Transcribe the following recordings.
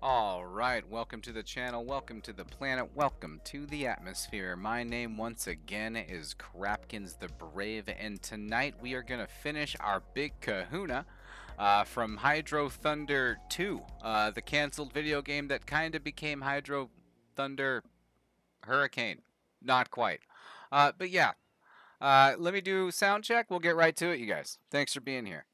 All right, welcome to the channel, welcome to the planet, welcome to the atmosphere. My name once again is Crapkinsthebrave, and tonight we are going to finish our big kahuna from Hydro Thunder 2, the canceled video game that kind of became Hydro Thunder Hurricane. Not quite. But yeah, let me do sound check. We'll get right to it, you guys. Thanks for being here.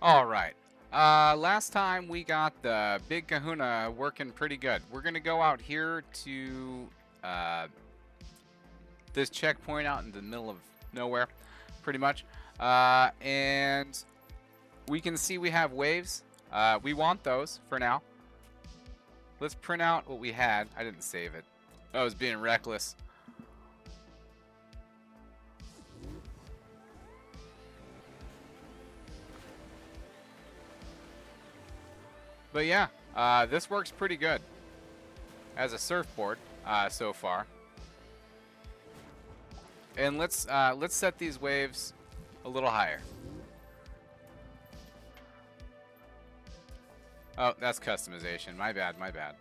All right. Last time we got the big kahuna working pretty good. We're going to go out here to this checkpoint out in the middle of nowhere, pretty much. And we can see we have waves. We want those for now. Let's print out what we had. I didn't save it. I was being reckless. But yeah, this works pretty good as a surfboard so far. And let's set these waves a little higher. Oh, that's customization. My bad, my bad.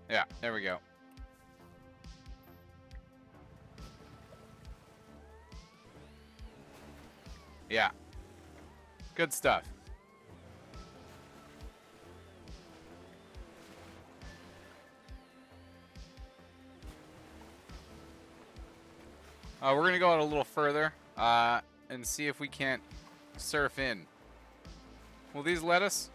Yeah, there we go. Yeah. Good stuff. We're going to go out a little further and see if we can't surf in. Will these let us?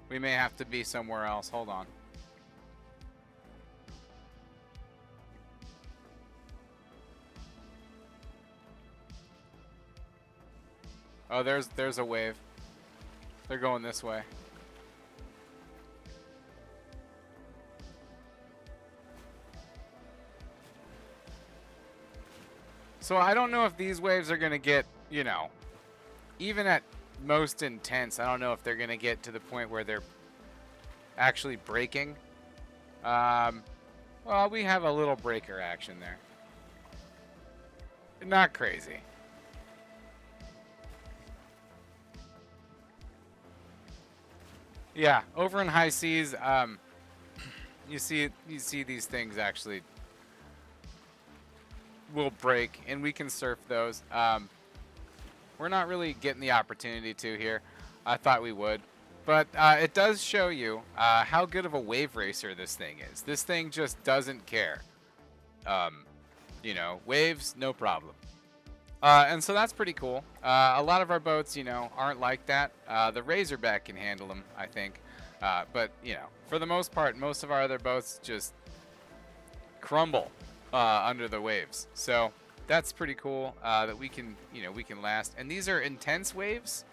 We may have to be somewhere else. Hold on. Oh, there's a wave. They're going this way. So I don't know if these waves are going to get, you know, even at most intense, I don't know if they're going to get to the point where they're actually breaking. Well, we have a little breaker action there. Not crazy. Yeah, over in high seas, you see these things actually will break, and we can surf those. We're not really getting the opportunity to here. I thought we would. But it does show you how good of a wave racer this thing is. This thing just doesn't care. You know, waves, no problem. And so that's pretty cool. A lot of our boats, you know, aren't like that. The Razorback can handle them, I think. But, you know, for the most part, most of our other boats just crumble under the waves. So that's pretty cool that we can, you know, we can last. And these are intense waves.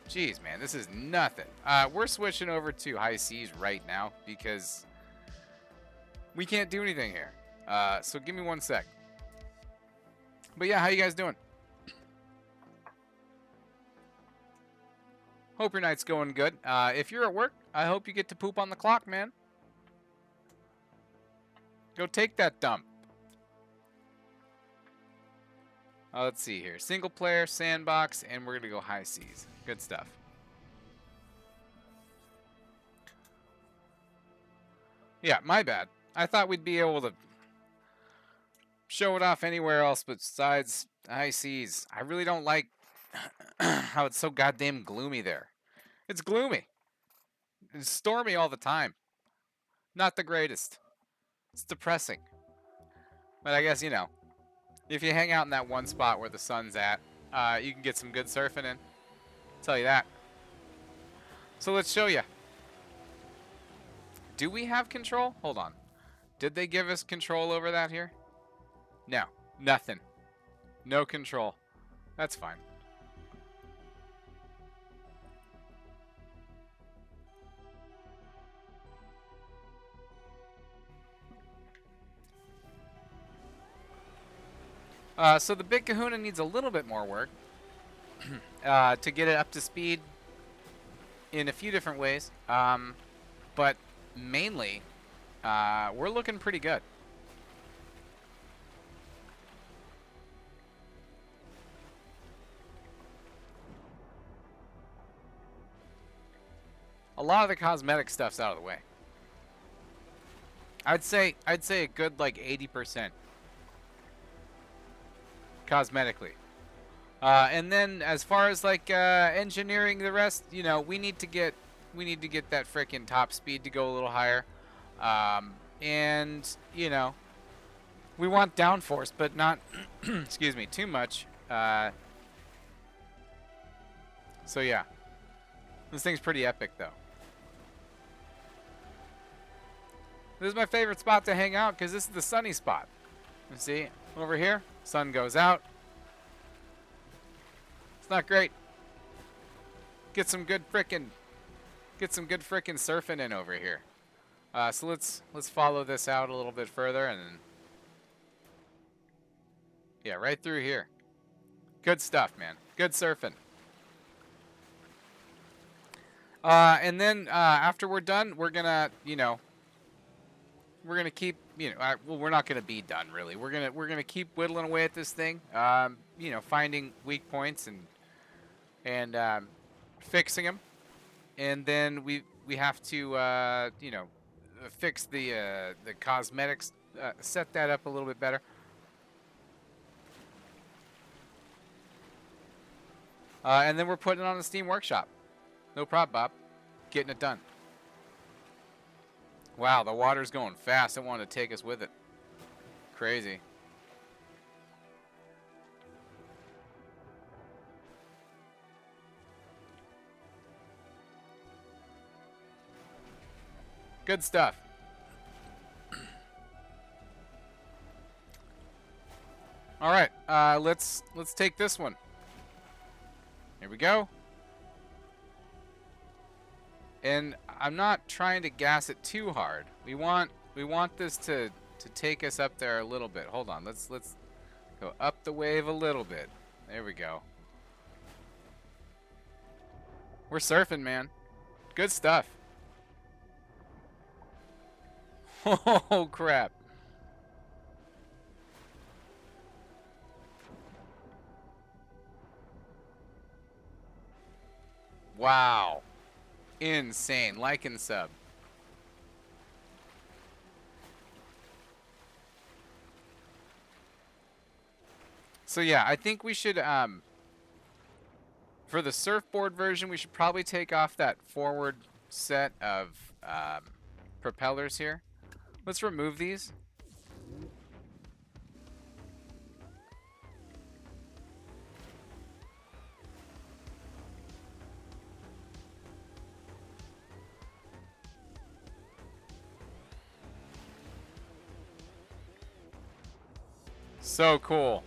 Jeez, man, this is nothing. We're switching over to high seas right now because we can't do anything here. So give me 1 sec. But yeah, how you guys doing? Hope your night's going good. If you're at work, I hope you get to poop on the clock, man. Go take that dump. Let's see here. Single player, sandbox, and we're going to go high seas. Good stuff. Yeah, my bad. I thought we'd be able to show it off anywhere else besides high seas. I really don't like how it's so goddamn gloomy there. It's gloomy. It's stormy all the time. Not the greatest. It's depressing. But I guess, you know, if you hang out in that one spot where the sun's at, you can get some good surfing in. I'll tell you that. So let's show you. Do we have control? Hold on. Did they give us control over that here? No. Nothing. No control. That's fine. So the Big Kahuna needs a little bit more work to get it up to speed in a few different ways. But mainly, we're looking pretty good. A lot of the cosmetic stuff's out of the way. I'd say a good like 80% cosmetically. And then as far as like engineering the rest, you know, we need to get that frickin' top speed to go a little higher. And you know, we want downforce, but not excuse me, too much. So yeah. This thing's pretty epic though. This is my favorite spot to hang out because this is the sunny spot. You see, over here, sun goes out. It's not great. Get some good frickin' surfing in over here. So let's follow this out a little bit further and then, yeah, right through here. Good stuff, man. Good surfing. And then after we're done, we're gonna, you know, we're gonna keep, you know, well, we're not gonna be done really. We're gonna keep whittling away at this thing. You know, finding weak points and fixing them, and then we have to, you know, fix the cosmetics, set that up a little bit better. And then we're putting it on the Steam Workshop. No problem, Bob. Getting it done. Wow, the water's going fast. I wanted to take us with it. Crazy. Good stuff. All right, let's take this one. Here we go. And I'm not trying to gas it too hard. We want this to take us up there a little bit. Hold on. Let's go up the wave a little bit. There we go. We're surfing, man. Good stuff. Oh crap. Wow. Insane. Like and sub. So yeah, I think we should for the surfboard version, we should probably take off that forward set of propellers here. Let's remove these. So cool.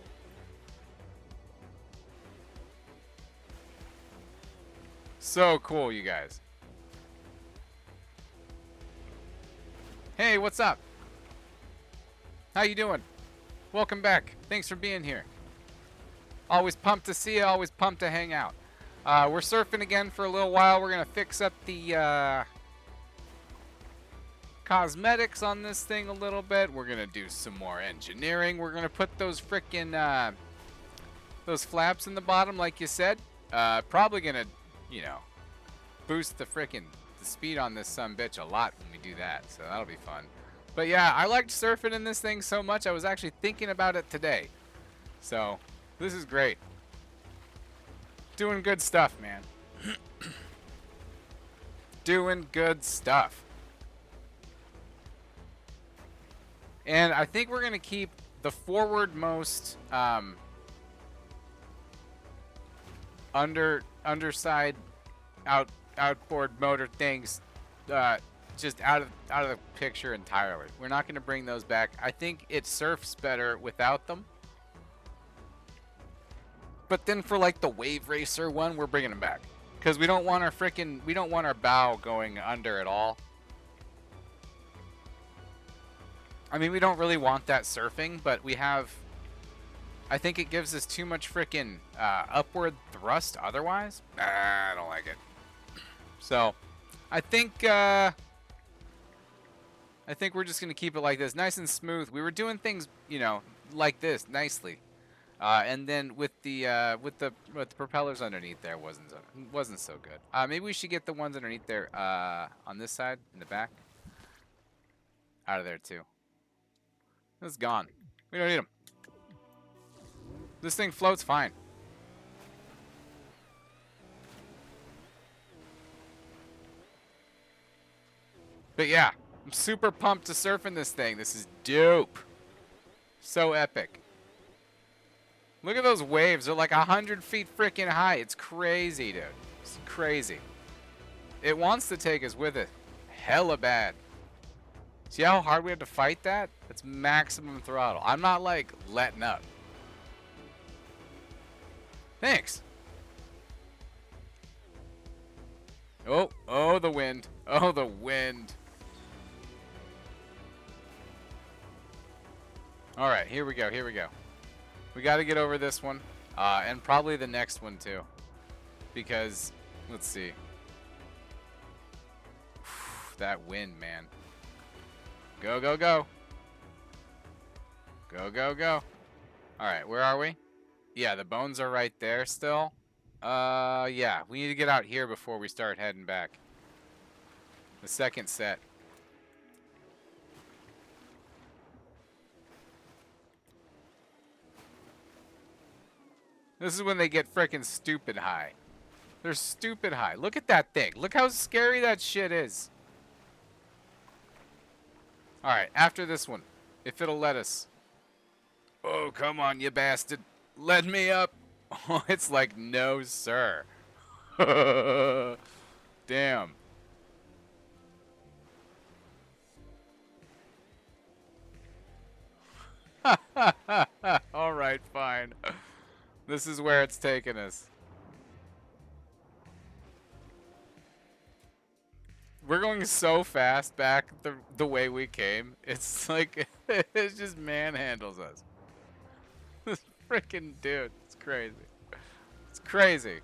So cool, you guys. Hey, what's up? How you doing? Welcome back. Thanks for being here. Always pumped to see you. Always pumped to hang out. We're surfing again for a little while. We're going to fix up the cosmetics on this thing a little bit. We're going to do some more engineering. We're going to put those frickin' those flaps in the bottom like you said. Probably going to, you know, boost the speed on this sumbitch a lot when we do that. So that'll be fun. But yeah, I liked surfing in this thing so much. I was actually thinking about it today. So this is great. Doing good stuff, man. Doing good stuff. And I think we're going to keep the forwardmost underside outboard motor things just out of the picture entirely. We're not going to bring those back. I think it surfs better without them. But then for like the wave racer one, we're bringing them back because we don't want our bow going under at all. I mean, we don't really want that surfing, but we have. I think it gives us too much frickin' upward thrust otherwise. I don't like it. So, I think we're just gonna keep it like this, nice and smooth. We were doing things, you know, like this nicely, and then with the propellers underneath there wasn't so good. Maybe we should get the ones underneath there on this side in the back out of there too. It's gone. We don't need them. This thing floats fine. But yeah, I'm super pumped to surf in this thing. This is dope. So epic. Look at those waves. They're like 100 feet freaking high. It's crazy, dude. It's crazy. It wants to take us with it. Hella bad. See how hard we have to fight that? That's maximum throttle. I'm not like letting up. Thanks. Oh, the wind. Oh, the wind. All right, here we go. Here we go. We got to get over this one, and probably the next one too, because let's see. That wind, man. Go, go, go. Go, go, go. All right, where are we? Yeah, the bones are right there still. Yeah, we need to get out here before we start heading back. The second set. This is when they get frickin' stupid high. They're stupid high. Look at that thing. Look how scary that shit is. Alright, after this one, if it'll let us. Oh, come on, you bastard. Let me up. Oh, it's like, no, sir. Damn. Alright, fine. This is where it's taking us. We're going so fast back the way we came. It's like, it just manhandles us. This freaking dude. It's crazy. It's crazy.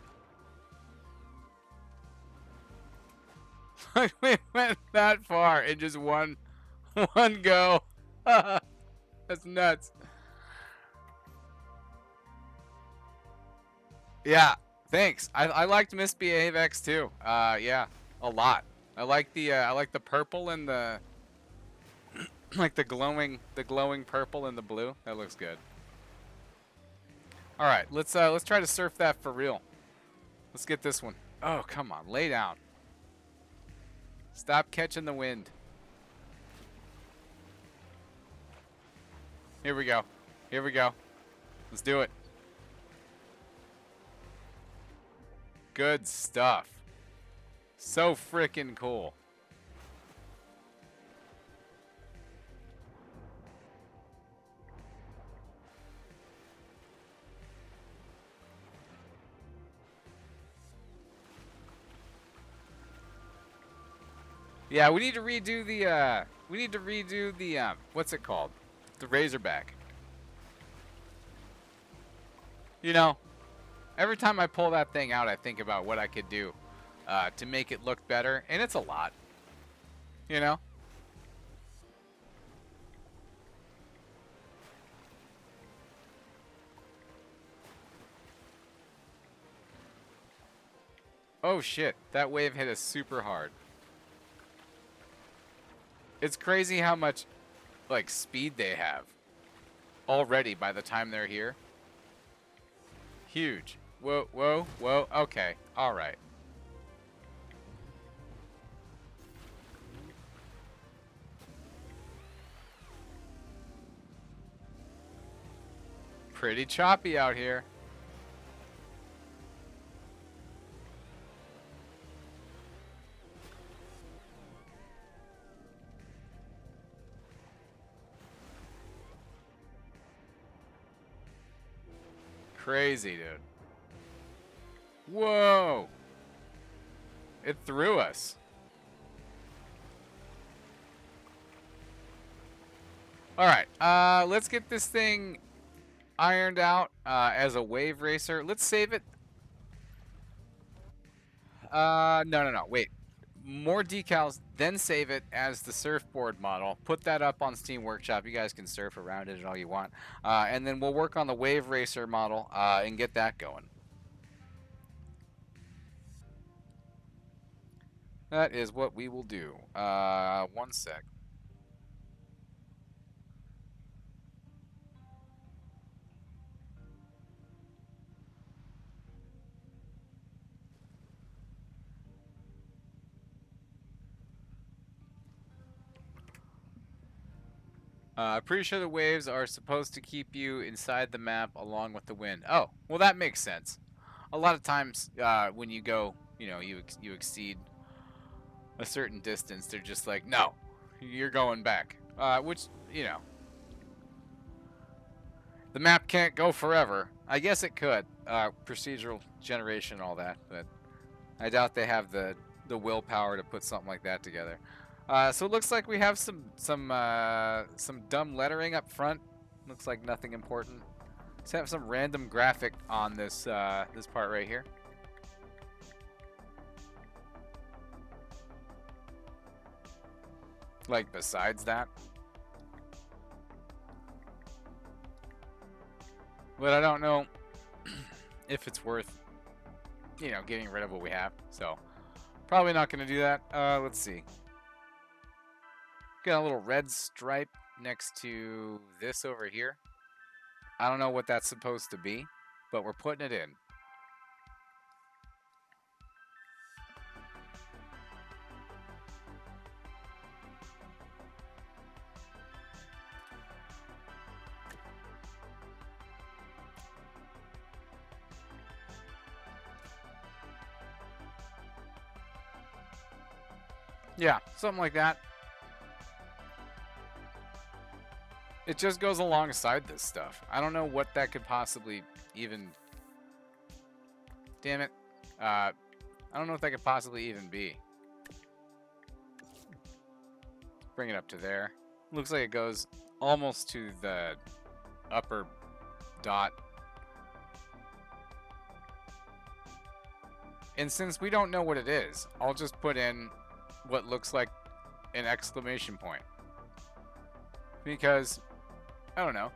Like we went that far in just one go. That's nuts. Yeah, thanks. I liked Misbehave X too. Yeah, a lot. I like the purple and the like the glowing purple and the blue. That looks good. All right, let's try to surf that for real. Let's get this one. Oh, come on, lay down. Stop catching the wind. Here we go. Here we go. Let's do it. Good stuff. So freaking cool. Yeah, we need to redo the what's it called? The Razorback. You know, every time I pull that thing out, I think about what I could do to make it look better, and it's a lot. You know? Oh shit, that wave hit us super hard. It's crazy how much like speed they have already by the time they're here. Huge. Whoa, whoa, whoa. Okay. All right. Pretty choppy out here. crazy, dude. Whoa! It threw us. Alright, let's get this thing ironed out as a wave racer. Let's save it. No. Wait. More decals, then save it as the surfboard model. Put that up on Steam Workshop. You guys can surf around it all you want. And then we'll work on the wave racer model and get that going. That is what we will do. One sec. Pretty sure the waves are supposed to keep you inside the map along with the wind. Oh, well that makes sense. A lot of times when you go, you exceed a certain distance, they're just like, no, you're going back. Which, the map can't go forever. I guess it could. Procedural generation and all that, but I doubt they have the willpower to put something like that together. So it looks like we have some dumb lettering up front. Looks like nothing important. Let's have some random graphic on this this part right here. Like besides that. But I don't know if it's worth, getting rid of what we have. So probably not going to do that. Let's see. Got a little red stripe next to this over here. I don't know what that's supposed to be, but we're putting it in. Yeah, something like that. It just goes alongside this stuff. I don't know what that could possibly even... Damn it. I don't know what that could possibly even be. Bring it up to there. Looks like it goes almost to the upper dot. And since we don't know what it is, I'll just put in what looks like an exclamation point. Because... I don't know.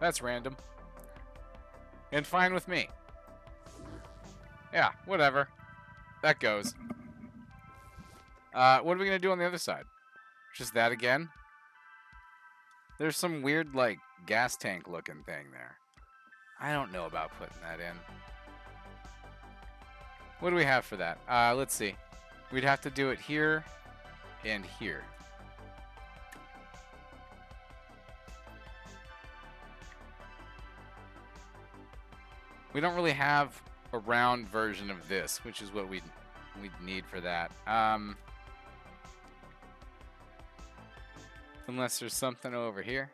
That's random. And fine with me. Yeah, whatever. That goes. What are we going to do on the other side? Just that again? There's some weird, like, gas tank looking thing there. I don't know about putting that in. What do we have for that? Let's see. We'd have to do it here and here. We don't really have a round version of this, which is what we'd need for that. Unless there's something over here.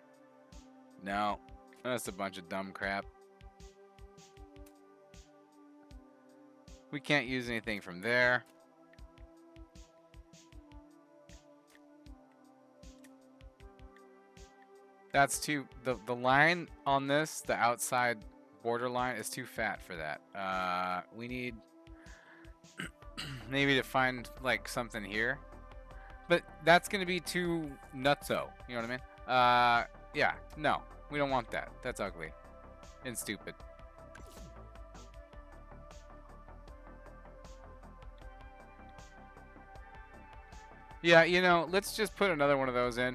No, that's a bunch of dumb crap. We can't use anything from there. That's too... The line on this, the outside borderline, is too fat for that. We need... maybe to find, like, something here. But that's going to be too nutso. You know what I mean? Yeah. No. We don't want that. That's ugly. And stupid. Yeah, you know, let's just put another one of those in.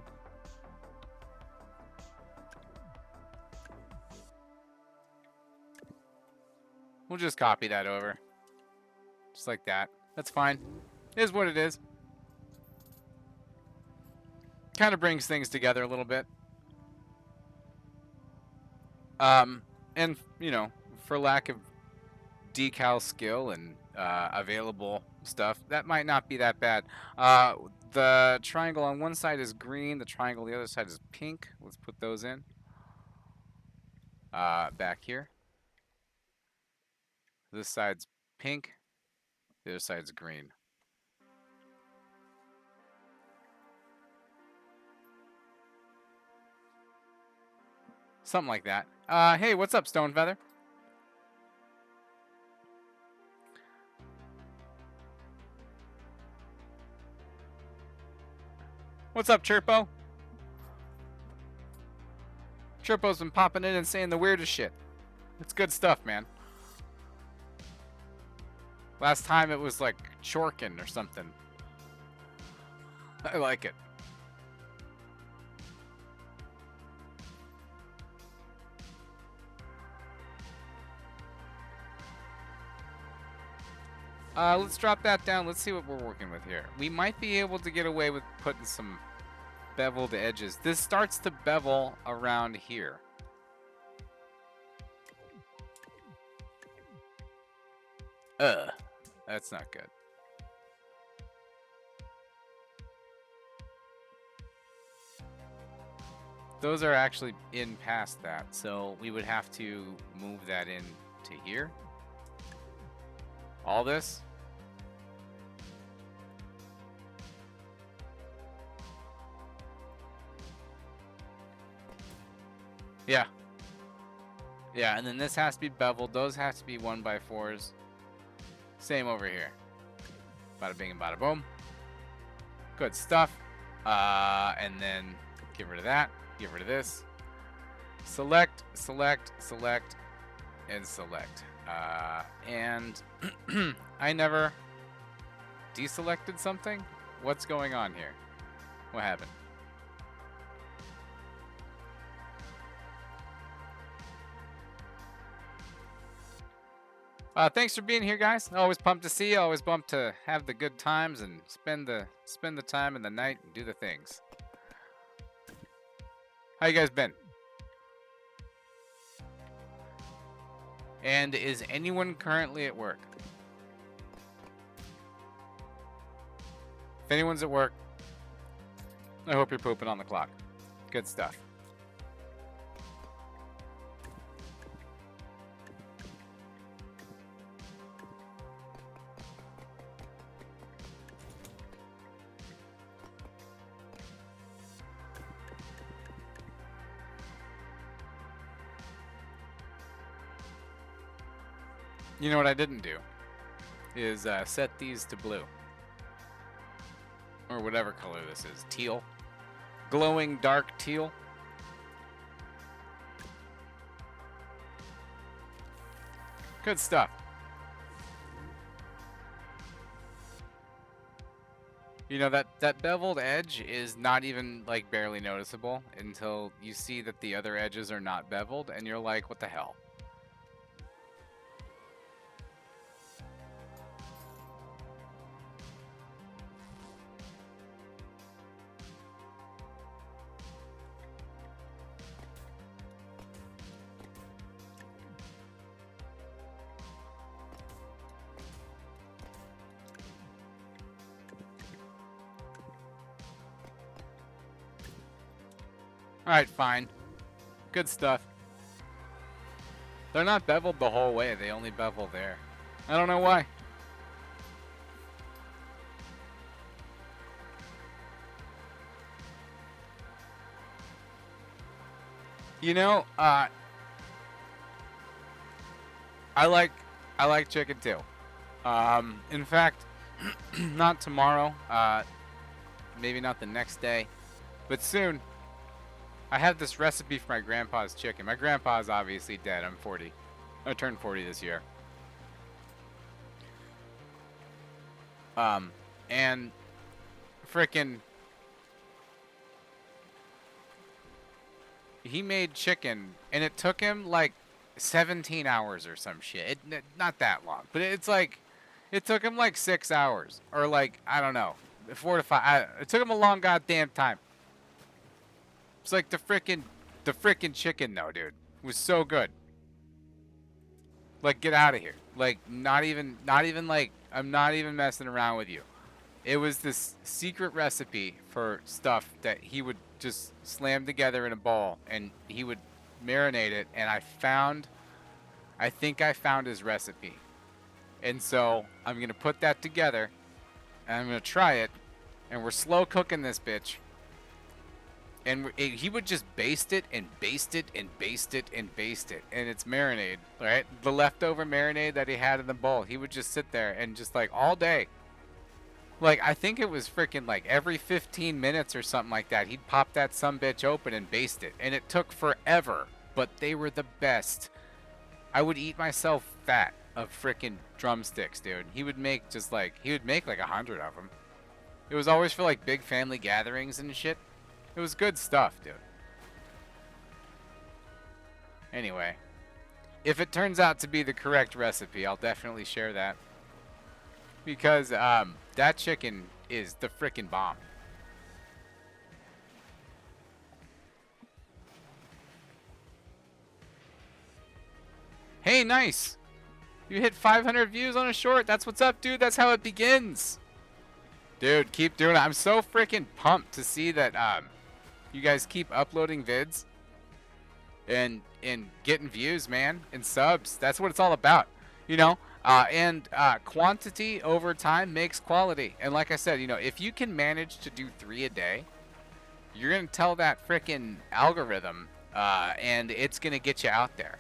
We'll just copy that over. Just like that. That's fine. It is what it is. Kind of brings things together a little bit. And, you know, for lack of decal skill and available stuff, that might not be that bad. The triangle on one side is green. The triangle on the other side is pink. Let's put those in. Back here. This side's pink. The other side's green. Something like that. Hey, what's up, Stonefeather? What's up, Chirpo? Chirpo's been popping in and saying the weirdest shit. It's good stuff, man. Last time it was like Chorkin or something. I like it. Let's drop that down. Let's see what we're working with here. We might be able to get away with putting some beveled edges. This starts to bevel around here. That's not good. Those are actually in past that, so we would have to move that in to here. All this. Yeah. Yeah, and then this has to be beveled. Those have to be 1x4s. Same over here. Bada bing and bada boom. Good stuff. And then get rid of that. Get rid of this. Select, select, select, and select. And I never deselected something? What's going on here? What happened? Thanks for being here, guys. Always pumped to see you. Always pumped to have the good times and spend the time in the night and do the things. How you guys been? And is anyone currently at work? If anyone's at work, I hope you're pooping on the clock. Good stuff. You know what I didn't do is set these to blue. Or whatever color this is. Teal. Glowing dark teal. Good stuff. You know, that beveled edge is not even like barely noticeable until you see that the other edges are not beveled and you're like, what the hell? Alright, fine. Good stuff. They're not beveled the whole way. They only bevel there. I don't know why. You know, I like chicken too. In fact, not tomorrow. Maybe not the next day, but soon. I have this recipe for my grandpa's chicken. My grandpa's obviously dead. I'm 40. I turned 40 this year. And frickin' he made chicken, and it took him like 17 hours or some shit. Not that long, but it's like it took him like 6 hours or like I don't know, 4 to 5. It took him a long goddamn time. It's like the frickin' chicken though, dude. It was so good. Like, get out of here. Like, not even like, I'm not even messing around with you. It was this secret recipe for stuff that he would just slam together in a bowl, and he would marinate it. And I think I found his recipe. And so I'm going to put that together, and I'm going to try it, and we're slow cooking this bitch. And he would just baste it and baste it and baste it and baste it. And it's marinade, right? The leftover marinade that he had in the bowl. He would just sit there and just like all day. Like, I think it was freaking like every 15 minutes or something like that. He'd pop that sumbitch open and baste it. And it took forever, but they were the best. I would eat myself fat of freaking drumsticks, dude. He would make like 100 of them. It was always for like big family gatherings and shit. It was good stuff, dude. Anyway, if it turns out to be the correct recipe, I'll definitely share that. Because that chicken is the frickin' bomb. Hey, nice! You hit 500 views on a short. That's what's up, dude. That's how it begins. Dude, keep doing it. I'm so freaking pumped to see that you guys keep uploading vids and getting views, man, and subs. That's what it's all about, you know. Quantity over time makes quality. And like I said, you know, if you can manage to do 3 a day, you're gonna tell that freaking algorithm, and it's gonna get you out there.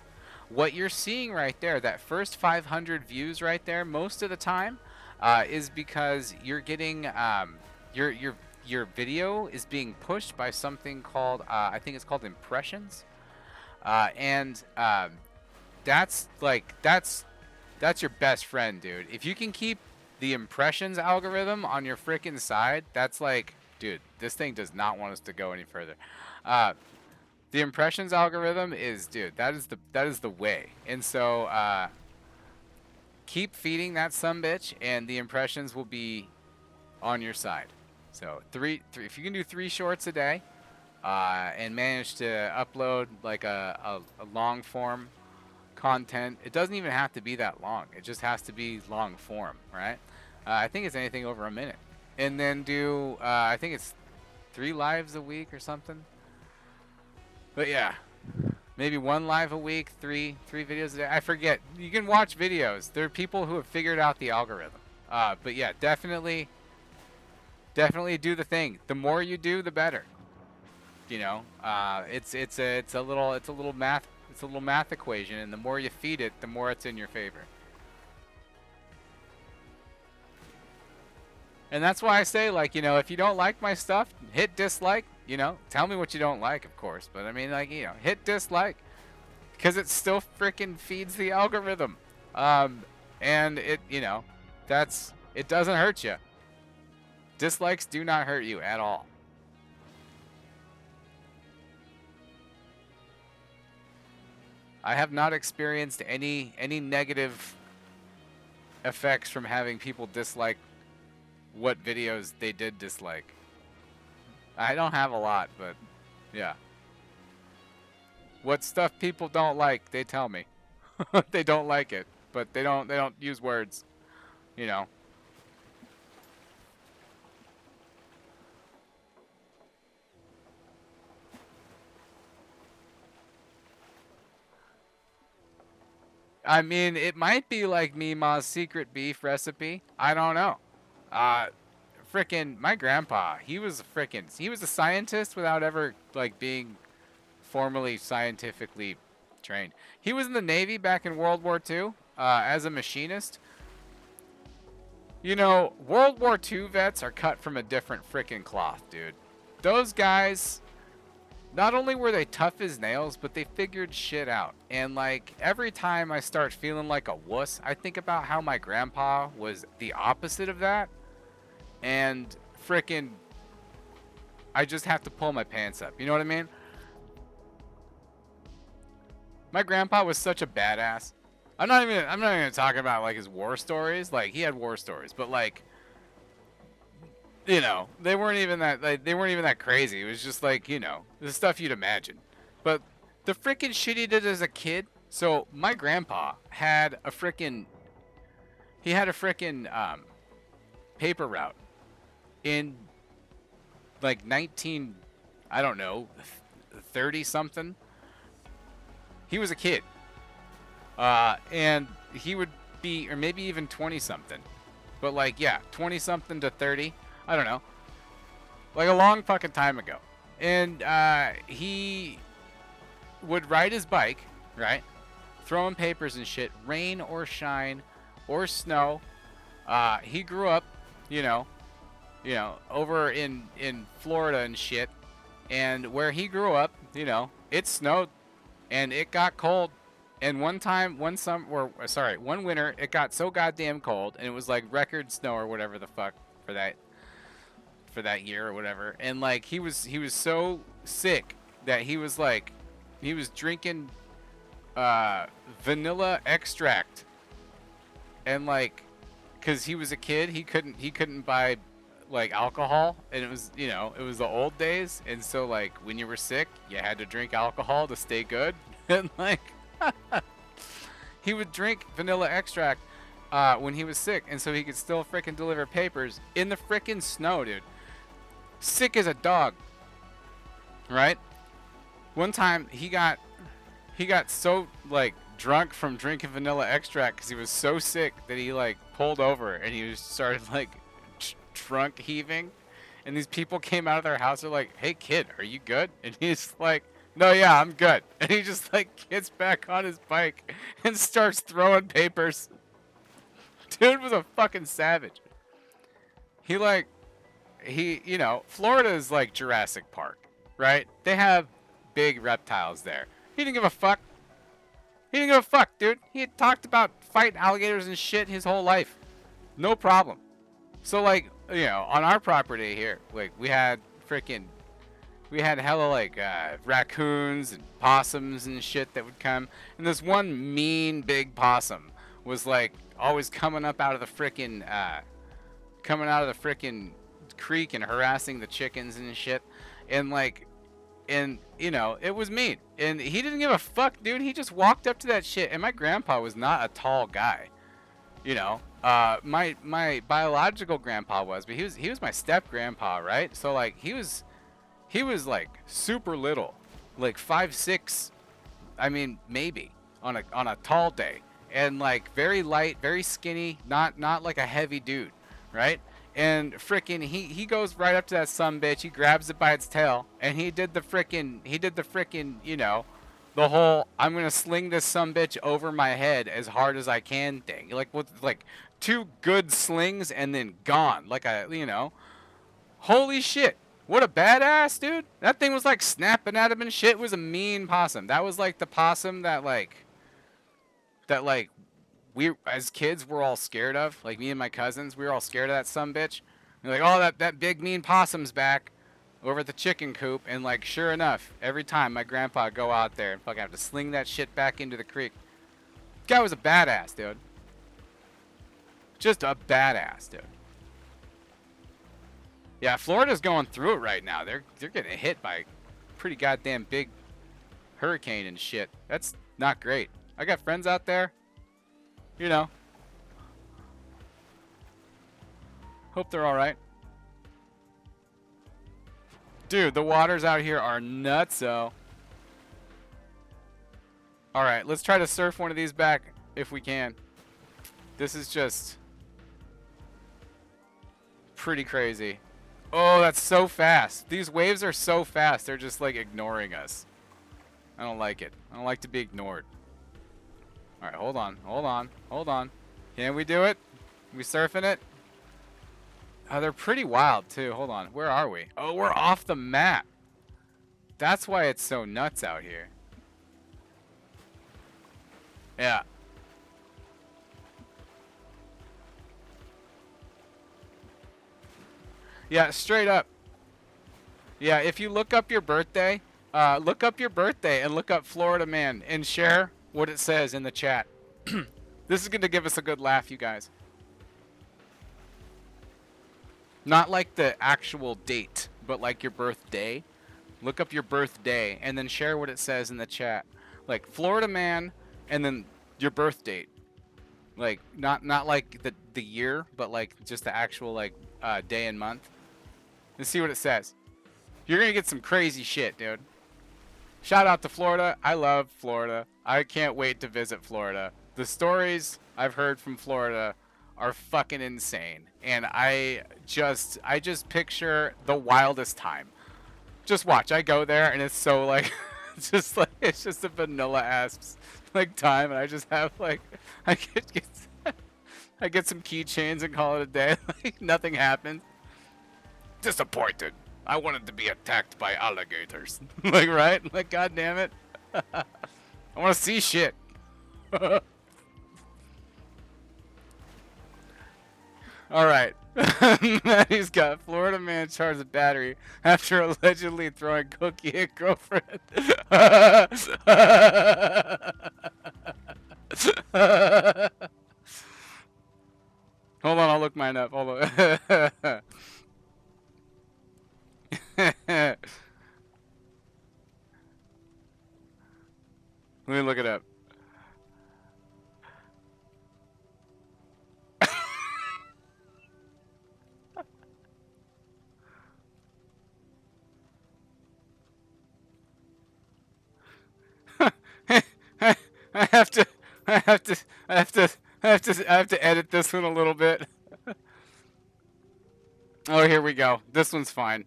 What you're seeing right there, that first 500 views right there, most of the time, is because you're getting your video is being pushed by something called I think it's called impressions, that's your best friend, dude. If you can keep the impressions algorithm on your freaking side, that's like, dude, this thing does not want us to go any further. The impressions algorithm is, dude, that is the way. And so keep feeding that sumbitch, and the impressions will be on your side. So if you can do 3 shorts a day, and manage to upload like a long form content, it doesn't even have to be that long. It just has to be long form, right? I think it's anything over a minute, and then do I think it's 3 lives a week or something. But yeah, maybe 1 live a week, 3 videos a day. I forget. You can watch videos. There are people who have figured out the algorithm. But yeah, definitely do the thing. The more you do, the better. You know, it's a little math equation, and the more you feed it, the more it's in your favor. And that's why I say, like, you know, if you don't like my stuff, hit dislike. You know, tell me what you don't like, of course. But I mean, like, you know, hit dislike, because it still freaking feeds the algorithm. And it, you know, it doesn't hurt you. Dislikes do not hurt you at all. I have not experienced any negative effects from having people dislike what videos they did dislike. I don't have a lot, but yeah. What stuff people don't like, they tell me. They don't like it, but they don't use words, you know. I mean, it might be like Mima's secret beef recipe. I don't know. Frickin' my grandpa, he was a scientist without ever like being formally scientifically trained. He was in the Navy back in World War II as a machinist. You know, World War II vets are cut from a different frickin' cloth, dude. Those guys, not only were they tough as nails, but they figured shit out. And like every time I start feeling like a wuss, I think about how my grandpa was the opposite of that. And frickin', I just have to pull my pants up. You know what I mean? My grandpa was such a badass. I'm not even talking about like his war stories. Like, he had war stories, but like, you know, they weren't even that crazy. It was just like, you know, the stuff you'd imagine. But the frickin' shit he did as a kid. So my grandpa had a frickin' paper route. in like 19, I don't know, 30 something. He was a kid. And he would be, or maybe even 20 something. But like, yeah, 20 something to 30. I don't know. Like a long fucking time ago. And he would ride his bike, right? Throwing papers and shit, rain or shine or snow. He grew up, you know, over in Florida and shit. And where he grew up, you know, it snowed and it got cold. And one winter, it got so goddamn cold, and it was like record snow or whatever the fuck for that year or whatever. And like he was so sick that he was drinking vanilla extract, and like, cause he was a kid, he couldn't buy like alcohol, and it was, you know, it was the old days, and so like when you were sick, you had to drink alcohol to stay good, and like. He would drink vanilla extract when he was sick, and so he could still frickin' deliver papers in the frickin' snow, dude. Sick as a dog, right? One time he got so like drunk from drinking vanilla extract because he was so sick that he like pulled over and he started like drunk heaving, and these people came out of their house. They're like, "Hey kid, are you good?" And he's like, "No, yeah, I'm good." And he just like gets back on his bike and starts throwing papers. Dude was a fucking savage. You know, Florida is like Jurassic Park, right? They have big reptiles there. He didn't give a fuck. He didn't give a fuck, dude. He had talked about fighting alligators and shit his whole life. No problem. So like, you know, on our property here, like we had hella like raccoons and possums and shit that would come, and this one mean big possum was like always coming out of the frickin' creek and harassing the chickens and shit, and like, and you know, it was mean, and he didn't give a fuck, dude. He just walked up to that shit, and my grandpa was not a tall guy, you know. My biological grandpa was, but he was my step grandpa, right? So like he was like super little, like 5'6", I mean maybe on a tall day, and like very light, very skinny, not like a heavy dude, right? And frickin' he goes right up to that sumbitch, he grabs it by its tail, and he did the frickin', you know, the whole I'm gonna sling this sumbitch over my head as hard as I can thing, like with like 2 good slings and then gone, like a, you know, holy shit. What a badass, dude. That thing was like snapping at him and shit. It was a mean possum. That was like the possum that we as kids were all scared of. Like me and my cousins, we were all scared of that sumbitch. We're like, oh, that big mean possum's back over at the chicken coop. And like, sure enough, every time my grandpa would go out there and fucking have to sling that shit back into the creek. Guy was a badass, dude. Just a badass, dude. Yeah, Florida's going through it right now. They're getting hit by a pretty goddamn big hurricane and shit. That's not great. I got friends out there. You know. Hope they're all right. Dude, the waters out here are nutso. All right, let's try to surf one of these back if we can. This is just pretty crazy. Oh, that's so fast. These waves are so fast. They're just like ignoring us. I don't like it. I don't like to be ignored. All right, hold on. Can we do it? We surfing it? Oh, they're pretty wild too. Hold on. Where are we? Oh, we're off the map. That's why it's so nuts out here. Yeah. Yeah, straight up. Yeah, if you look up your birthday, and look up Florida Man and share what it says in the chat. This is going to give us a good laugh, you guys. Not like the actual date, but like your birthday. Look up your birthday and then share what it says in the chat. Like Florida Man and then your birth date. Like not like the year, but like just the actual like day and month. Let's see what it says. You're gonna get some crazy shit, dude. Shout out to Florida. I love Florida. I can't wait to visit Florida. The stories I've heard from Florida are fucking insane. And I just picture the wildest time. Just watch. I go there and it's so like it's just a vanilla ass like time, and I just have like I get some keychains and call it a day. Like nothing happens. Disappointed. I wanted to be attacked by alligators. Like, right? Like, god damn it. I want to see shit. Alright. He's got Florida man charged a battery after allegedly throwing cookie at girlfriend. Hold on, I'll look mine up. Hold on. Let me look it up. I have to edit this one a little bit. Oh, here we go. This one's fine.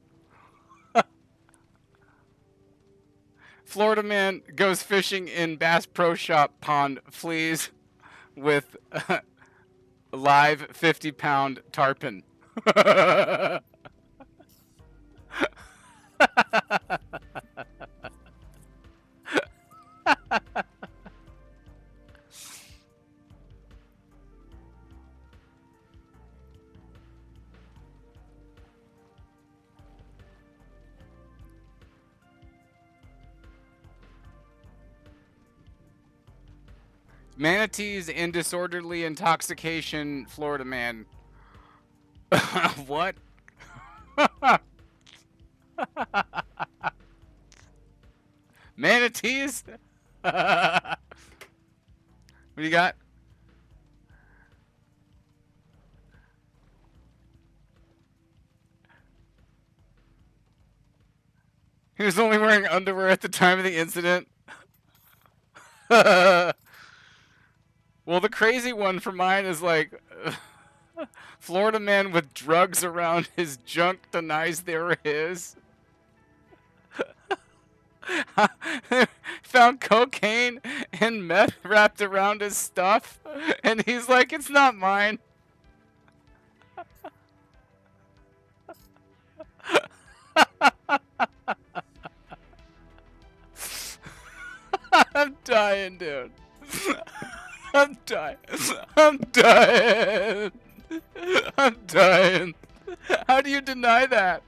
Florida man goes fishing in Bass Pro Shop pond, flees with live 50-pound tarpon. Manatees in disorderly intoxication, Florida man. What? Manatees? What do you got? He was only wearing underwear at the time of the incident. Well, the crazy one for mine is like, Florida man with drugs around his junk denies they were his. Found cocaine and meth wrapped around his stuff, and he's like, it's not mine. I'm dying, dude. I'm dying. I'm dying. I'm dying. How do you deny that?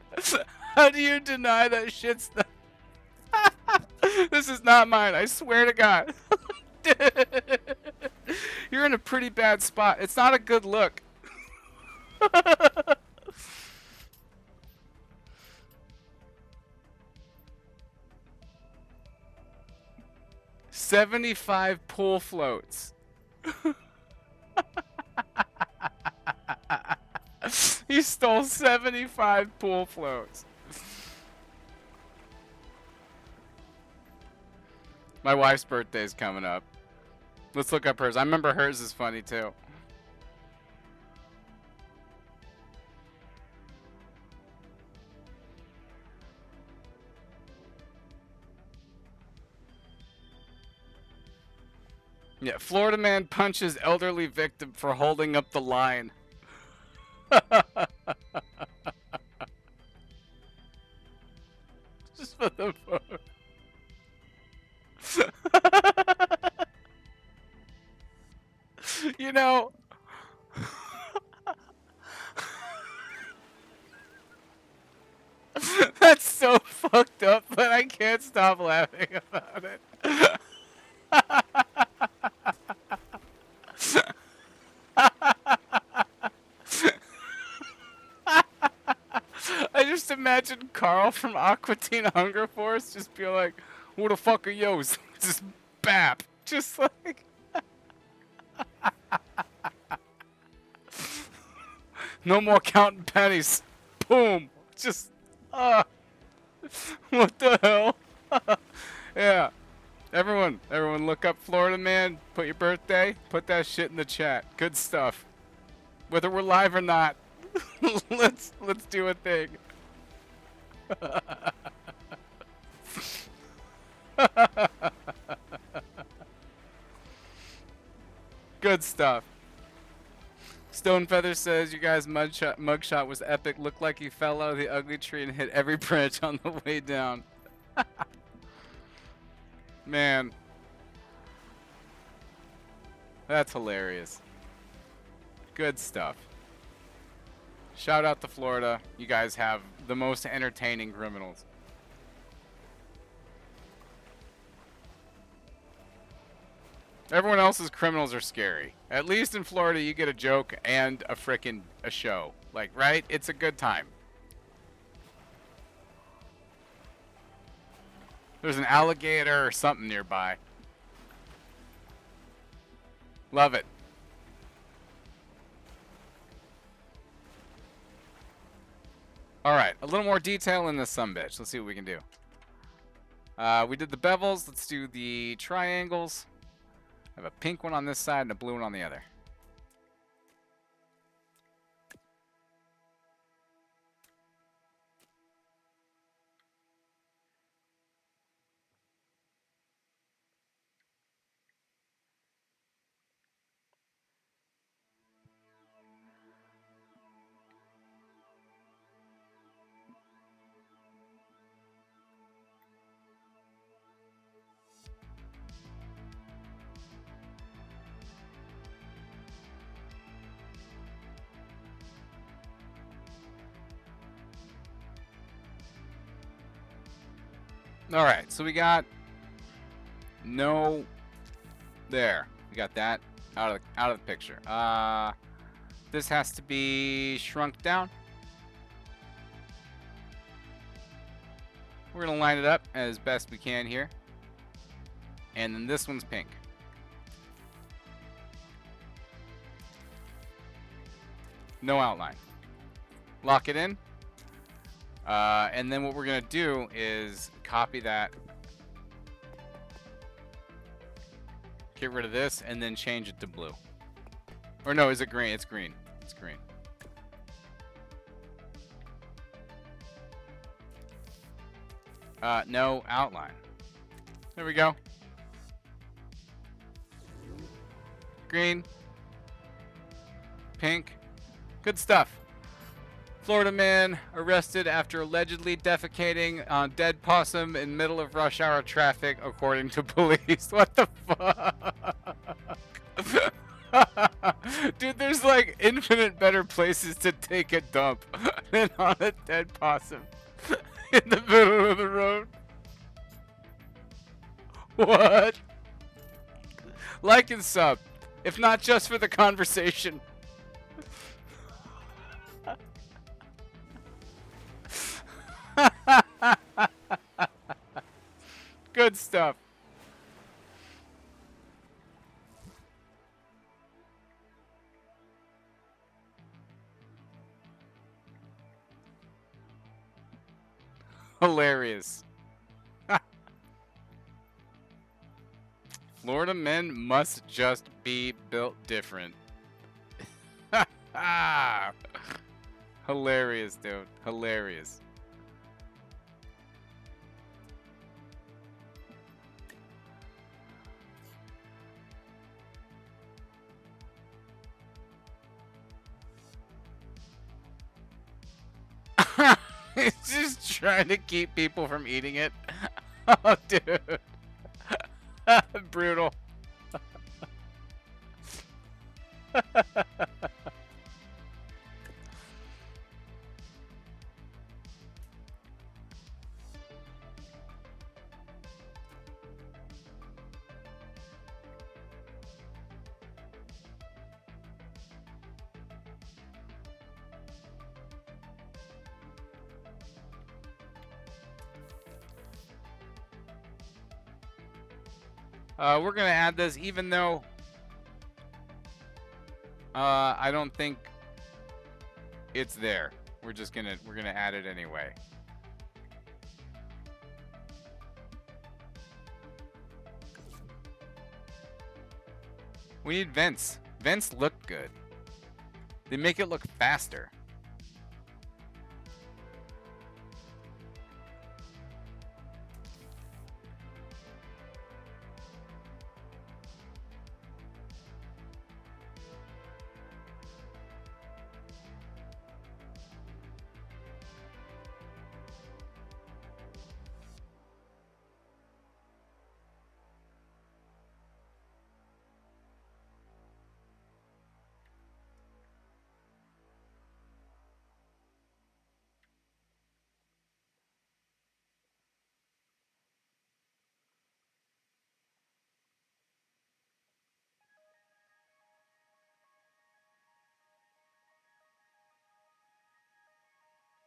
How do you deny that shit's not... This is not mine, I swear to God. You're in a pretty bad spot. It's not a good look. 75 pool floats. He stole 75 pool floats. My wife's birthday is coming up. Let's look up hers. I remember hers is funny too. Yeah, Florida man punches elderly victim for holding up the line. Just for the fun. You know, that's so fucked up, but I can't stop laughing about it. I just imagine Carl from Aqua Teen Hunger Force just be like, "Who the fuck are yos?" Just bap, just like. No more counting pennies. Boom. Just What the hell? Yeah. Everyone look up Florida Man. Put your birthday. Put that shit in the chat. Good stuff. Whether we're live or not, let's do a thing. Good stuff. Stonefeather says, you guys' mugshot was epic. Looked like he fell out of the ugly tree and hit every branch on the way down. Man. That's hilarious. Good stuff. Shout out to Florida. You guys have the most entertaining criminals. Everyone else's criminals are scary. At least in Florida, you get a joke and a frickin' show. Like, right? It's a good time. There's an alligator or something nearby. Love it. Alright, a little more detail in this sumbitch. Let's see what we can do. We did the bevels. Let's do the triangles. I have a pink one on this side and a blue one on the other. Alright, so we got no there. We got that out of the picture. This has to be shrunk down. We're gonna line it up as best we can here. And then this one's pink. No outline. Lock it in. And then what we're going to do is copy that, get rid of this, and then change it to blue. Or no, is it green? It's green. It's green. No outline. There we go. Green. Pink. Good stuff. Florida man arrested after allegedly defecating on dead possum in middle of rush hour traffic, according to police. What the fuck? Dude, there's like infinite better places to take a dump than on a dead possum in the middle of the road. What? Like and sub, if not just for the conversation. Good stuff. Hilarious. Florida men must just be built different. Hilarious, dude. Hilarious. He's just trying to keep people from eating it. Oh, dude. Brutal. We're gonna add this, even though I don't think it's there. We're gonna add it anyway. We need vents. Vents look good. They make it look faster.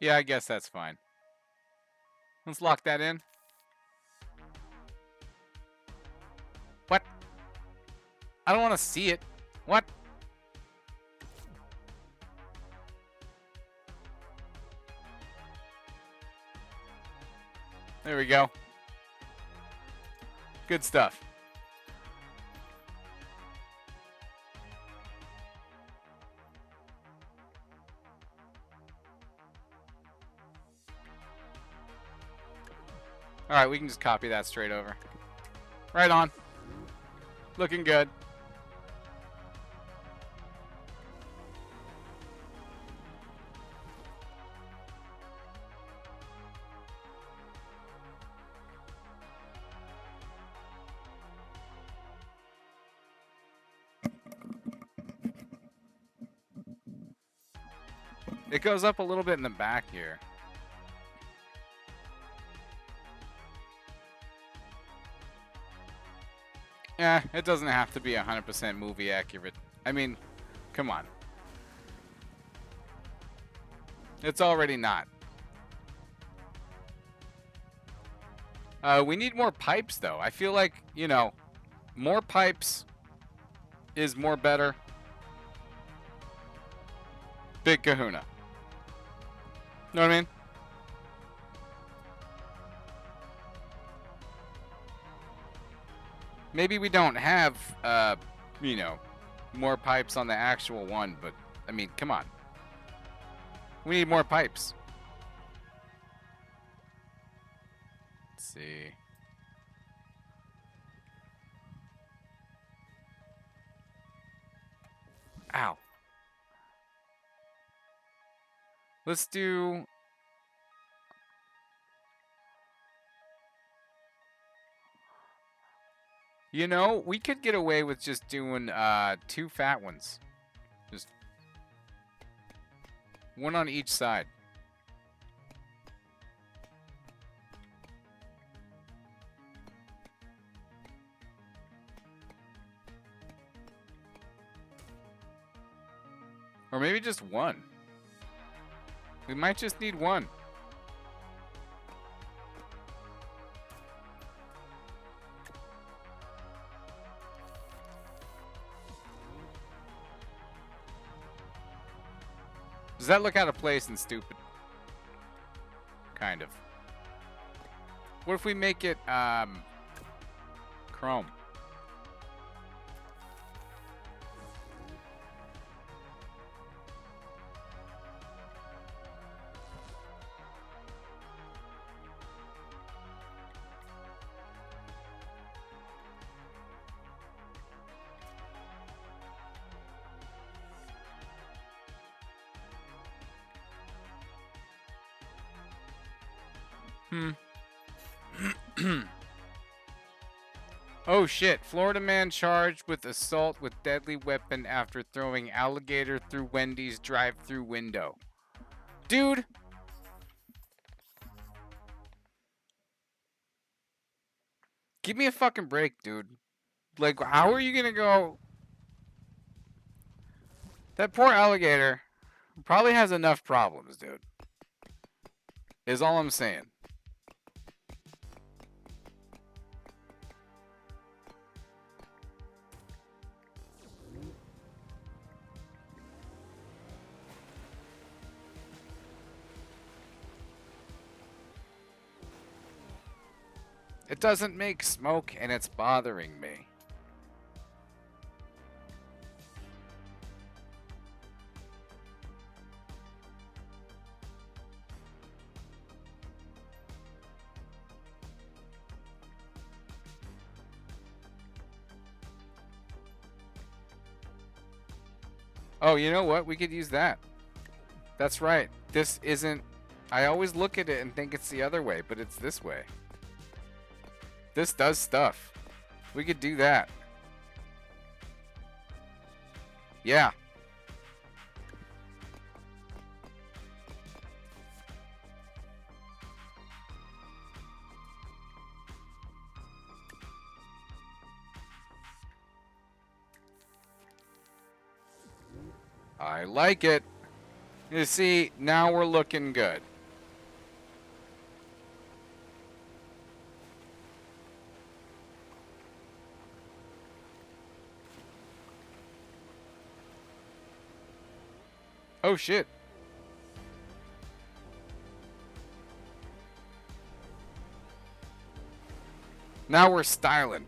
Yeah, I guess that's fine. Let's lock that in. What? I don't want to see it. What? There we go. Good stuff. All right, we can just copy that straight over. Right on. Looking good. It goes up a little bit in the back here. Yeah, it doesn't have to be 100% movie accurate. I mean, come on. It's already not. We need more pipes, though. I feel like, you know, more pipes is more better. Big kahuna. Know what I mean? Maybe we don't have, you know, more pipes on the actual one, but, I mean, come on. We need more pipes. Let's see. Ow. Let's do... You know, we could get away with just doing 2 fat ones. Just one on each side. Or maybe just one. We might just need one. Does that look out of place and stupid? Kind of. What if we make it, chrome? Oh shit, Florida man charged with assault with deadly weapon after throwing alligator through Wendy's drive-through window. Dude! Give me a fucking break, dude. Like, how are you gonna go... That poor alligator probably has enough problems, dude. Is all I'm saying. It doesn't make smoke, and it's bothering me. Oh, you know what? We could use that. That's right. This isn't... I always look at it and think it's the other way, but it's this way. This does stuff. We could do that. Yeah. I like it. You see, now we're looking good. Oh shit. Now we're styling.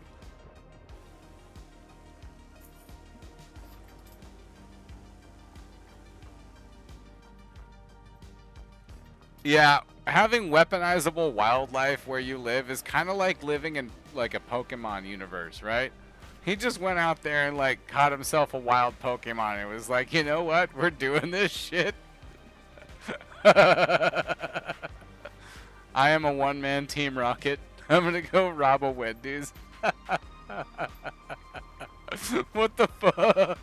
Yeah, having weaponizable wildlife where you live is kind of like living in like a Pokemon universe, right? He just went out there and like caught himself a wild Pokemon. It was like, you know what? We're doing this shit. I am a one-man Team Rocket. I'm gonna go rob a Wendy's. What the fuck?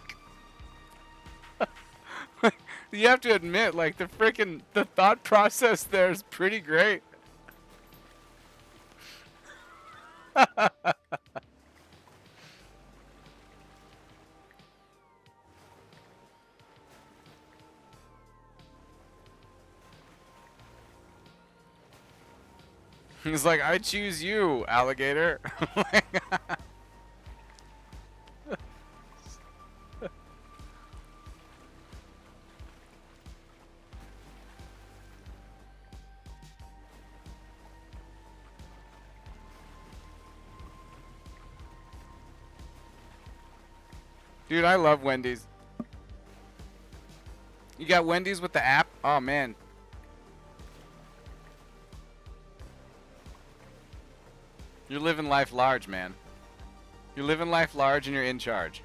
You have to admit, like, the thought process there is pretty great. He's like, I choose you, alligator. Dude, I love Wendy's. You got Wendy's with the app? Oh, man. You're living life large, man. You're living life large and you're in charge.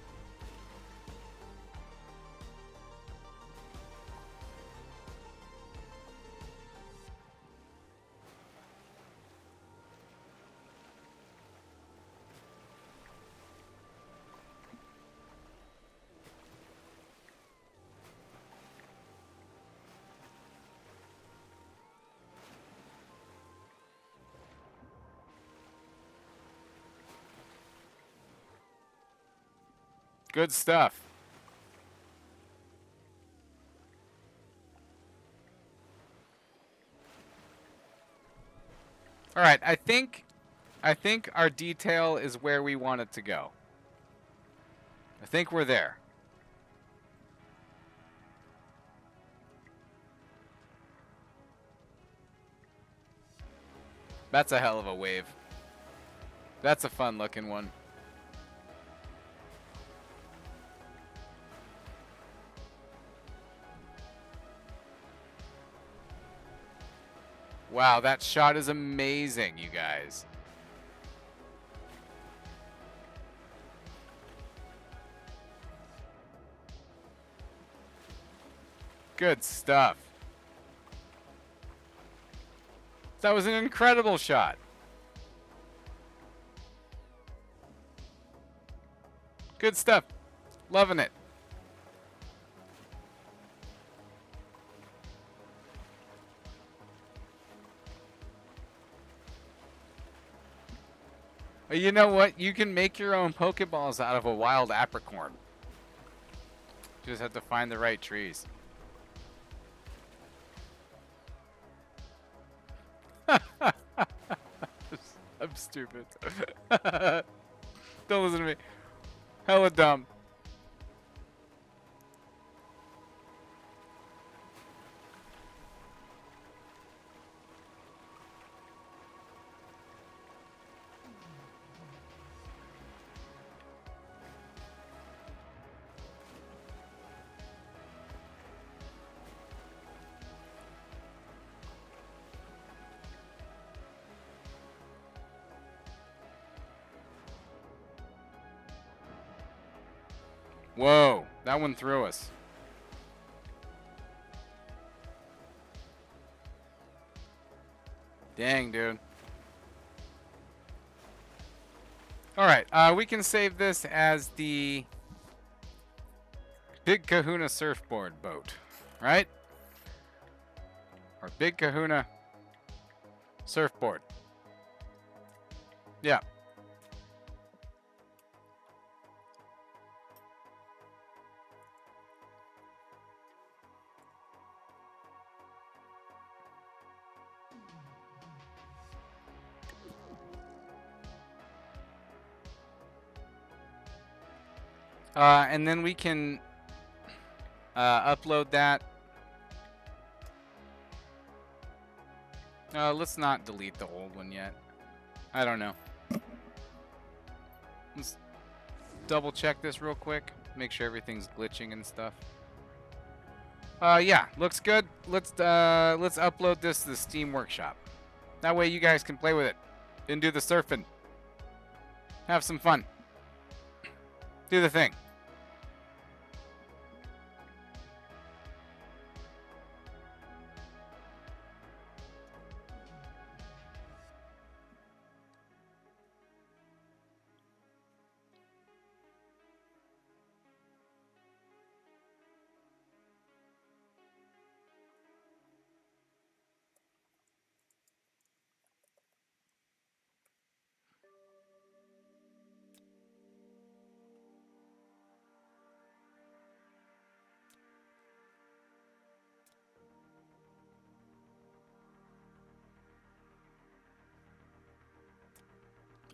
Good stuff. All right, I think our detail is where we want it to go. I think we're there. That's a hell of a wave. That's a fun looking one. Wow, that shot is amazing, you guys. Good stuff. That was an incredible shot. Good stuff. Loving it. You know what? You can make your own Pokeballs out of a wild apricorn. You just have to find the right trees. I'm stupid. Don't listen to me. Hella dumb. Whoa, that one threw us. Dang, dude. Alright, we can save this as the Big Kahuna surfboard boat, right? Or Big Kahuna surfboard. Yeah. And then we can upload that. Let's not delete the old one yet. I don't know. Let's double check this real quick. Make sure everything's glitching and stuff. Yeah, looks good. Let's upload this to the Steam Workshop. That way you guys can play with it and do the surfing. Have some fun. Do the thing.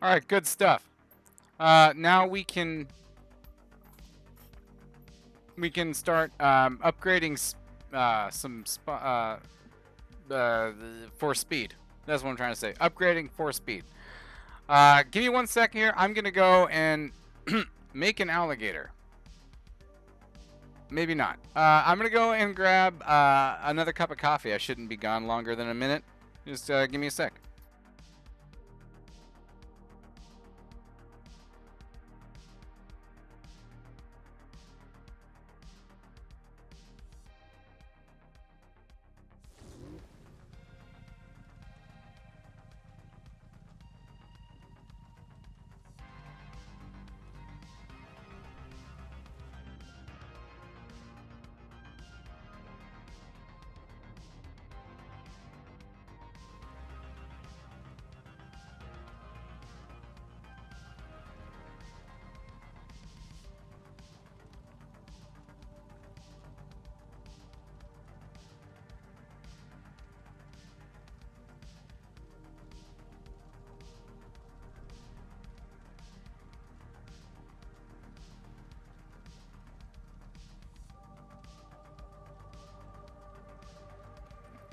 All right, good stuff. Now we can start upgrading some for speed. That's what I'm trying to say. Upgrading for speed. Give me 1 second here. I'm gonna go and make an alligator. Maybe not. I'm gonna go and grab another cup of coffee. I shouldn't be gone longer than a minute. Just give me a sec.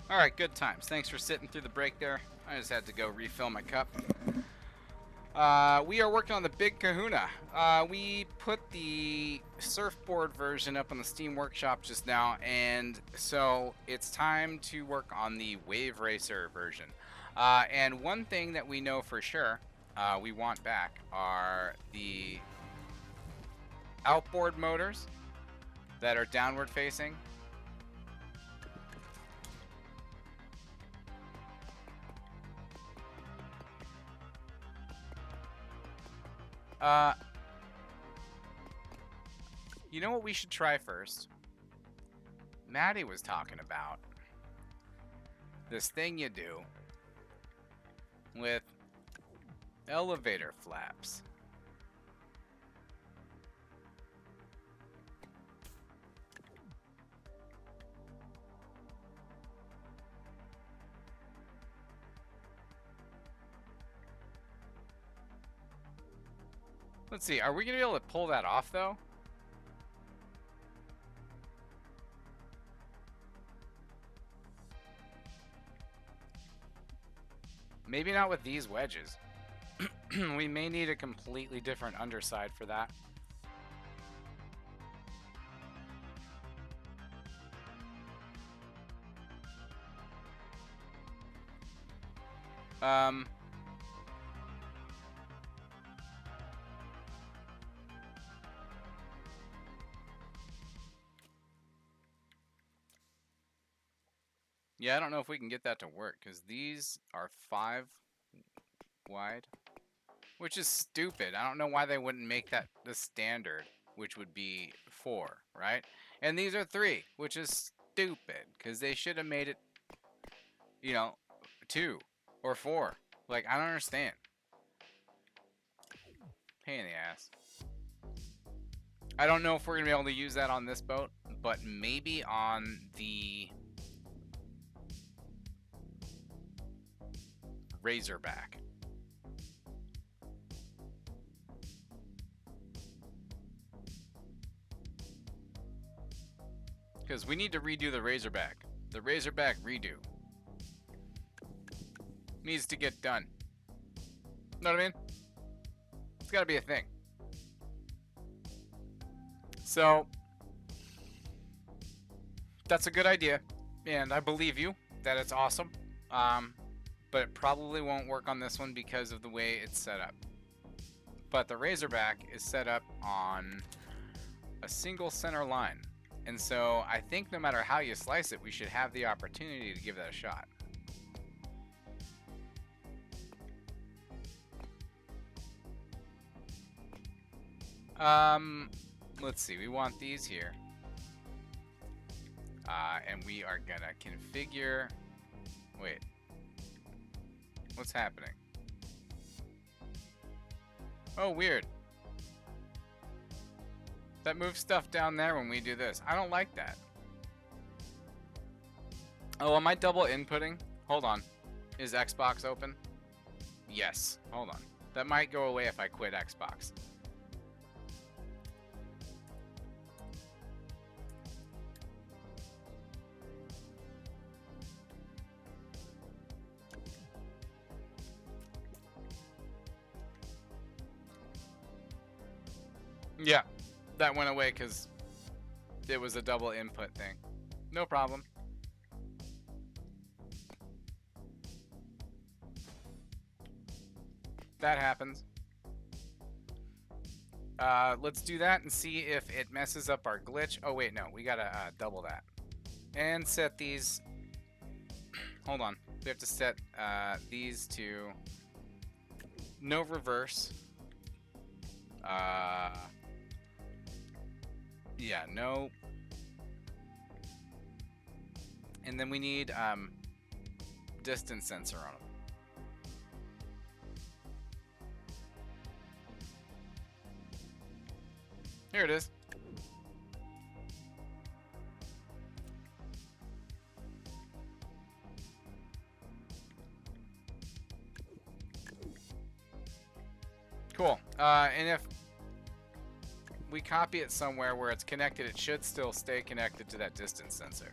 All right, good times. Thanks for sitting through the break there. I just had to go refill my cup. We are working on the Big Kahuna. We put the surfboard version up on the Steam Workshop just now, and so it's time to work on the Wave Racer version. And one thing that we know for sure we want back are the outboard motors that are downward facing. You know what we should try first? Maddie was talking about this thing you do with elevator flaps. Let's see, are we going to be able to pull that off, though? Maybe not with these wedges. We may need a completely different underside for that. Yeah, I don't know if we can get that to work, because these are 5 wide, which is stupid. I don't know why they wouldn't make that the standard, which would be 4, right? And these are 3, which is stupid, because they should have made it, you know, 2 or 4. Like, I don't understand. Pain in the ass. I don't know if we're going to be able to use that on this boat, but maybe on the Razorback. Because we need to redo the Razorback. The Razorback redo needs to get done. Know what I mean? It's got to be a thing. So, that's a good idea. And I believe you that it's awesome. But it probably won't work on this one because of the way it's set up. But the Razorback is set up on a single center line. And so I think no matter how you slice it, we should have the opportunity to give that a shot. Let's see. We want these here. And we are gonna configure... Wait. What's happening? Oh, weird. That moves stuff down there when we do this. I don't like that. Oh, am I double inputting? Hold on. Is Xbox open? Yes. Hold on. That might go away if I quit Xbox. Yeah, that went away because it was a double input thing. No problem. That happens. Let's do that and see if it messes up our glitch. Oh, wait, no. We gotta double that. And set these... Hold on. We have to set these to no reverse. Yeah, no. And then we need distance sensor on them. Here it is. Cool. And if we copy it somewhere where it's connected, it should still stay connected to that distance sensor.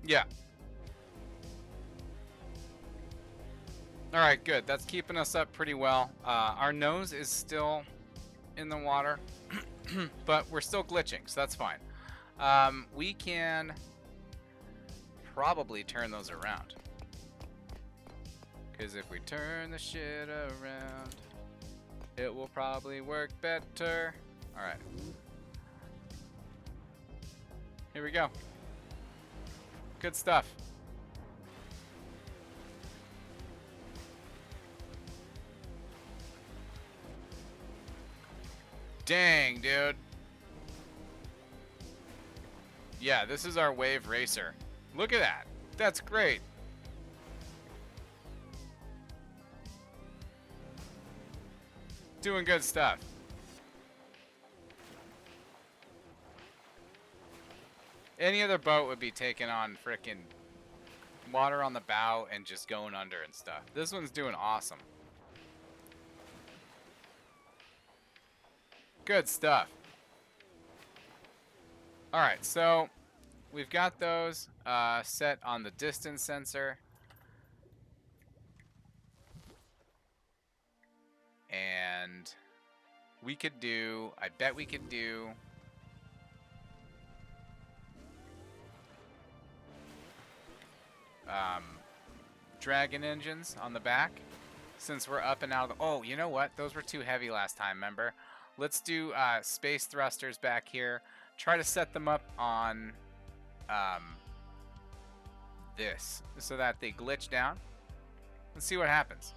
Yeah. Alright, good. That's keeping us up pretty well. Our nose is still in the water, but we're still glitching, so that's fine. We can probably turn those around. Because if we turn the shit around, it will probably work better. Alright. Here we go. Good stuff. Dang, dude. Yeah, this is our wave racer. Look at that. That's great. Doing good stuff. Any other boat would be taking on frickin' water on the bow and just going under and stuff. This one's doing awesome. Good stuff. Alright, so we've got those set on the distance sensor. And we could do, I bet we could do dragon engines on the back. since we're up and out of the... Oh, you know what? Those were too heavy last time, remember? Let's do space thrusters back here. Try to set them up on this so that they glitch down. Let's see what happens.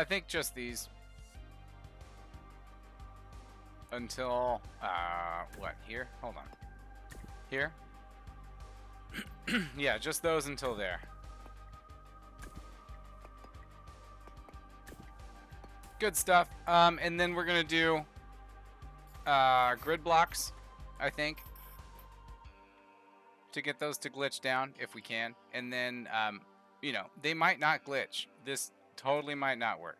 I think just these until, what, here? Hold on. Here? Yeah, just those until there. Good stuff. And then we're going to do grid blocks, I think, to get those to glitch down if we can. And then, you know, they might not glitch. This totally might not work.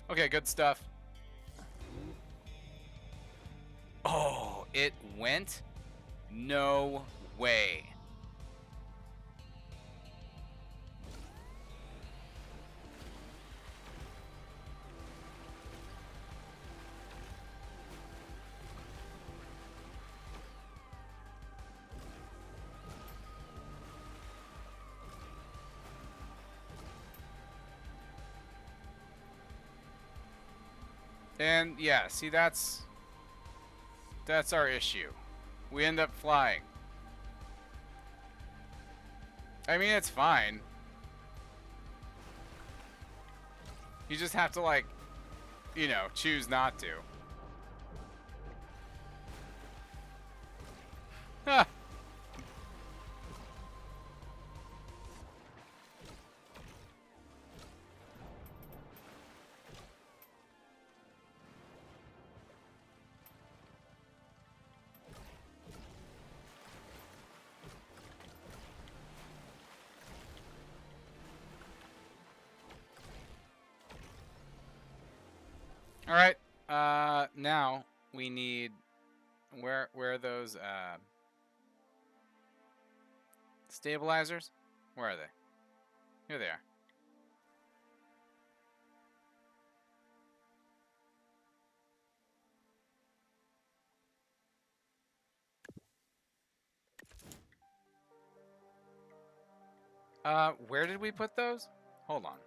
Okay, good stuff. Oh, it went? No way. And yeah, see, that's our issue. We end up flying. I mean, it's fine. You just have to, like, you know, choose not to. Huh. All right. Now we need where are those stabilizers? Where are they? Here they are. Where did we put those? Hold on.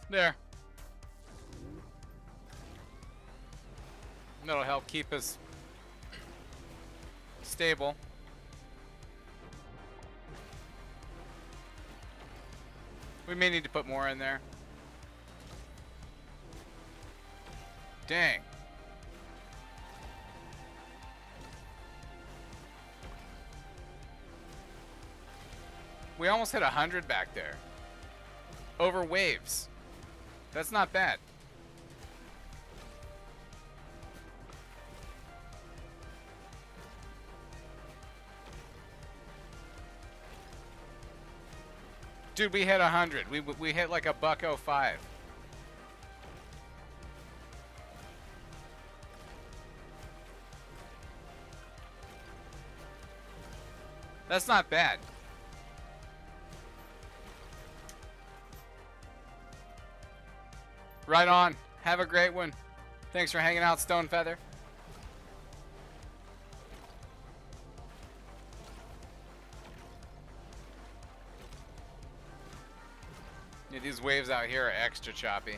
There. That'll help keep us stable. We may need to put more in there. Dang. We almost hit 100 back there. Over waves. That's not bad. Dude, we hit 100. We hit like a $1.05. That's not bad. Right on. Have a great one. Thanks for hanging out, Stonefeather. Yeah, these waves out here are extra choppy.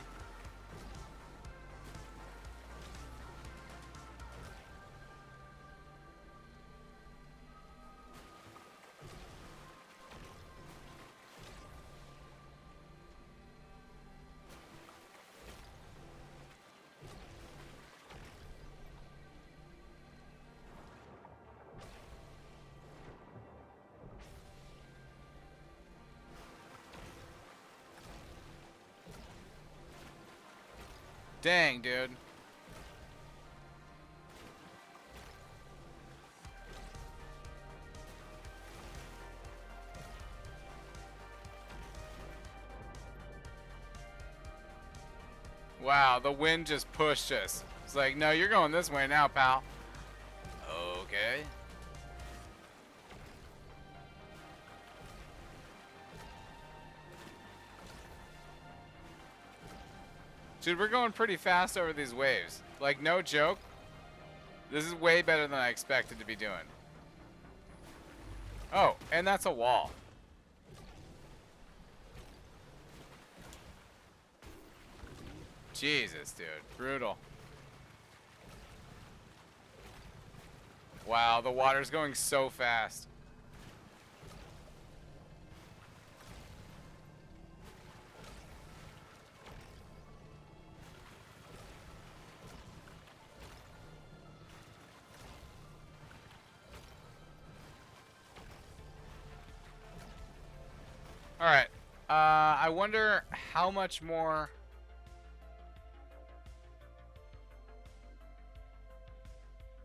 Dang, dude. Wow, the wind just pushed us. It's like, no, you're going this way now, pal. Okay. Dude, we're going pretty fast over these waves. Like, no joke. This is way better than I expected to be doing. Oh, and that's a wall. Jesus, dude. Brutal. Wow, the water's going so fast. All right. I wonder how much more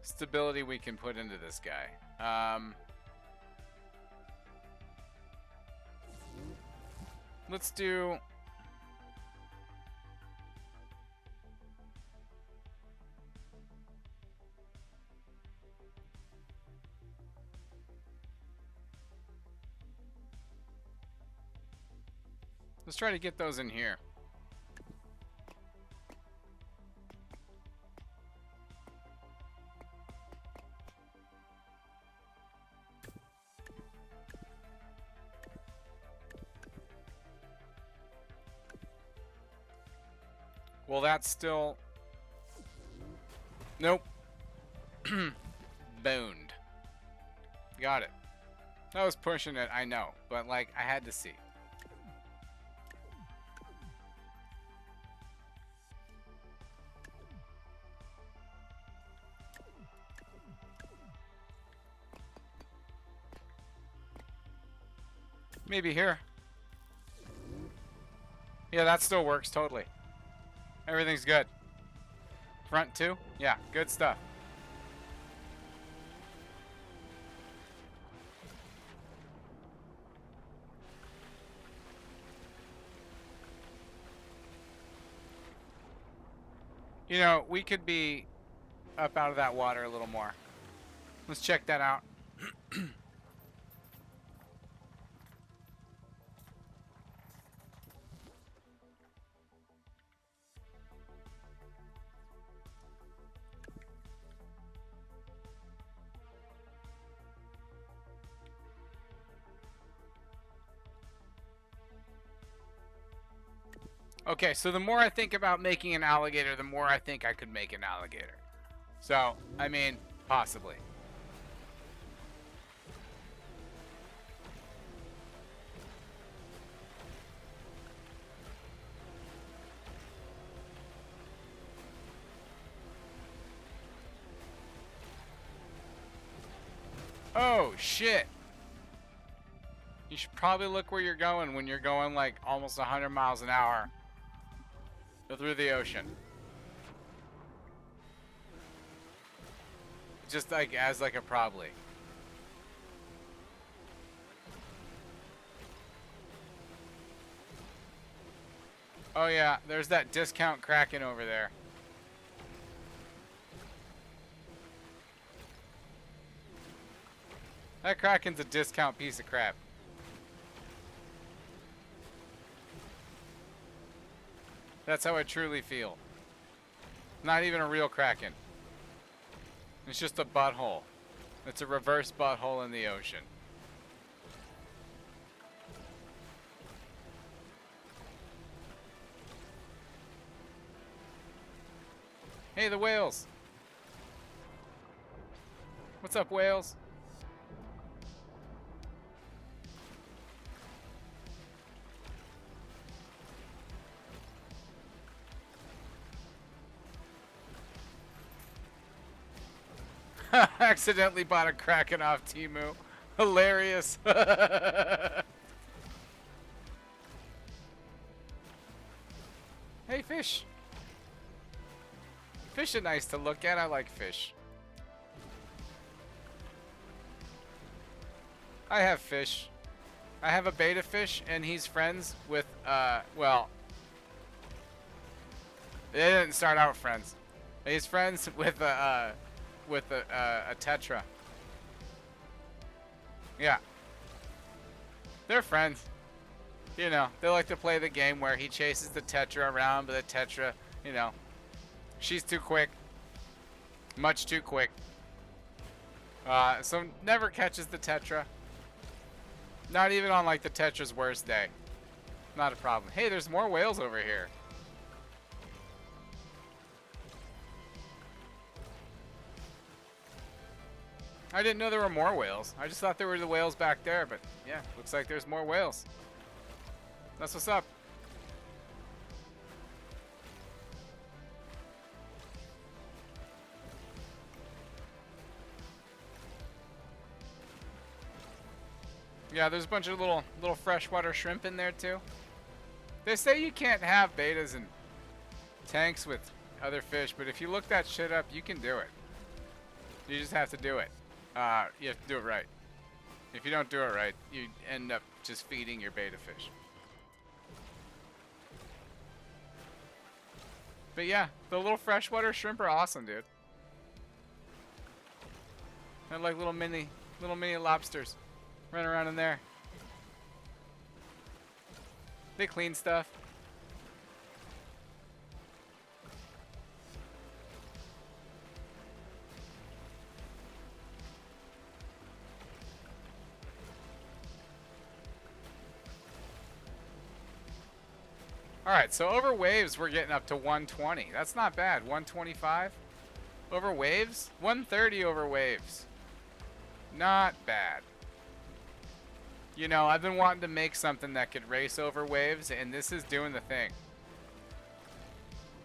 stability we can put into this guy. Let's do... Let's try to get those in here. Well, that's still... Nope. Boned. Got it. That was pushing it, I know. But, like, I had to see. Maybe here. Yeah, that still works totally. Everything's good. Front too? Yeah, good stuff. You know, we could be up out of that water a little more. Let's check that out. Okay, so the more I think about making an alligator, the more I think I could make an alligator. So, I mean, possibly. Oh, shit. You should probably look where you're going when you're going like almost 100 miles an hour through the ocean. Just like as like a probably. Oh yeah, there's that discount Kraken over there. That Kraken's a discount piece of crap. That's how I truly feel. Not even a real Kraken. It's just a butthole. It's a reverse butthole in the ocean. Hey, the whales. What's up, whales? Accidentally bought a Kraken off Temu. Hilarious. Hey, fish. Fish are nice to look at. I like fish. I have fish. I have a beta fish, and he's friends with, well, they didn't start out friends. He's friends with a tetra. Yeah. They're friends. You know, they like to play the game where he chases the tetra around, but the tetra, you know, she's too quick. Much too quick. So never catches the tetra. Not even on like the tetra's worst day. Not a problem. Hey, there's more whales over here. I didn't know there were more whales. I just thought there were the whales back there, but yeah, looks like there's more whales. That's what's up. Yeah, there's a bunch of little freshwater shrimp in there too. They say you can't have betas in tanks with other fish, but if you look that shit up, you can do it. You just have to do it. You have to do it right. If you don't do it right, you end up just feeding your beta fish. But yeah, the little freshwater shrimp are awesome, dude. They're like little mini lobsters running around in there. They clean stuff. Alright, so over waves, we're getting up to 120. That's not bad. 125 over waves. 130 over waves. Not bad. You know, I've been wanting to make something that could race over waves, and this is doing the thing.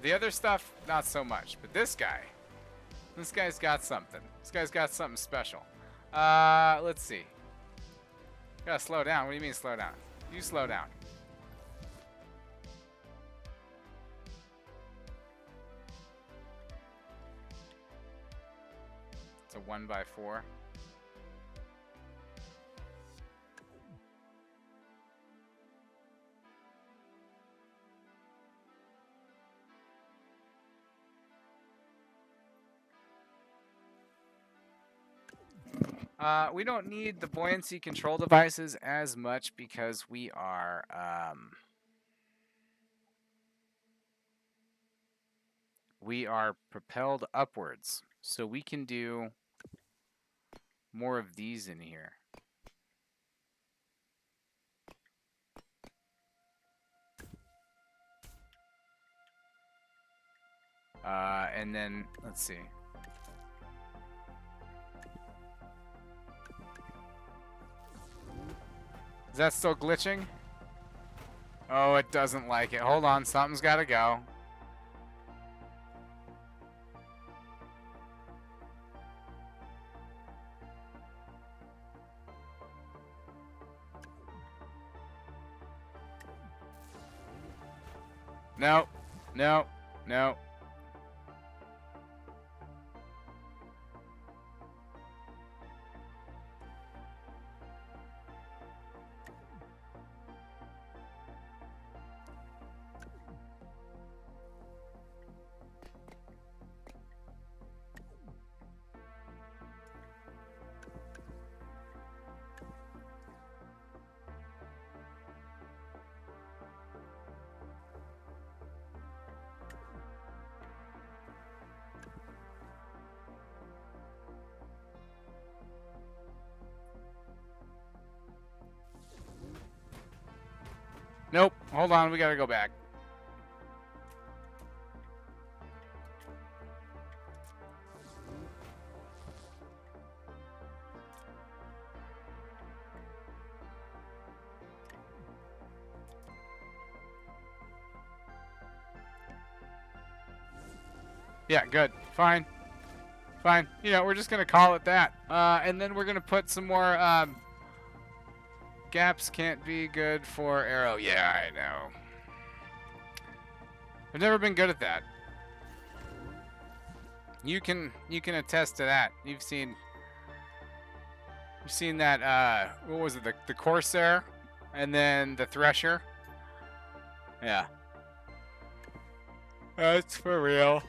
The other stuff, not so much. But this guy's got something. This guy's got something special. Let's see. Gotta slow down. What do you mean slow down? You slow down. It's a 1x4. We don't need the buoyancy control devices as much because we are propelled upwards. So we can do more of these in here. And then, let's see. Is that still glitching? Oh, it doesn't like it. Hold on, something's gotta go. No, no, no. Nope. Hold on, we gotta go back. Yeah, good. Fine. Fine. You know, we're just going to call it that. And then we're going to put some more... gaps can't be good for arrow. Yeah, I know. I've never been good at that. You can attest to that. You've seen that what was it, the Corsair and then the Thresher? Yeah. That's for real.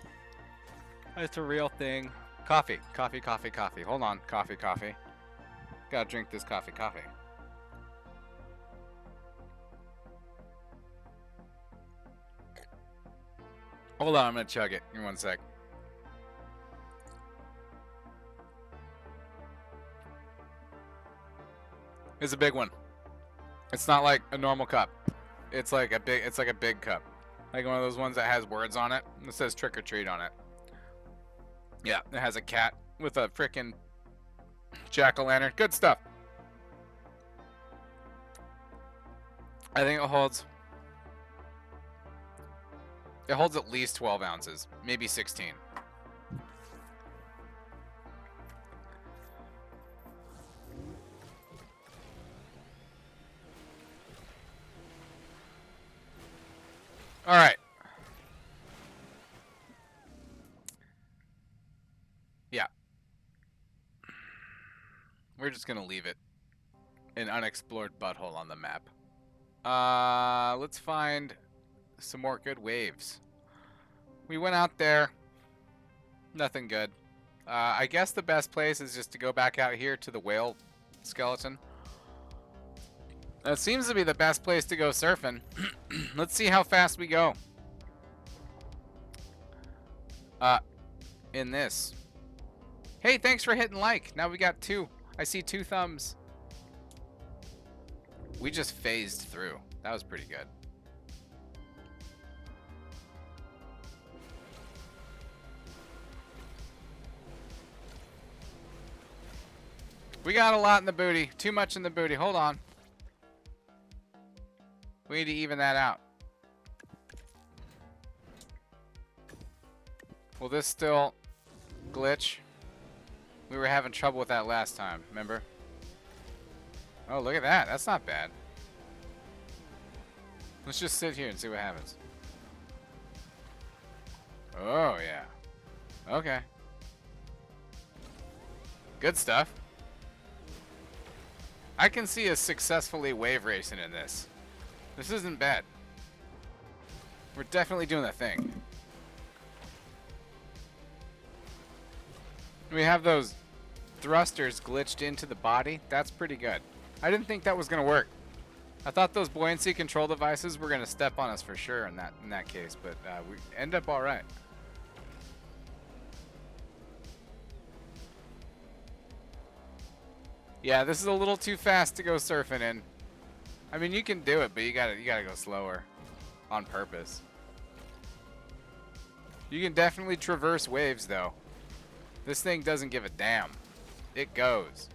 That's a real thing. Coffee. Coffee, coffee, coffee. Hold on. Coffee, coffee. Gotta drink this coffee, coffee. Hold on, I'm gonna chug it. Give me one sec. It's a big one. It's not like a normal cup. It's like a big cup. Like one of those ones that has words on it. It says trick or treat on it. Yeah, it has a cat with a frickin' jack-o'-lantern. Good stuff. I think it holds at least 12 ounces, maybe 16. All right. Yeah. We're just going to leave it an unexplored butthole on the map. Let's find some more good waves. We went out there. Nothing good. I guess the best place is just to go back out here to the whale skeleton. That seems to be the best place to go surfing. Let's see how fast we go. In this. Hey, thanks for hitting like. Now we got 2. I see 2 thumbs. We just phased through. That was pretty good. We got a lot in the booty. Too much in the booty. Hold on. We need to even that out. Will this still glitch? We were having trouble with that last time, remember? Oh, look at that. That's not bad. Let's just sit here and see what happens. Oh, yeah. Okay. Good stuff. I can see us successfully wave racing in this. This isn't bad. We're definitely doing the thing. We have those thrusters glitched into the body. That's pretty good. I didn't think that was going to work. I thought those buoyancy control devices were going to step on us for sure in that case, but we end up all right. Yeah, this is a little too fast to go surfing in. I mean, you can do it, but you gotta go slower on purpose. You can definitely traverse waves, though. This thing doesn't give a damn. It goes.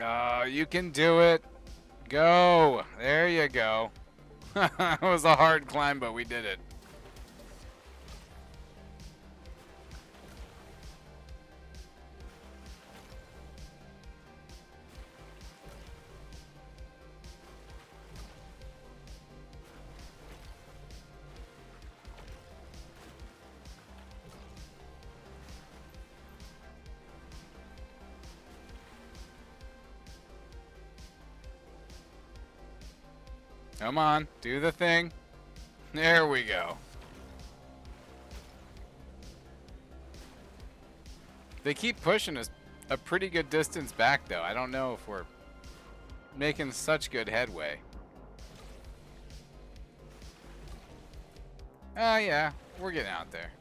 Oh, you can do it. Go. There you go. It was a hard climb, but we did it. Come on, do the thing. There we go. They keep pushing us a pretty good distance back, though. I don't know if we're making such good headway. Yeah, we're getting out there.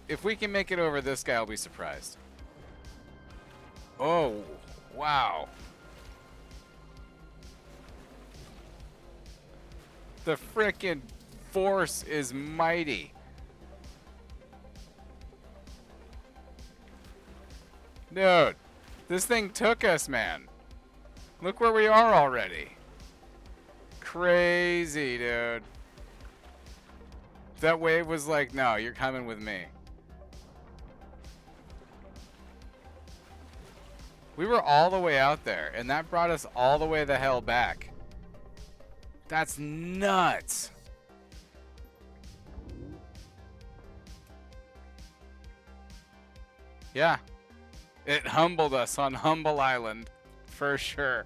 If we can make it over this guy, I'll be surprised. Oh, wow. The frickin' force is mighty. Dude, this thing took us, man. Look where we are already. Crazy, dude. That wave was like, no, you're coming with me. We were all the way out there, and that brought us all the way the hell back. That's nuts. Yeah. It humbled us on Humble Island, for sure.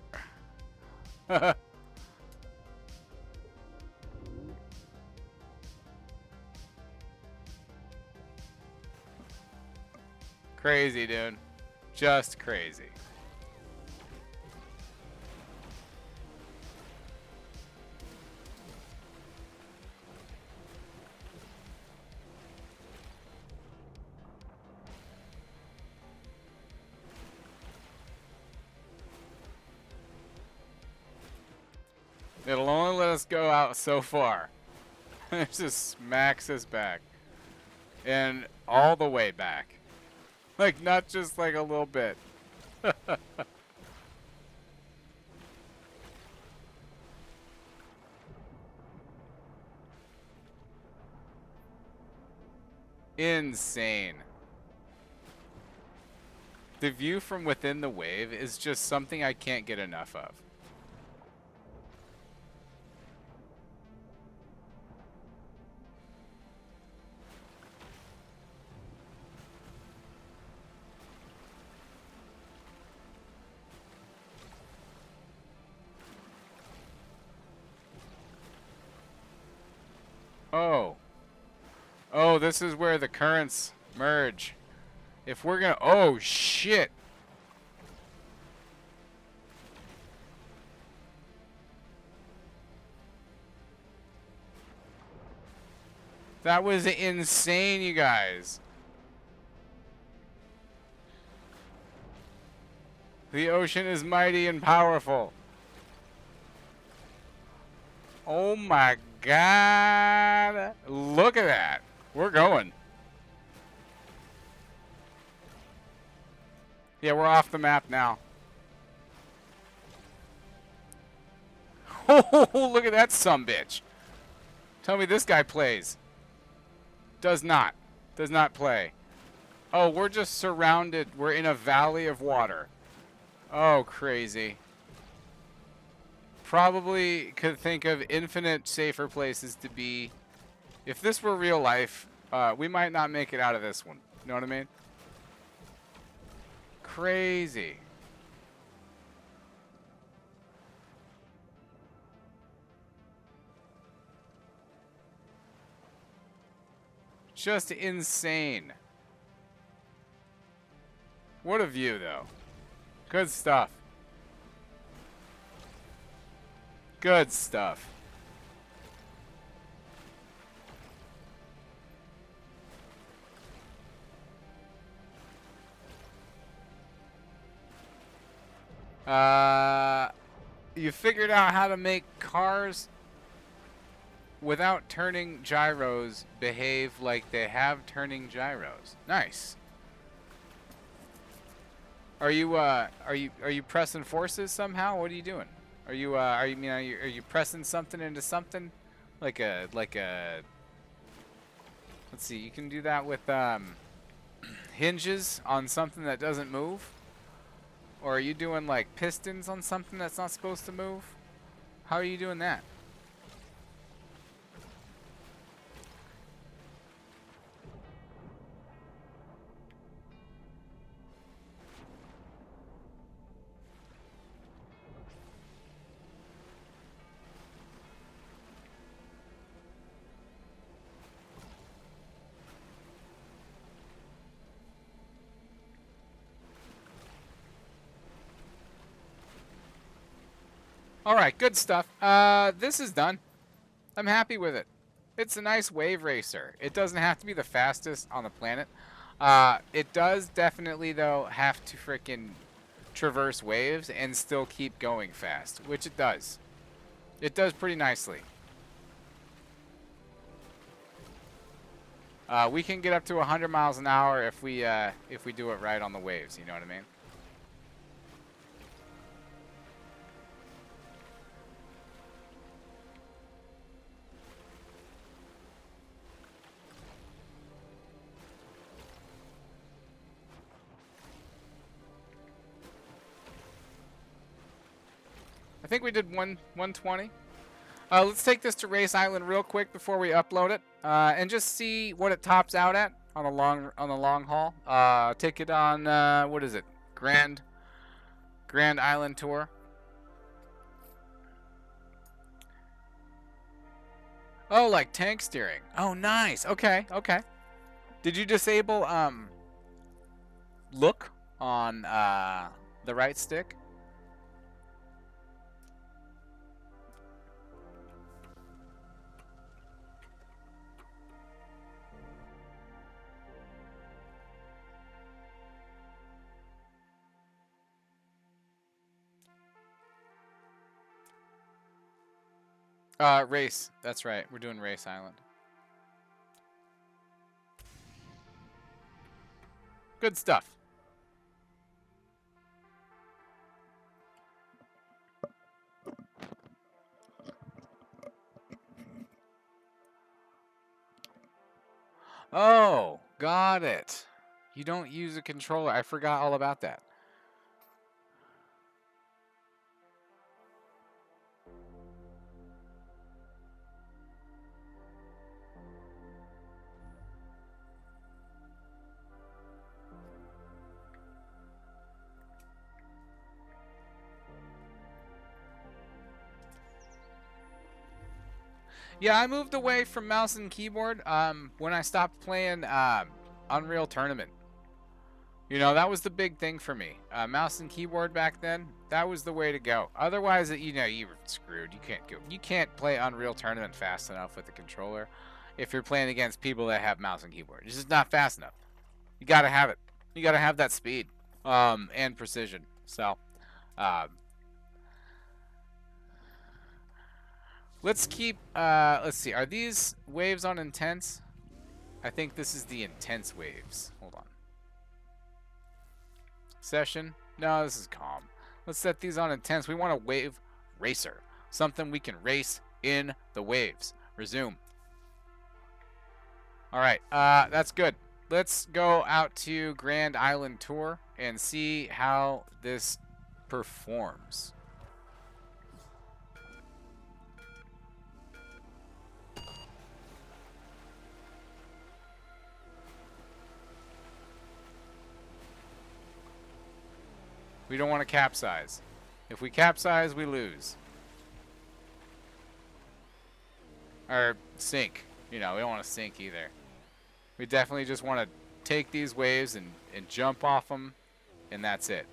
Crazy, dude. Just crazy. It'll only let us go out so far. It just smacks us back. And all the way back. Like, not just like a little bit. Insane. The view from within the wave is just something I can't get enough of. Oh. Oh, this is where the currents merge. If we're gonna... Oh, shit. That was insane, you guys. The ocean is mighty and powerful. Oh my God. Look at that. We're going. Yeah, we're off the map now. Oh, look at that sumbitch. Tell me this guy plays. Does not. Does not play. Oh, we're just surrounded. We're in a valley of water. Oh, crazy. Probably could think of infinite safer places to be. If this were real life, we might not make it out of this one. You know what I mean? Crazy. Just insane. What a view, though. Good stuff. Good stuff. You figured out how to make cars without turning gyros behave like they have turning gyros. Nice. Are you pressing forces somehow? What are you doing? Are you pressing something into something? Like a let's see, you can do that with hinges on something that doesn't move? Or are you doing like pistons on something that's not supposed to move? How are you doing that? Alright, good stuff. This is done. I'm happy with it. It's a nice wave racer. It doesn't have to be the fastest on the planet. It does definitely, though, have to frickin' traverse waves and still keep going fast, which it does. It does pretty nicely. We can get up to 100 miles an hour if we do it right on the waves. You know what I mean? I think we did 120. Let's take this to Race Island real quick before we upload it, and just see what it tops out at on the long haul. Take it on what is it? Grand Island Tour. Oh, like tank steering. Oh, nice. Okay, okay. Did you disable look on the right stick? Race. That's right. We're doing Race Island. Good stuff. Oh, got it. You don't use a controller. I forgot all about that. Yeah, I moved away from mouse and keyboard when I stopped playing Unreal Tournament. You know, that was the big thing for me. Mouse and keyboard back then, that was the way to go. Otherwise, you know, you were screwed. You can't play Unreal Tournament fast enough with the controller if you're playing against people that have mouse and keyboard. It's just not fast enough. You got to have it. You got to have that speed and precision. So, let's keep, let's see. Are these waves on intense? I think this is the intense waves. Hold on. Session. No, this is calm. Let's set these on intense. We want a wave racer. Something we can race in the waves. Resume. All right, that's good. Let's go out to Grand Island Tour and see how this performs. We don't want to capsize. If we capsize, we lose. Or sink. You know, we don't want to sink either. We definitely just want to take these waves and jump off them, and that's it.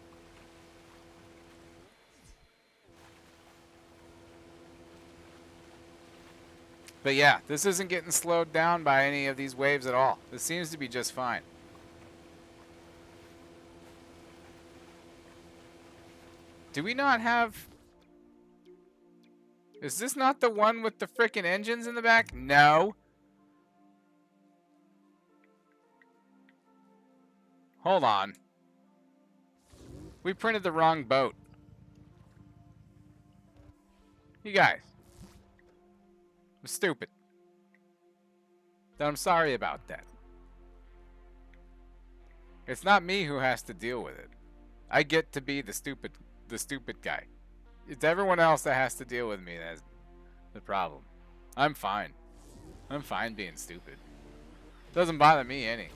But yeah, this isn't getting slowed down by any of these waves at all. This seems to be just fine. Do we not have... Is this not the one with the frickin' engines in the back? No. Hold on. We printed the wrong boat. You guys. I'm stupid. I'm sorry about that. It's not me who has to deal with it. I get to be the stupid guy. It's everyone else that has to deal with me that's the problem. I'm fine. I'm fine being stupid. Doesn't bother me any.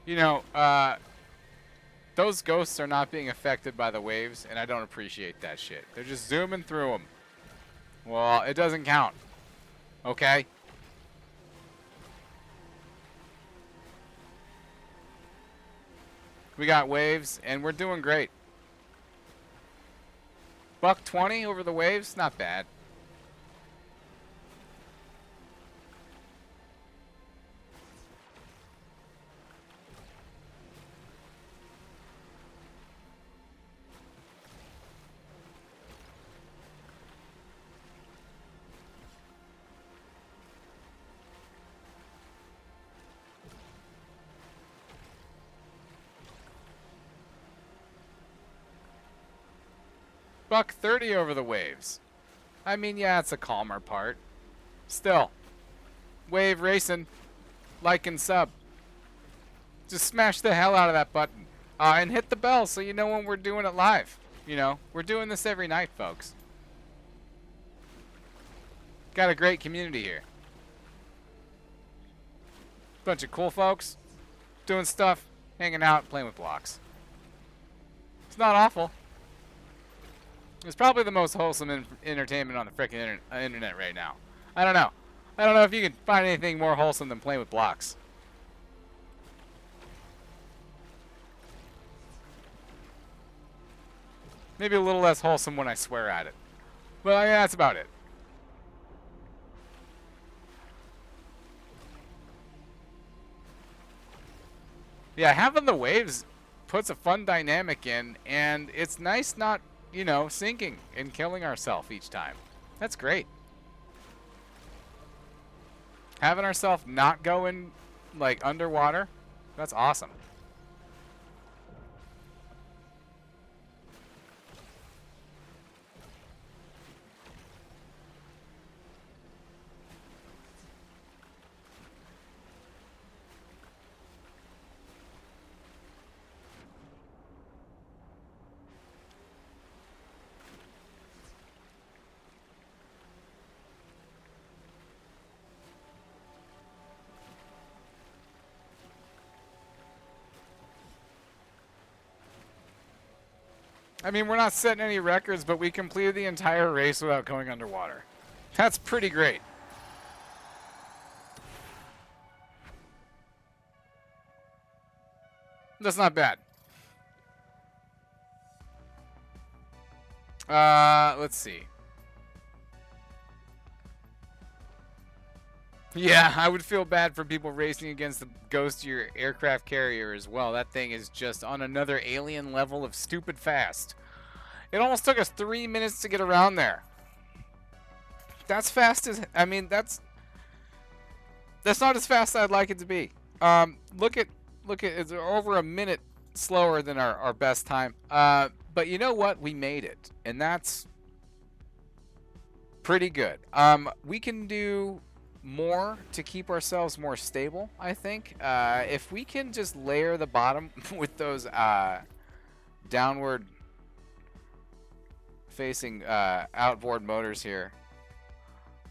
You know, those ghosts are not being affected by the waves, and I don't appreciate that shit. They're just zooming through them. Well, it doesn't count. Okay? We got waves, and we're doing great. $120 over the waves? Not bad. buck 30 over the waves. I mean, yeah, it's a calmer part. Still, wave racing, like and sub. Just smash the hell out of that button. And hit the bell so you know when we're doing it live. You know, we're doing this every night, folks. Got a great community here. Bunch of cool folks doing stuff, hanging out, playing with blocks. It's not awful. It's probably the most wholesome entertainment on the frickin' internet right now. I don't know. I don't know if you can find anything more wholesome than playing with blocks. Maybe a little less wholesome when I swear at it. But yeah, that's about it. Yeah, having the waves puts a fun dynamic in, and it's nice not, you know, sinking and killing ourselves each time. That's great. Having ourselves not go in, like, underwater, that's awesome. I mean, we're not setting any records, but we completed the entire race without going underwater. That's pretty great. That's not bad. Let's see. Yeah, I would feel bad for people racing against the ghostier aircraft carrier as well. That thing is just on another alien level of stupid fast. It almost took us 3 minutes to get around there. That's fast as... I mean, that's not as fast as I'd like it to be. Look at it's over a minute slower than our best time. But you know what? We made it. And that's pretty good. We can do more to keep ourselves more stable, I think. If we can just layer the bottom with those downward facing outboard motors here,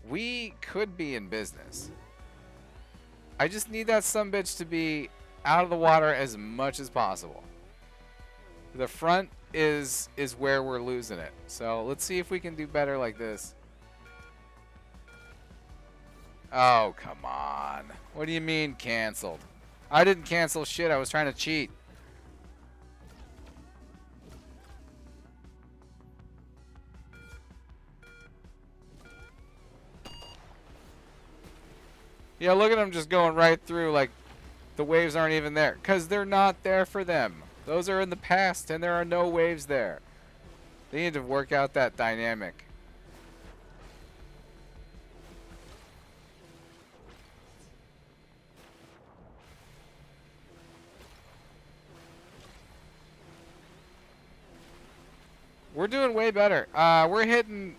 we could be in business. I just need that sumbitch to be out of the water as much as possible. The front is where we're losing it. So let's see if we can do better like this. Oh, come on. What do you mean canceled? I didn't cancel shit. I was trying to cheat. Yeah, look at them just going right through like the waves aren't even there. Because they're not there for them. Those are in the past and there are no waves there. They need to work out that dynamic. We're doing way better. We're hitting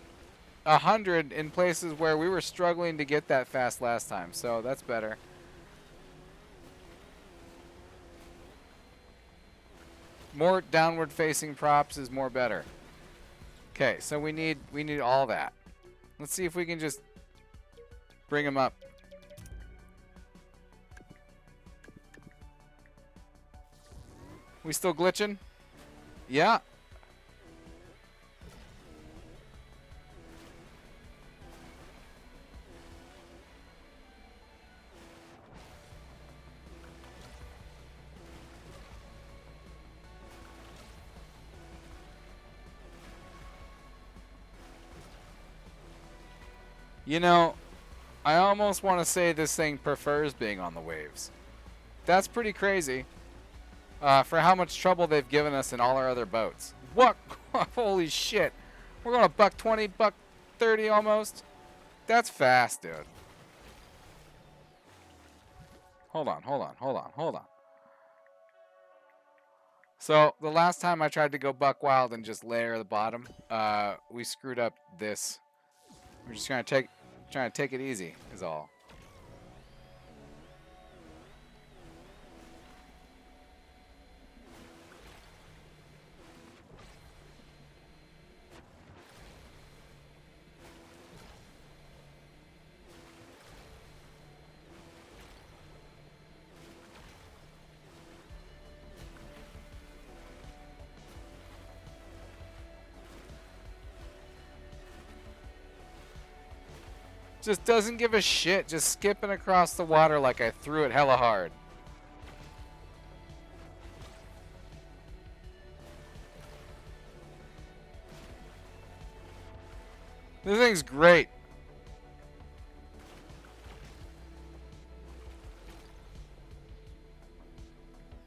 100 in places where we were struggling to get that fast last time, so that's better. More downward facing props is more better. Okay, so we need all that. Let's see if we can just bring them up. We still glitching? Yeah. You know, I almost want to say this thing prefers being on the waves. That's pretty crazy for how much trouble they've given us in all our other boats. What? Holy shit. We're going to buck 20, buck 30 almost. That's fast, dude. Hold on. So the last time I tried to go buck wild and just layer the bottom, we screwed up this. We're just trying to take it easy is all. Just doesn't give a shit, just skipping across the water like I threw it hella hard. This thing's great.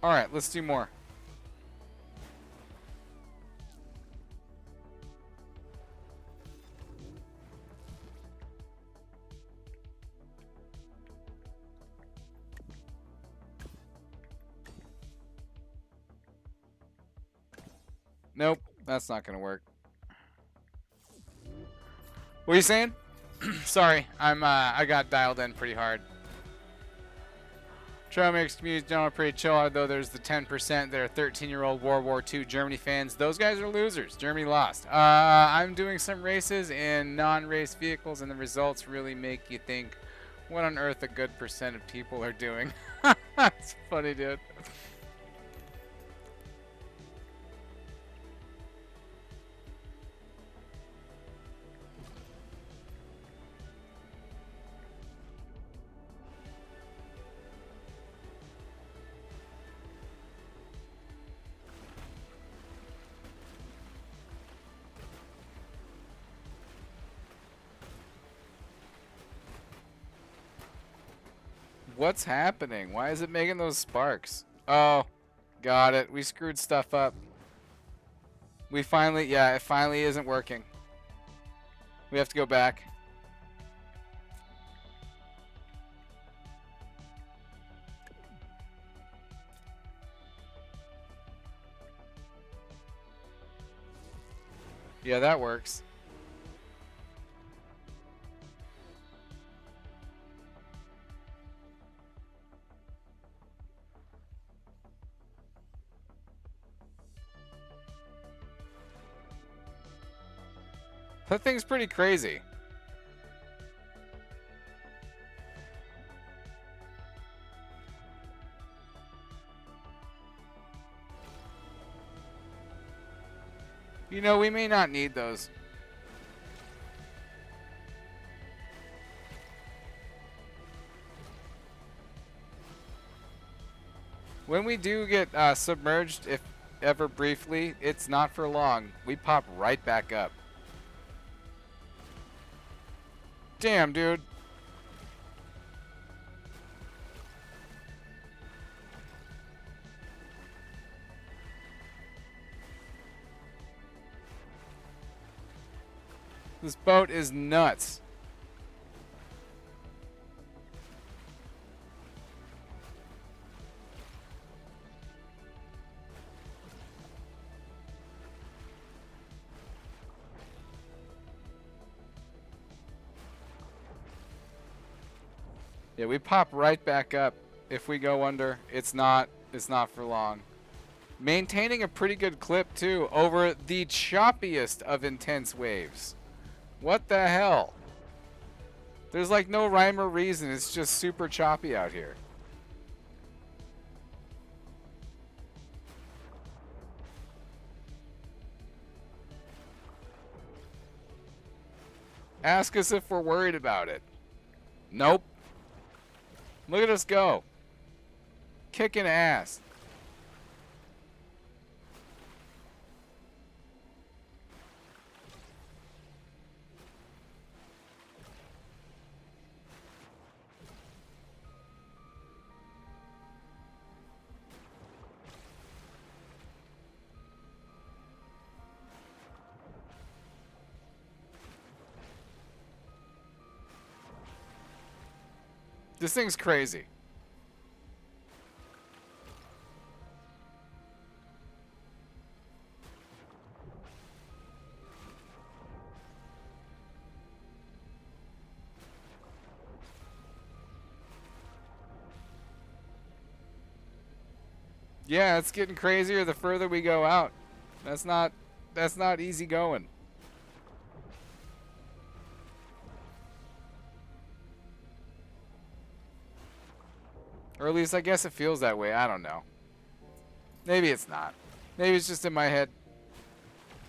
Alright, let's do more. Nope, that's not gonna work. What are you saying? Sorry, I got dialed in pretty hard. Trailmakers community generally pretty chill, although there's the 10% that are 13-year-old World War II Germany fans. Those guys are losers. Germany lost. I'm doing some races in non-race vehicles, and the results really make you think, what on earth a good percent of people are doing. That's funny, dude. What's happening? Why is it making those sparks? Oh, got it. We screwed stuff up. We finally, yeah, it finally isn't working. We have to go back. Yeah, that works. That thing's pretty crazy. You know, we may not need those. When we do get submerged, if ever briefly, it's not for long. We pop right back up. Damn, dude. This boat is nuts. Yeah, we pop right back up. If we go under, it's not for long. Maintaining a pretty good clip too over the choppiest of intense waves. What the hell? There's like no rhyme or reason. It's just super choppy out here. Ask us if we're worried about it. Nope. Look at us go. Kicking ass. This thing's crazy. Yeah, it's getting crazier the further we go out. That's not easy going. Or at least I guess it feels that way. I don't know. Maybe it's not. Maybe it's just in my head.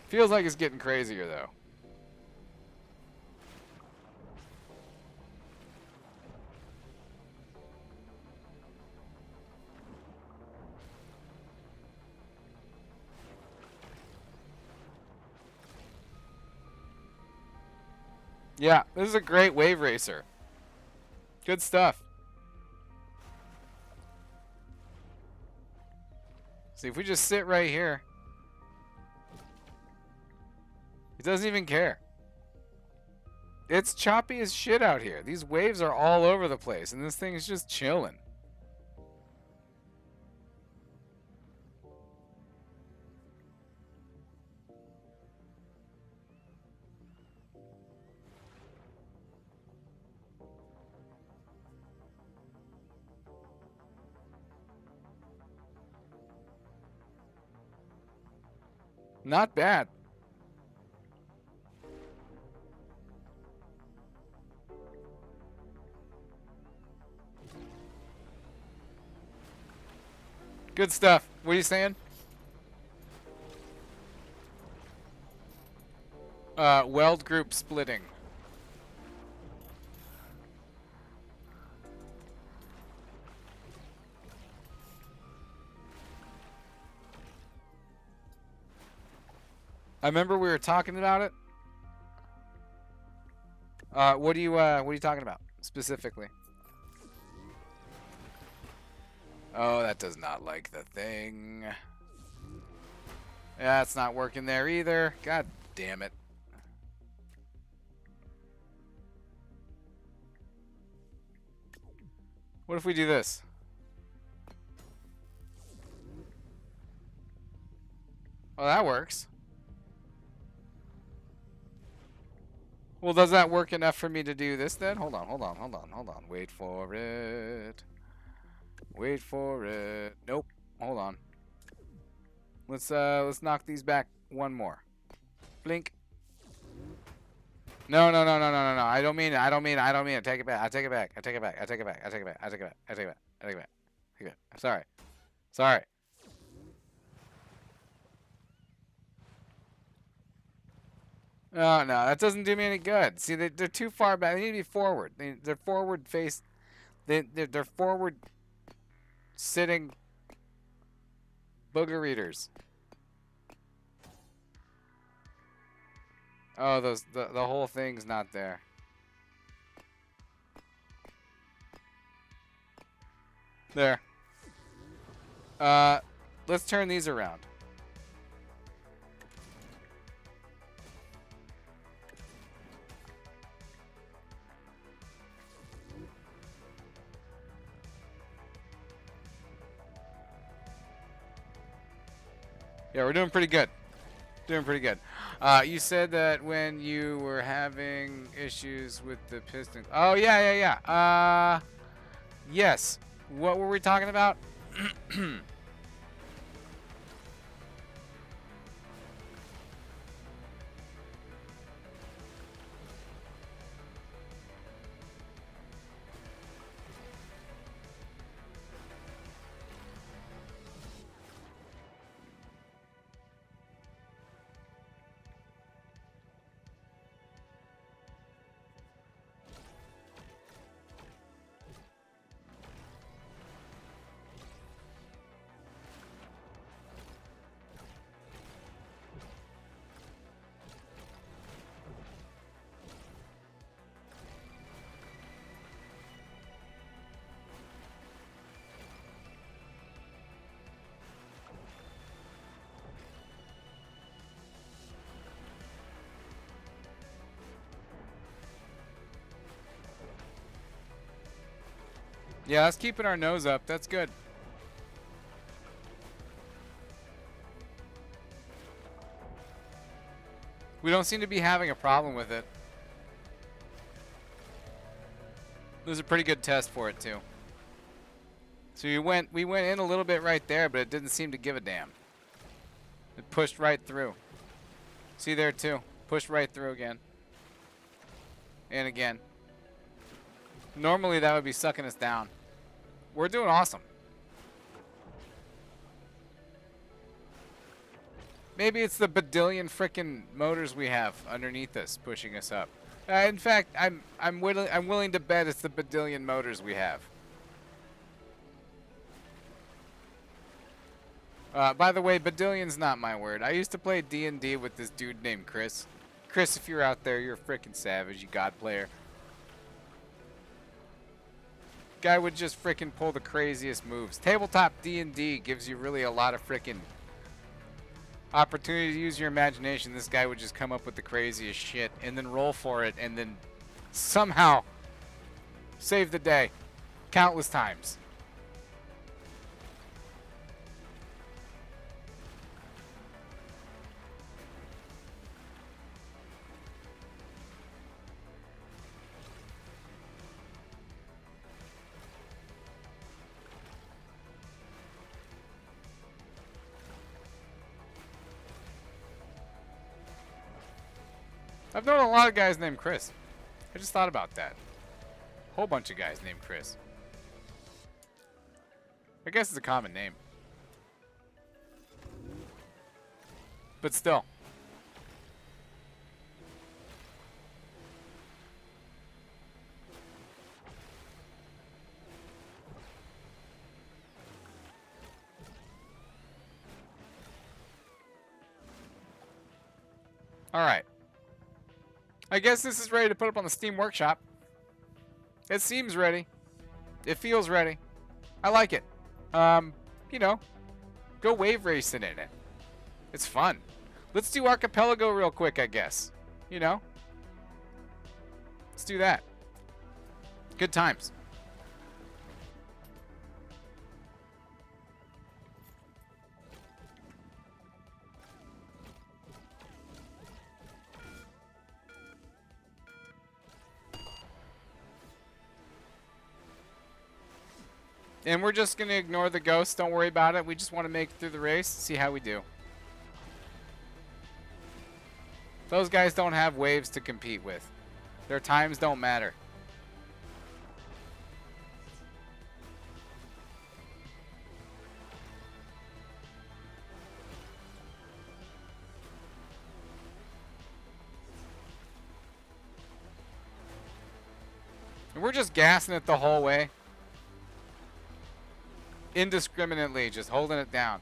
Feels like it's getting crazier though. Yeah, this is a great wave racer. Good stuff. See, if we just sit right here, he doesn't even care. It's choppy as shit out here. These waves are all over the place, and this thing is just chilling. Not bad. Good stuff. What are you saying? Weld group splitting. I remember we were talking about it. What are you talking about specifically? Oh, that does not like the thing. Yeah, it's not working there either. God damn it. What if we do this? Well, that works. Well, does that work enough for me to do this then? Hold on. Wait for it. Wait for it. Nope. Hold on. Let's knock these back one more. Blink. No. I don't mean it. Take it back. I take it back. Sorry. Oh, no, that doesn't do me any good. See, they're too far back. They need to be forward. They're forward face. They're forward sitting booger eaters. Oh, the whole thing's not there. There. Let's turn these around. Yeah, we're doing pretty good. You said that when you were having issues with the pistons. Oh, yeah. Yes. What were we talking about? Yeah, let's keep our nose up. That's good. We don't seem to be having a problem with it. This is a pretty good test for it, too. So we went in a little bit right there, but it didn't seem to give a damn. It pushed right through. See there too. Pushed right through again. And again. Normally that would be sucking us down. We're doing awesome. Maybe it's the badillion frickin' motors we have underneath us pushing us up. In fact, I'm willing to bet it's the badillion motors we have. By the way, badillion's not my word. I used to play D&D with this dude named Chris. Chris, if you're out there, you're a frickin' savage, you god player. Guy would just frickin' pull the craziest moves. Tabletop D&D gives you really a lot of frickin' opportunity to use your imagination. This guy would just come up with the craziest shit and then roll for it and then somehow save the day countless times. I've known a lot of guys named Chris. I just thought about that. Whole bunch of guys named Chris. I guess it's a common name. But still. All right. I guess this is ready to put up on the Steam Workshop. It seems ready. It feels ready. I like it. You know, go wave racing in it. It's fun. Let's do Archipelago real quick, I guess. You know? Let's do that. Good times. And we're just going to ignore the ghosts. Don't worry about it. We just want to make it through the race, see how we do. Those guys don't have waves to compete with. Their times don't matter. And we're just gassing it the whole way. Indiscriminately, just holding it down.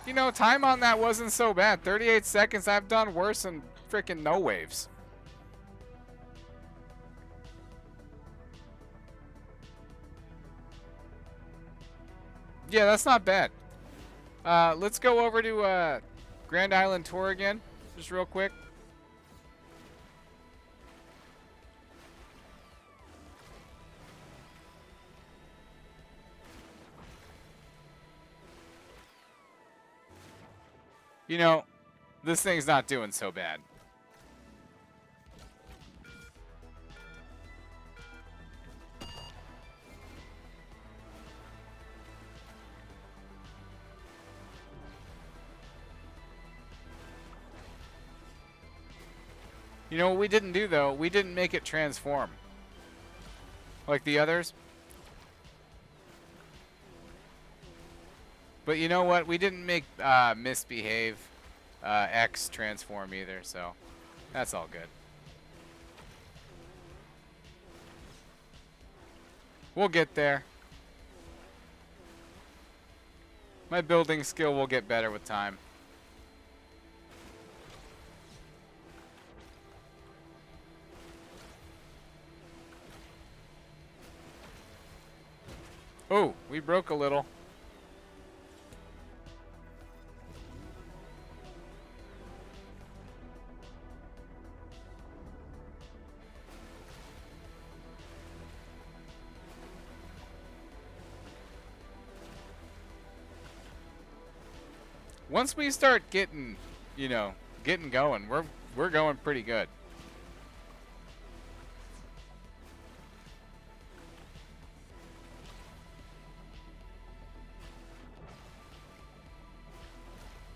You know, time on that wasn't so bad. 38 seconds. I've done worse than freaking no waves. Yeah, that's not bad. Let's go over to Grand Island Tour again, just real quick. You know, this thing's not doing so bad. You know what we didn't do, though? We didn't make it transform. Like the others. But you know what? We didn't make Misbehave X transform either, so that's all good. We'll get there. My building skill will get better with time. Oh, we broke a little. Once we start getting, you know, getting going, we're going pretty good.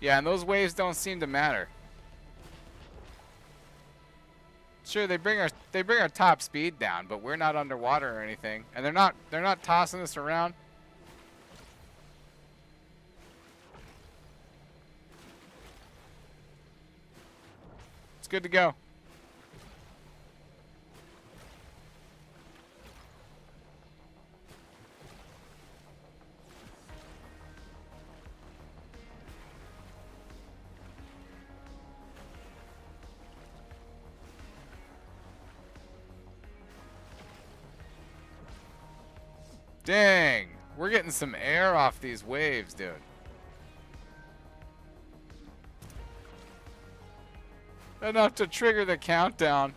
Yeah, and those waves don't seem to matter. Sure, they bring our top speed down, but we're not underwater or anything, and they're not tossing us around. It's good to go. Dang, we're getting some air off these waves, dude. Enough to trigger the countdown.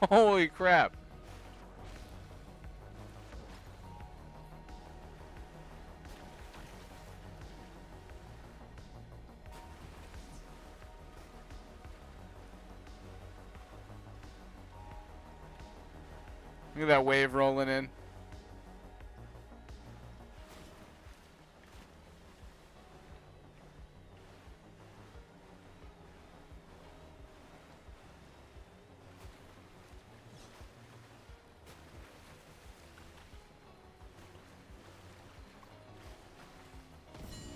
Holy crap. Look at that wave rolling in.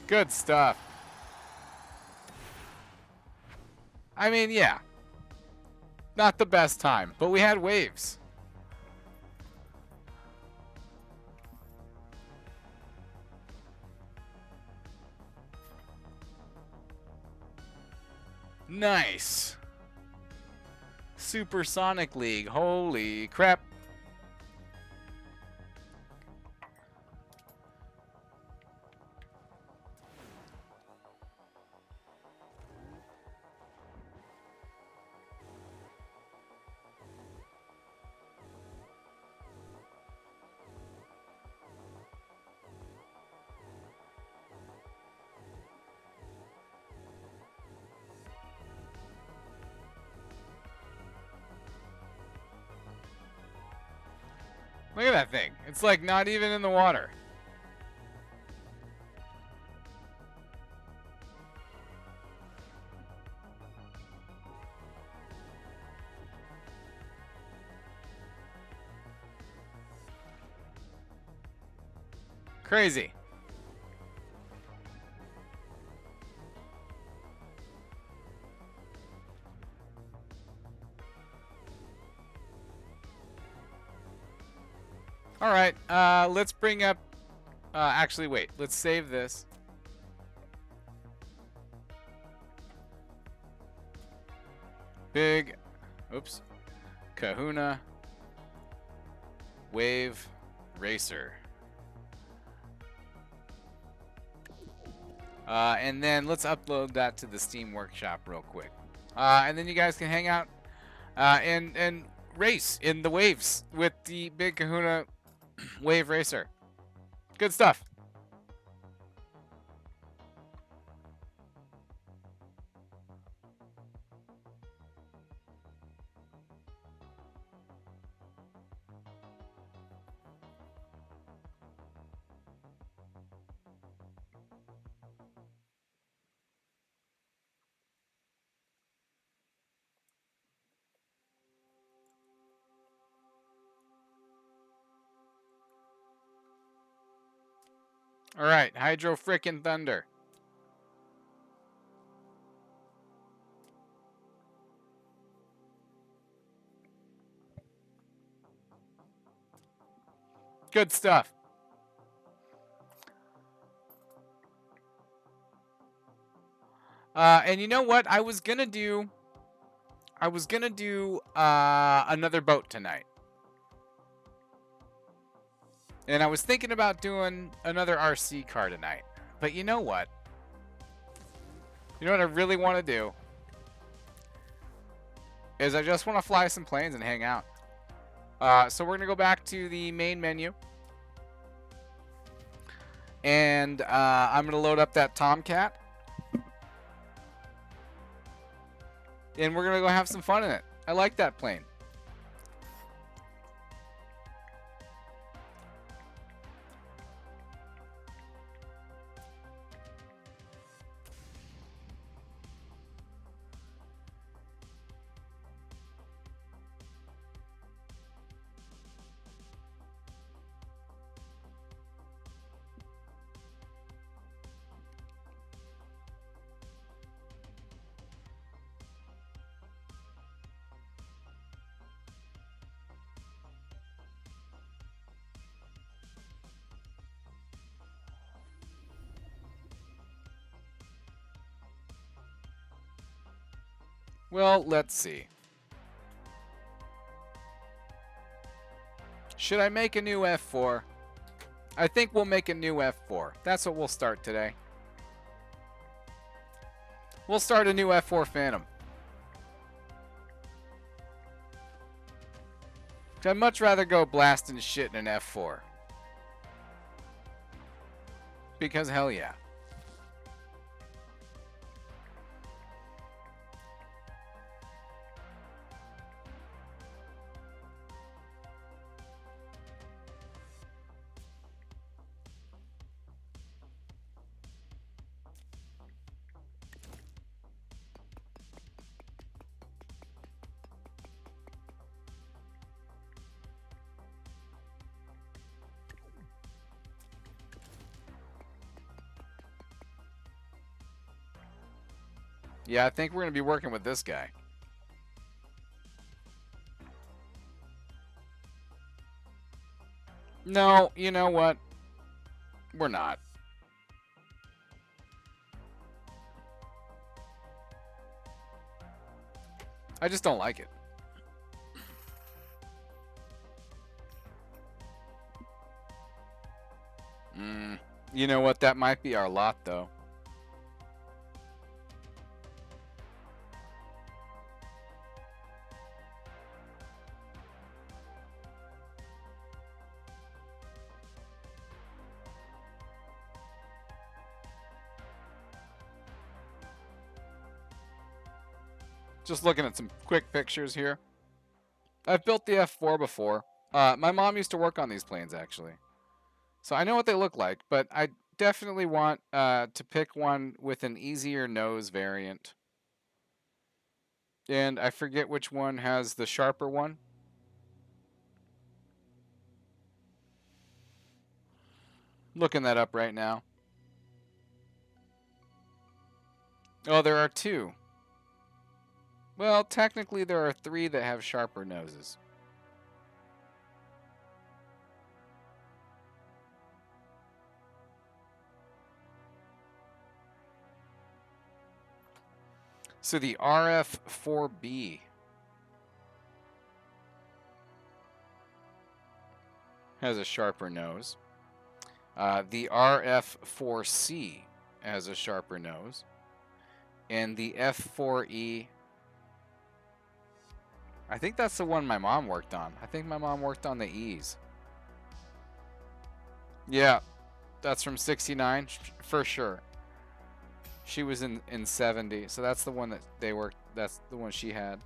Good stuff. I mean, yeah. Not the best time, but we had waves. Nice. Supersonic League. Holy crap. Look at that thing. It's like not even in the water. Crazy. All right, let's bring up, actually, wait, let's save this. Big, oops, Kahuna, Wave, Racer. And then let's upload that to the Steam Workshop real quick. And then you guys can hang out and race in the waves with the Big Kahuna Wave Racer. Good stuff. All right, Hydro Frickin' Thunder. Good stuff. And you know what? I was gonna do another boat tonight. And I was thinking about doing another RC car tonight. But you know what? You know what I really want to do? Is I just want to fly some planes and hang out. So we're going to go back to the main menu. And I'm going to load up that Tomcat. And we're going to go have some fun in it. I like that plane. Well, let's see. Should I make a new F4? I think we'll make a new F4. That's what we'll start today. We'll start a new F4 Phantom. I'd much rather go blasting shit in an F4. Because hell yeah. Yeah, I think we're going to be working with this guy. No, you know what? We're not. I just don't like it. You know what? That might be our lot, though. Just looking at some quick pictures here. I've built the F4 before. My mom used to work on these planes, actually. So I know what they look like, but I definitely want to pick one with an easier nose variant. And I forget which one has the sharper one. Looking that up right now. Oh, there are two. Well, technically there are three that have sharper noses. So the RF-4B has a sharper nose. The RF-4C has a sharper nose. And the F4E, I think that's the one my mom worked on. I think my mom worked on the E's. Yeah, that's from 69 for sure. She was in 70, so that's the one that they worked. That's the one she had.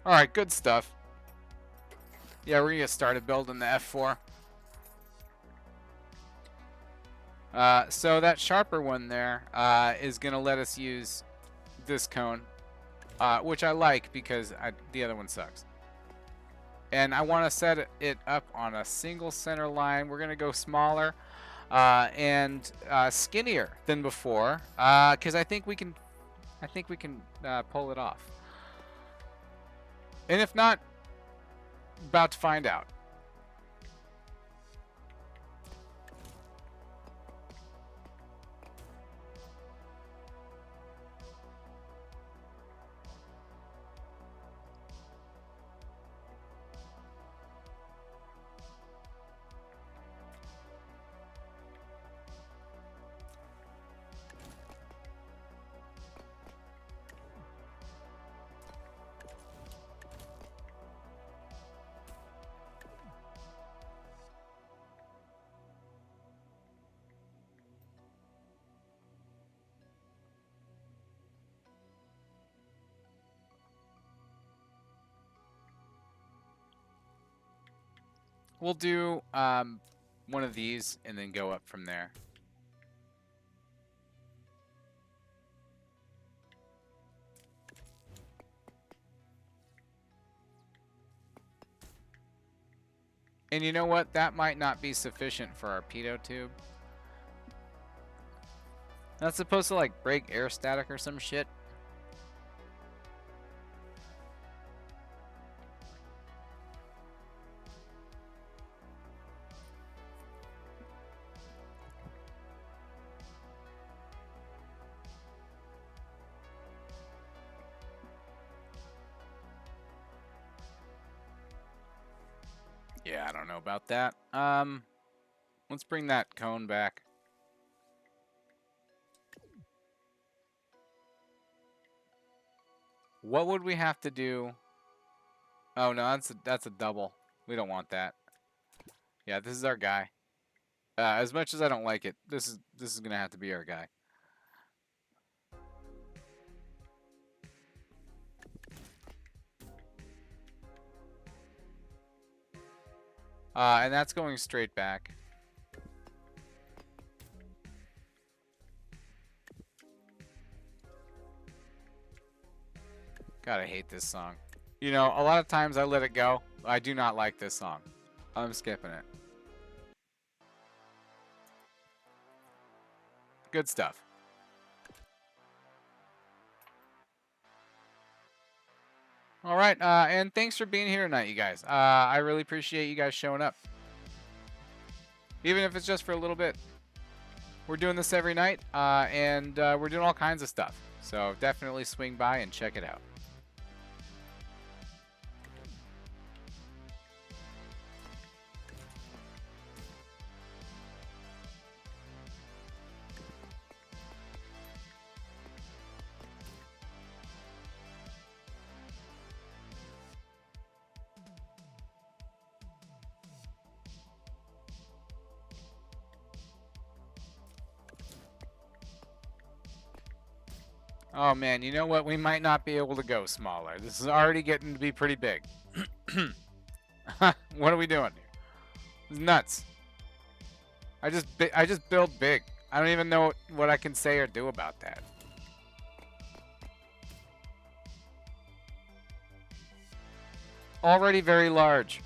All right, good stuff. Yeah, we're gonna get started building the F4. So that sharper one there is gonna let us use this cone, which I like because the other one sucks. And I want to set it up on a single center line. We're going to go smaller and skinnier than before because I think we can pull it off. And if not, about to find out. We'll do one of these and then go up from there. And you know what? That might not be sufficient for our pitot tube. That's supposed to like break air static or some shit. Yeah, I don't know about that. Let's bring that cone back. What would we have to do? Oh no, that's a double. We don't want that. Yeah, this is our guy. As much as I don't like it, this is gonna have to be our guy. And that's going straight back. God, I hate this song. You know, a lot of times I let it go. I do not like this song. I'm skipping it. Good stuff. All right, and thanks for being here tonight, you guys. I really appreciate you guys showing up. Even if it's just for a little bit. We're doing this every night, and we're doing all kinds of stuff. So definitely swing by and check it out. Oh man, you know what? We might not be able to go smaller. This is already getting to be pretty big. What are we doing here? It's nuts. I just build big. I don't even know what I can say or do about that. Already very large.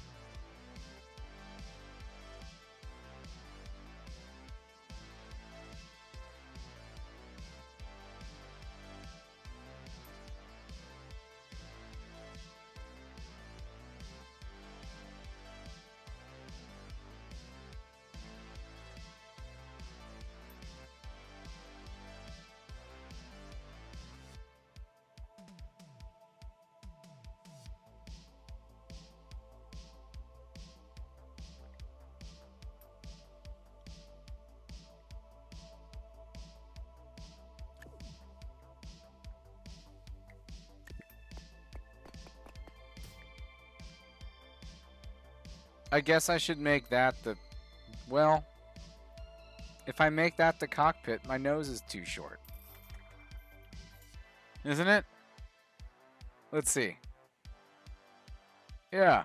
I guess I should make that the... Well, if I make that the cockpit, my nose is too short. Isn't it? Let's see. Yeah.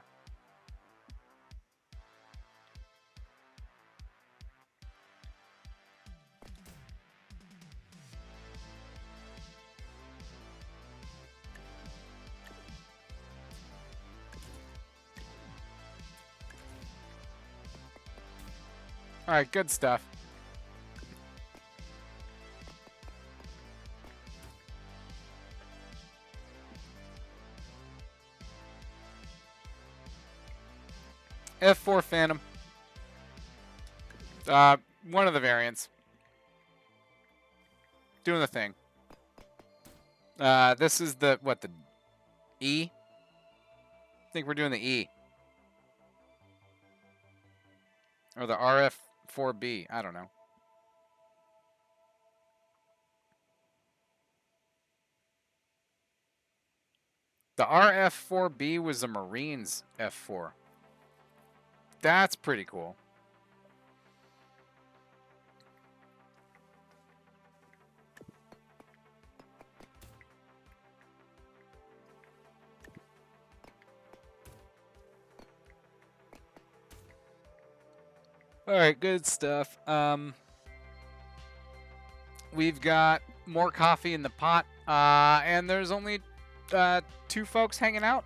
All right, good stuff. F4 Phantom. One of the variants. Doing the thing. This is the, what, the E? I think we're doing the E. Or the RF4B. I don't know. The RF4B was the Marines F4. That's pretty cool. All right, good stuff. We've got more coffee in the pot, and there's only 2 folks hanging out.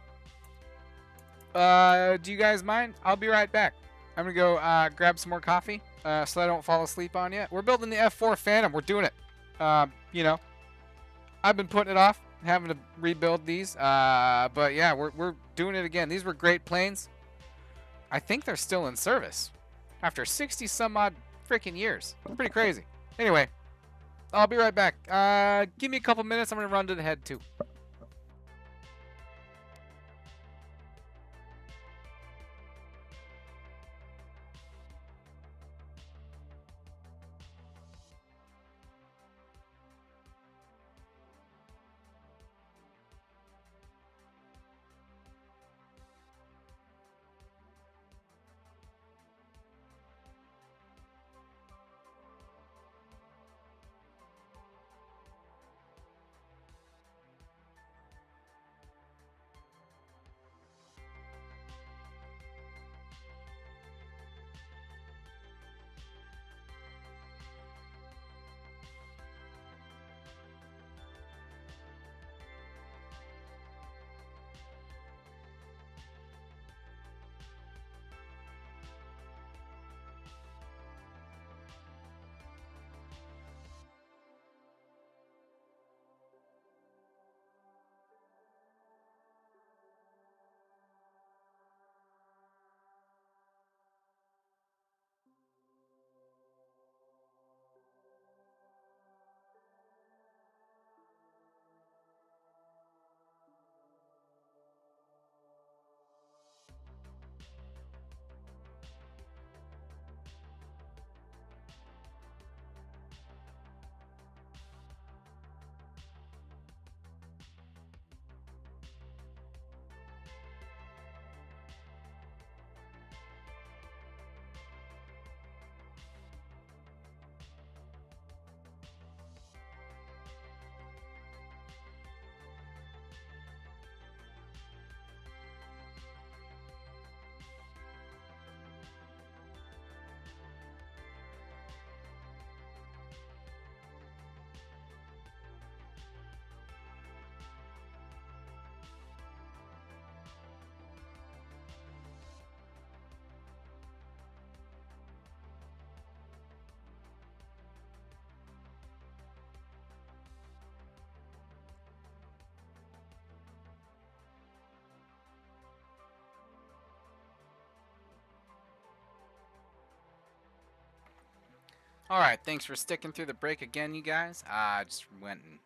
Do you guys mind? I'll be right back. I'm gonna go grab some more coffee, so I don't fall asleep on you. We're building the F4 Phantom. We're doing it. You know, I've been putting it off, having to rebuild these. But yeah, we're doing it again. These were great planes. I think they're still in service after 60 some odd freaking years. Pretty crazy. Anyway, I'll be right back. Give me a couple minutes. I'm gonna run to the head too. Alright, thanks for sticking through the break again, you guys. I just went and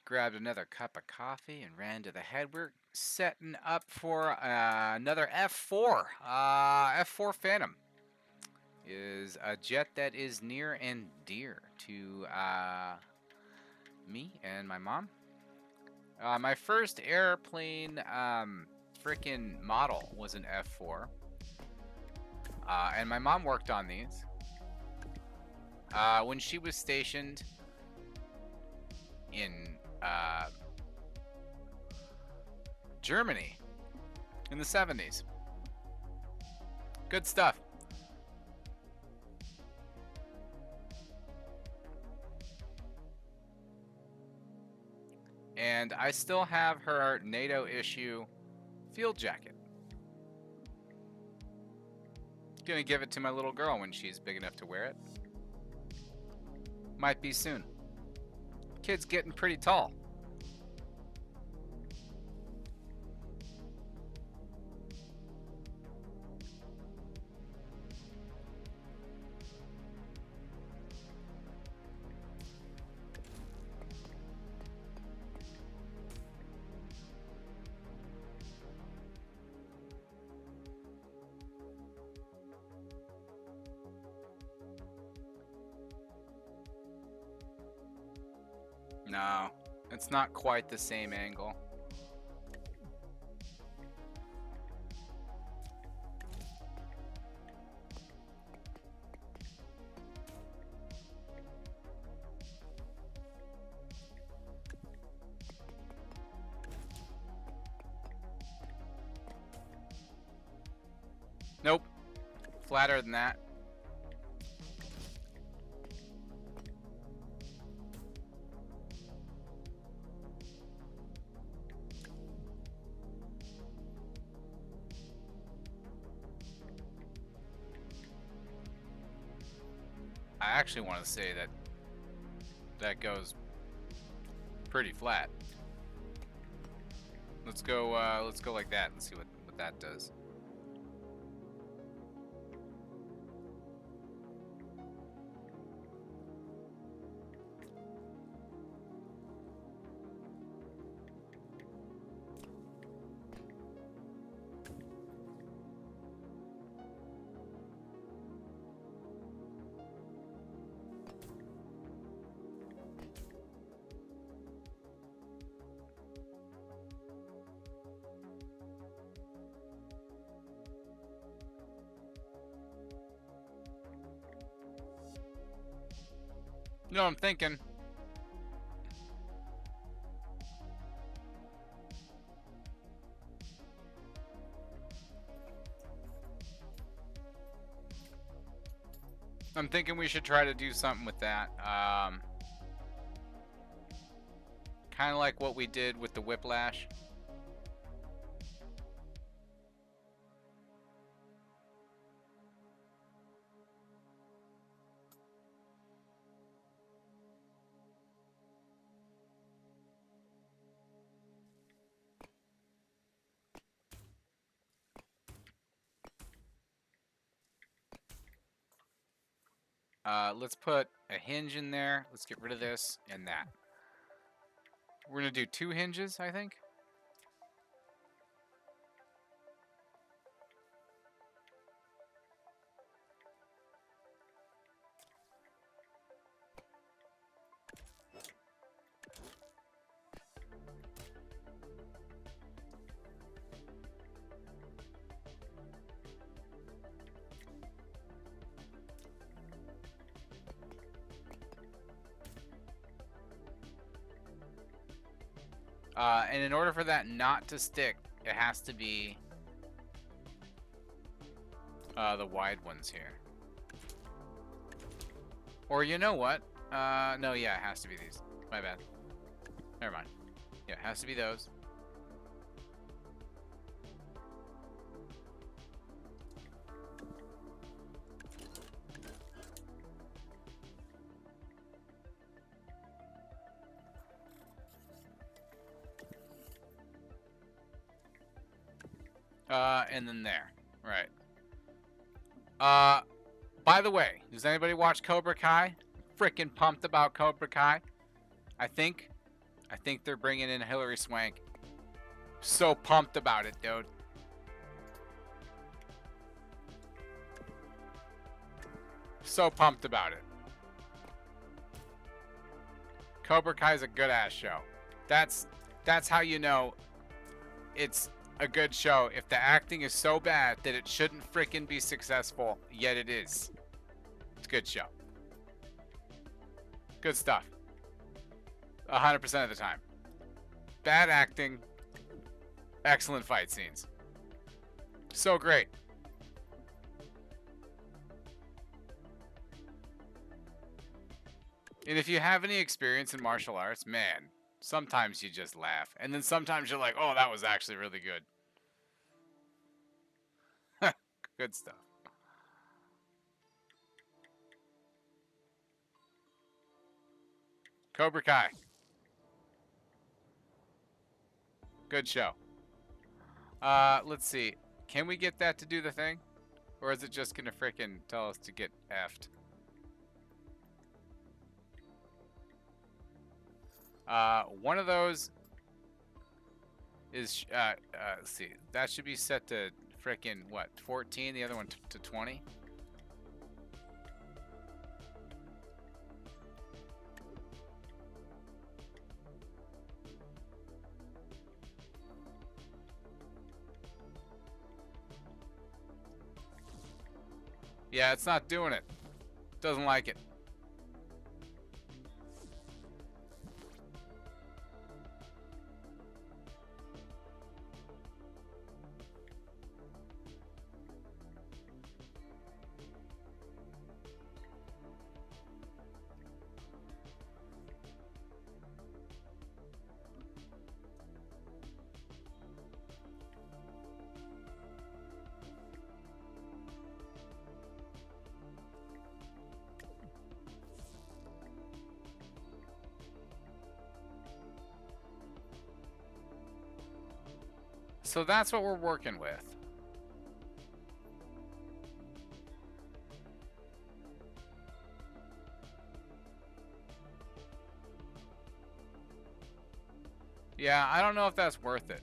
grabbed another cup of coffee and ran to the head. We're setting up for another F4. F4 Phantom is a jet that is near and dear to me and my mom. My first airplane frickin' model was an F4. And my mom worked on these. When she was stationed in Germany in the 70s. Good stuff. And I still have her NATO issue field jacket. Gonna give it to my little girl when she's big enough to wear it. Might be soon. Kid's getting pretty tall. No, it's not quite the same angle. Nope, flatter than that. I actually want to say that that goes pretty flat. Let's go like that and see what that does. You know what I'm thinking? I'm thinking we should try to do something with that. Kind of like what we did with the Whiplash. Let's put a hinge in there. Let's get rid of this and that. We're gonna do 2 hinges, I think. And in order for that not to stick, it has to be the wide ones here. Or you know what? No, yeah, it has to be these. My bad. Never mind. Yeah, it has to be those. And then there. Right. By the way, does anybody watch Cobra Kai? Freaking pumped about Cobra Kai. I think they're bringing in Hilary Swank. So pumped about it, dude. So pumped about it. Cobra Kai's a good ass show. That's how you know it's a good show. If the acting is so bad that it shouldn't freaking be successful, yet it is. It's a good show. Good stuff. 100% of the time. Bad acting, excellent fight scenes. So great. And if you have any experience in martial arts, man, sometimes you just laugh. And then sometimes you're like, oh, that was actually really good. Good stuff. Cobra Kai. Good show. Let's see. Can we get that to do the thing? Or is it just gonna frickin' tell us to get effed? One of those is, let's see. That should be set to frickin' what, 14? The other one to 20? Yeah, it's not doing it. Doesn't like it. So that's what we're working with. Yeah, I don't know if that's worth it.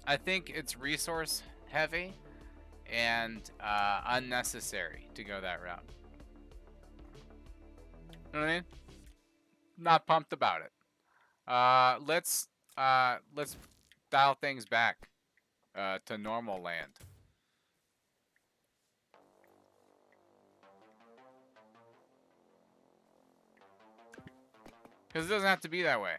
I think it's resource heavy and unnecessary to go that route. You know what I mean? Not pumped about it. Let's dial things back to normal land. Because it doesn't have to be that way.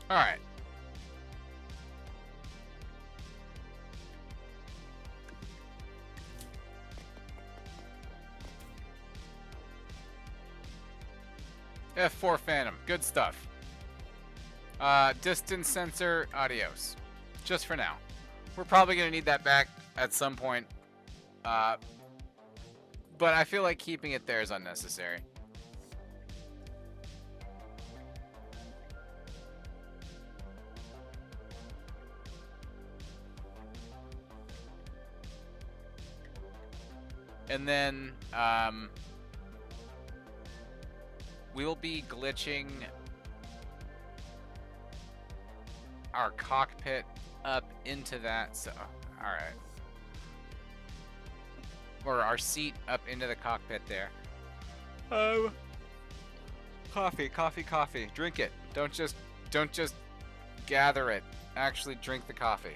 All right. F4 Phantom. Good stuff. Distance sensor, adios. Just for now. We're probably going to need that back at some point. But I feel like keeping it there is unnecessary. And then we'll be glitching our cockpit up into that. So, all right. Or our seat up into the cockpit there. Coffee, coffee, coffee. Drink it. Don't just gather it. Actually drink the coffee.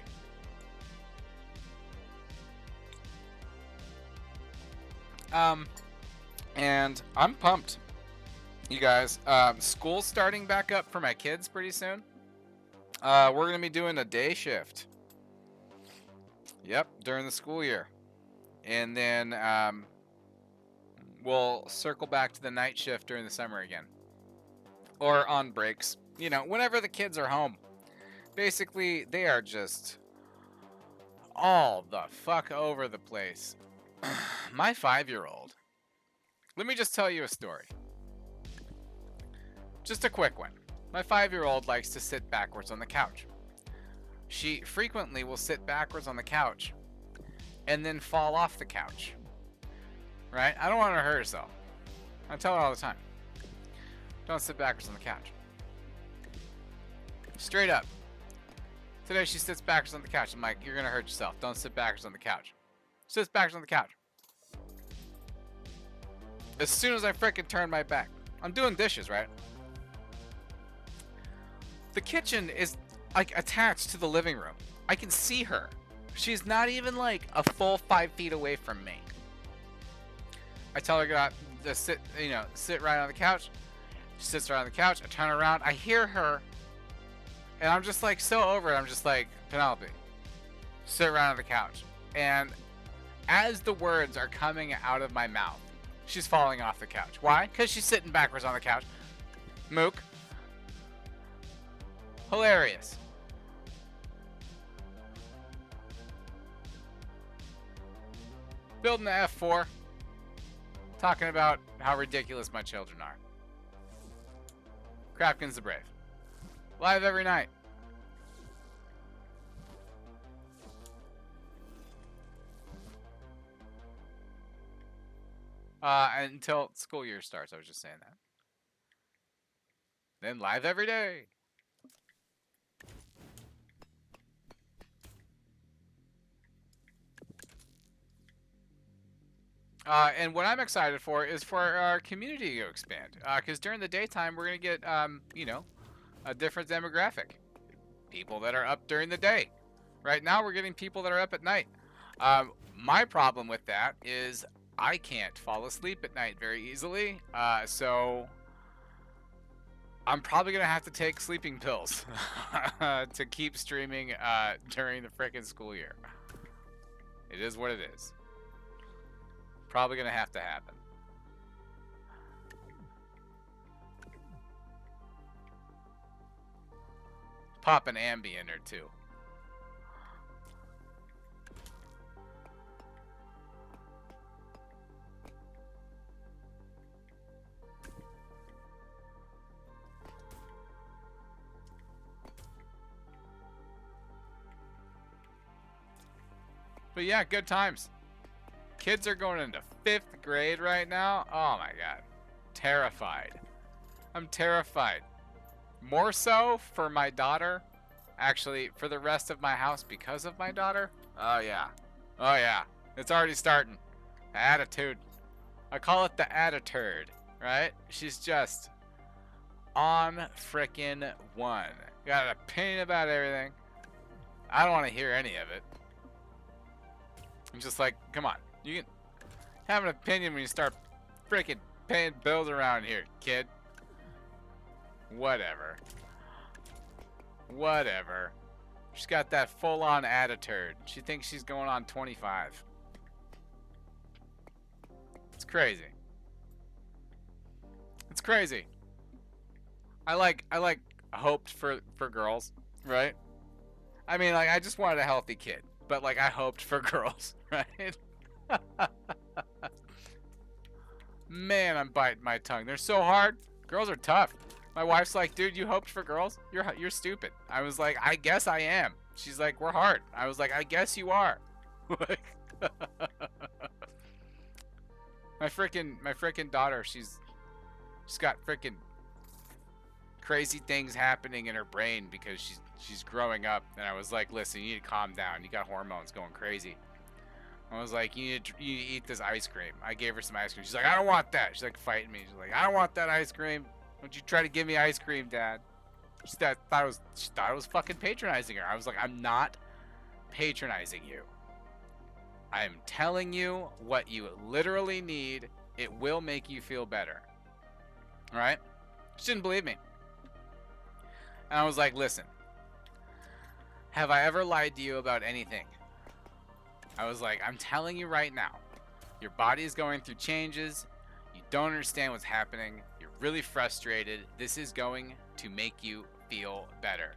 And I'm pumped, you guys. School's starting back up for my kids pretty soon. We're gonna be doing a day shift. Yep, during the school year. and then we'll circle back to the night shift during the summer again, or on breaks. You know, whenever the kids are home. Basically, they are just all the fuck over the place. My 5-year-old. Let me just tell you a story. Just a quick one. My 5-year-old likes to sit backwards on the couch. She frequently will sit backwards on the couch and then fall off the couch. Right? I don't want her to hurt herself. I tell her all the time. Don't sit backwards on the couch. Straight up. Today she sits backwards on the couch. I'm like, you're going to hurt yourself. Don't sit backwards on the couch. Sits backwards on the couch. As soon as I frickin' turn my back. I'm doing dishes, right? The kitchen is like attached to the living room. I can see her. She's not even like a full 5 feet away from me. I tell her to sit, sit right on the couch. She sits right on the couch. I turn around. I hear her. And I'm just like so over it. I'm just like, Penelope, sit right on the couch. And as the words are coming out of my mouth, she's falling off the couch. Why? Because she's sitting backwards on the couch. Mook. Hilarious. Building the F4. Talking about how ridiculous my children are. Crapkinsthebrave. Live every night. Until school year starts. I was just saying that. Then live every day. And what I'm excited for is for our community to expand. Because during the daytime, we're going to get, a different demographic. People that are up during the day. Right now, we're getting people that are up at night. My problem with that is I can't fall asleep at night very easily. So I'm probably going to have to take sleeping pills to keep streaming during the frickin' school year. It is what it is. Probably going to happen. Pop an Ambi in there too. But yeah, good times. Kids are going into 5th grade right now. Oh my god. Terrified. I'm terrified. More so for my daughter. Actually, for the rest of my house because of my daughter. Oh yeah. Oh yeah. It's already starting. Attitude. I call it the attitude. Right? She's just on frickin' one. Got an opinion about everything. I don't want to hear any of it. I'm just like, come on. You can have an opinion when you start freaking paying bills around here, kid. Whatever. Whatever. She's got that full-on attitude. She thinks she's going on 25. It's crazy. It's crazy. I like hoped for girls, right? I mean, like, I just wanted a healthy kid, but like I hoped for girls, right? Man, I'm biting my tongue. They're so hard. Girls are tough. My wife's like, dude, you hoped for girls? You're stupid. I was like, I guess I am. She's like, we're hard. I was like, I guess you are. my freaking daughter, she's got freaking crazy things happening in her brain because she's growing up. And I was like, listen, you need to calm down. You got hormones going crazy. I was like, you need to eat this ice cream. I gave her some ice cream. She's like, I don't want that. She's like fighting me. She's like, I don't want that ice cream. Don't you try to give me ice cream, Dad. She thought I was fucking patronizing her. I was like, I'm not patronizing you. I am telling you what you literally need. It will make you feel better. Alright? She didn't believe me. And I was like, listen. Have I ever lied to you about anything? I was like, I'm telling you right now. Your body is going through changes. You don't understand what's happening. You're really frustrated. This is going to make you feel better.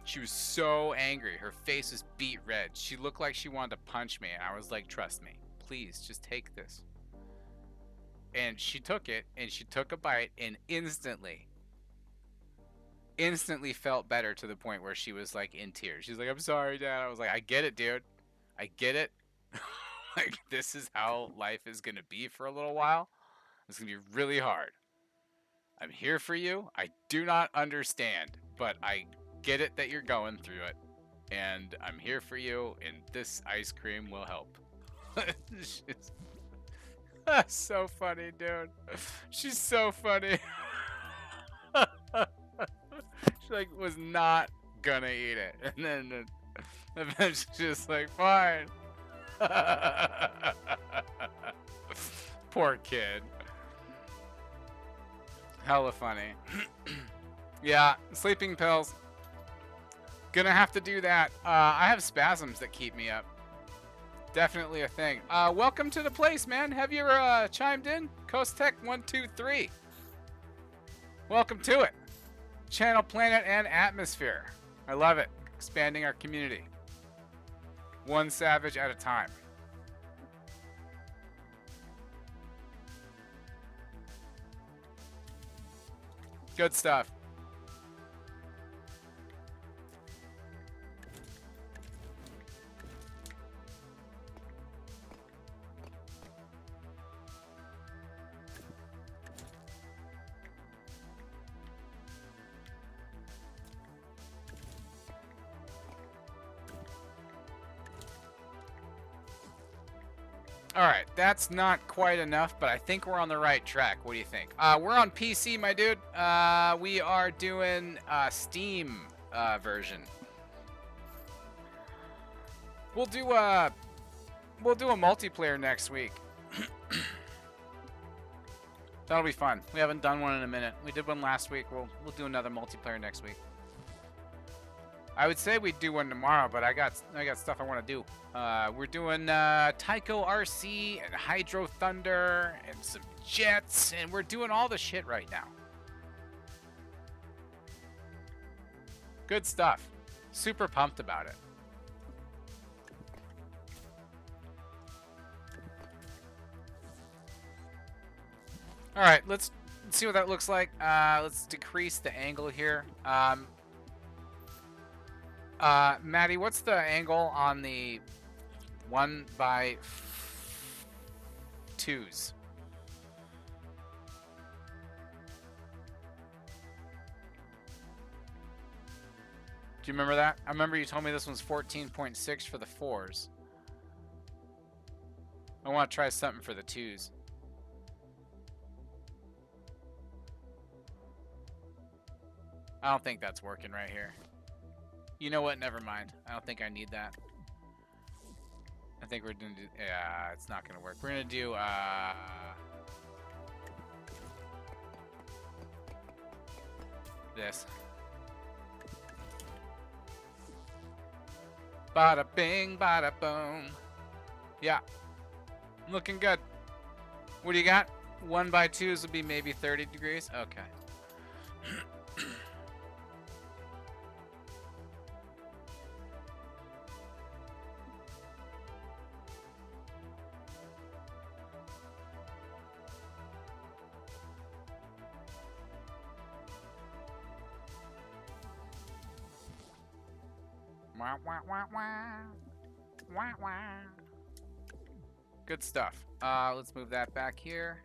She was so angry. Her face was beet red. She looked like she wanted to punch me. And I was like, trust me. Please, just take this. And she took it, and she took a bite, and instantly felt better to the point where she was like in tears. She's like, I'm sorry, Dad. I was like, I get it, dude. I get it. Like, this is how life is going to be for a little while. It's going to be really hard. I'm here for you. I do not understand, but I get it that you're going through it. And I'm here for you, and this ice cream will help. That's so funny, dude. She's so funny. She like was not gonna eat it, and then eventually just like, fine. Poor kid. Hella funny. Yeah, sleeping pills. Gonna have to do that. I have spasms that keep me up. Definitely a thing. Welcome to the place, man. Have you chimed in? Coast Tech 123. Welcome to it. Channel, planet, and atmosphere. I love it. Expanding our community. One savage at a time. Good stuff. All right, that's not quite enough, but I think we're on the right track. What do you think? We're on PC, my dude. We are doing Steam version. We'll do a multiplayer next week. That'll be fun. We haven't done one in a minute. We did one last week. We'll do another multiplayer next week. I would say we'd do one tomorrow, but I got stuff I want to do. We're doing Tycho RC and Hydro Thunder and some jets, and we're doing all the shit right now. Good stuff. Super pumped about it. All right, let's see what that looks like. Let's decrease the angle here. Maddie, what's the angle on the 1x2s? Do you remember that? I remember you told me this one's 14.6 for the 4s. I want to try something for the 2s. I don't think that's working right here. You know what? Never mind. I don't think I need that. I think we're gonna do... Yeah, it's not gonna work. We're gonna do, this. Bada bing, bada boom. Yeah. Looking good. What do you got? 1x2s would be maybe 30 degrees? Okay. Wah, wah, wah, wah. Wah, wah. Good stuff. Let's move that back here.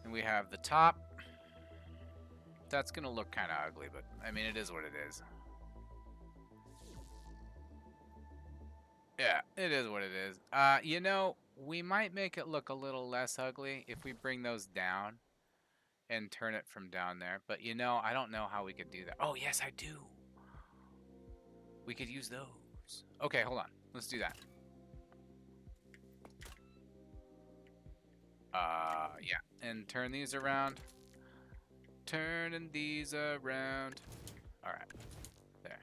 And we have the top. That's going to look kind of ugly, but I mean, it is what it is. Yeah, it is what it is. You know, we might make it look a little less ugly if we bring those down and turn it from down there. But you know, I don't know how we could do that. Oh, yes, I do. We could use those. Okay, hold on. Let's do that. Yeah. And turn these around. Turning these around. All right. There.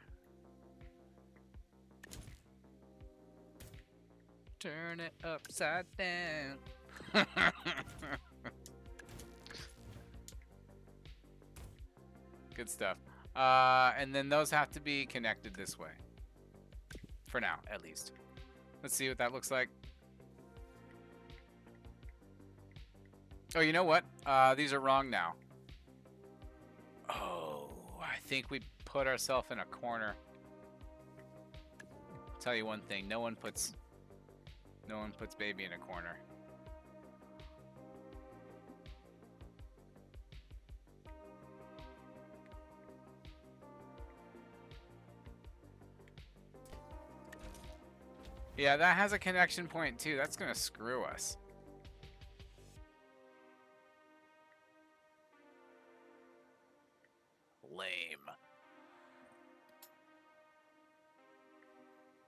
Turn it upside down. Good stuff. And then those have to be connected this way. For now, at least. Let's see what that looks like. Oh, you know what? These are wrong now. Oh, I think we put ourselves in a corner. I'll tell you one thing, no one puts baby in a corner. Yeah, that has a connection point too. That's gonna screw us. Lame.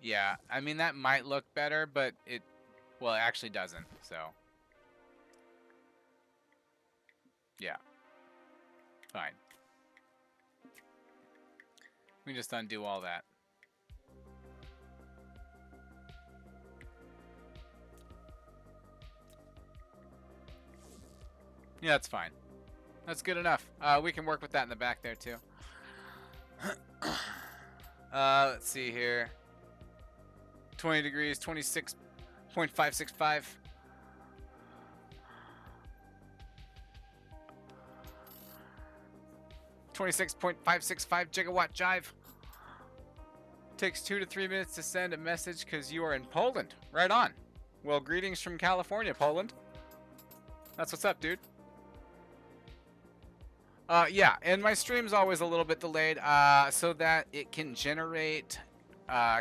Yeah, I mean, that might look better, but it actually doesn't, so. Yeah. Fine. We just undo all that. Yeah, that's fine. That's good enough. We can work with that in the back there, too. Let's see here. 20 degrees, 26.565. .565 gigawatt jive. Takes 2 to 3 minutes to send a message because you are in Poland. Right on. Well, greetings from California, Poland. That's what's up, dude. Yeah, and my stream's always a little bit delayed, so that it can generate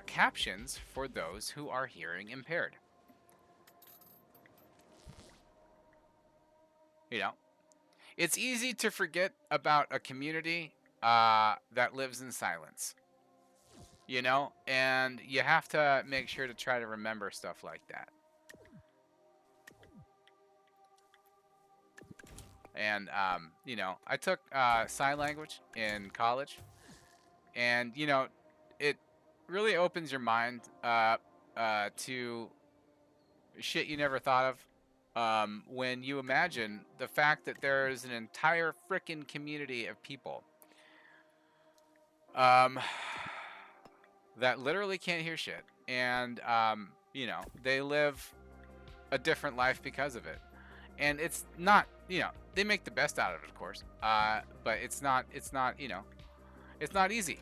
captions for those who are hearing impaired. You know, it's easy to forget about a community that lives in silence. You know, and you have to make sure to try to remember stuff like that. And, you know, I took sign language in college, and, you know, it really opens your mind to shit you never thought of. When you imagine the fact that there is an entire frickin' community of people that literally can't hear shit, and you know, they live a different life because of it. And it's not, you know, they make the best out of it, of course, but it's not, you know, it's not easy.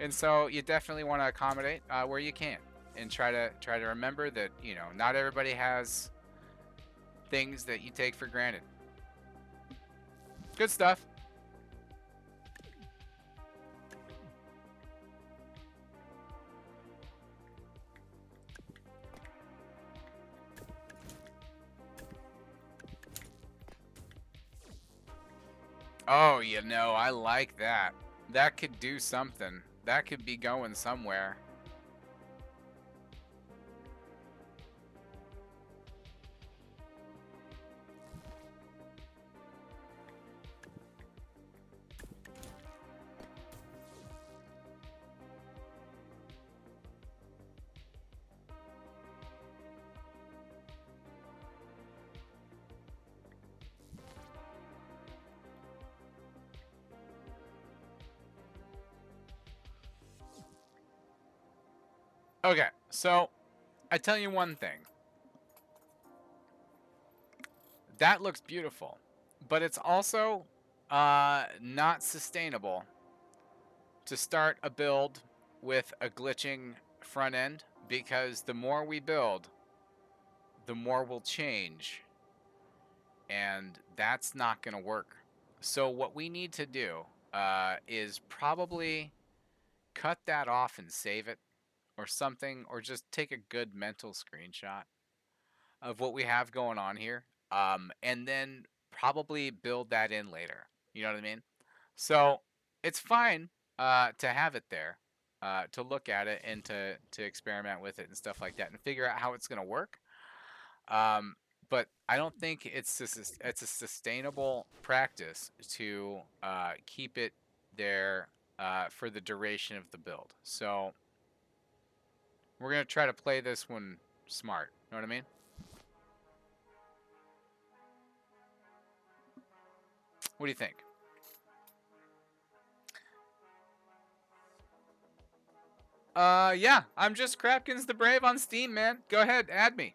And so you definitely want to accommodate where you can, and try to remember that, you know, not everybody has things that you take for granted. Good stuff. Oh, you know, I like that. That could do something. That could be going somewhere. Okay, so I tell you one thing. That looks beautiful, but it's also not sustainable to start a build with a glitching front end, because the more we build, the more will change, and that's not going to work. So what we need to do is probably cut that off and save it or something, or just take a good mental screenshot of what we have going on here, and then probably build that in later. You know what I mean? So it's fine to have it there, to look at it and to experiment with it and stuff like that, and figure out how it's going to work. But I don't think it's a sustainable practice to keep it there for the duration of the build. So we're going to try to play this one smart. Know what I mean? What do you think? Yeah, I'm just Crapkinsthebrave on Steam, man. Go ahead, add me.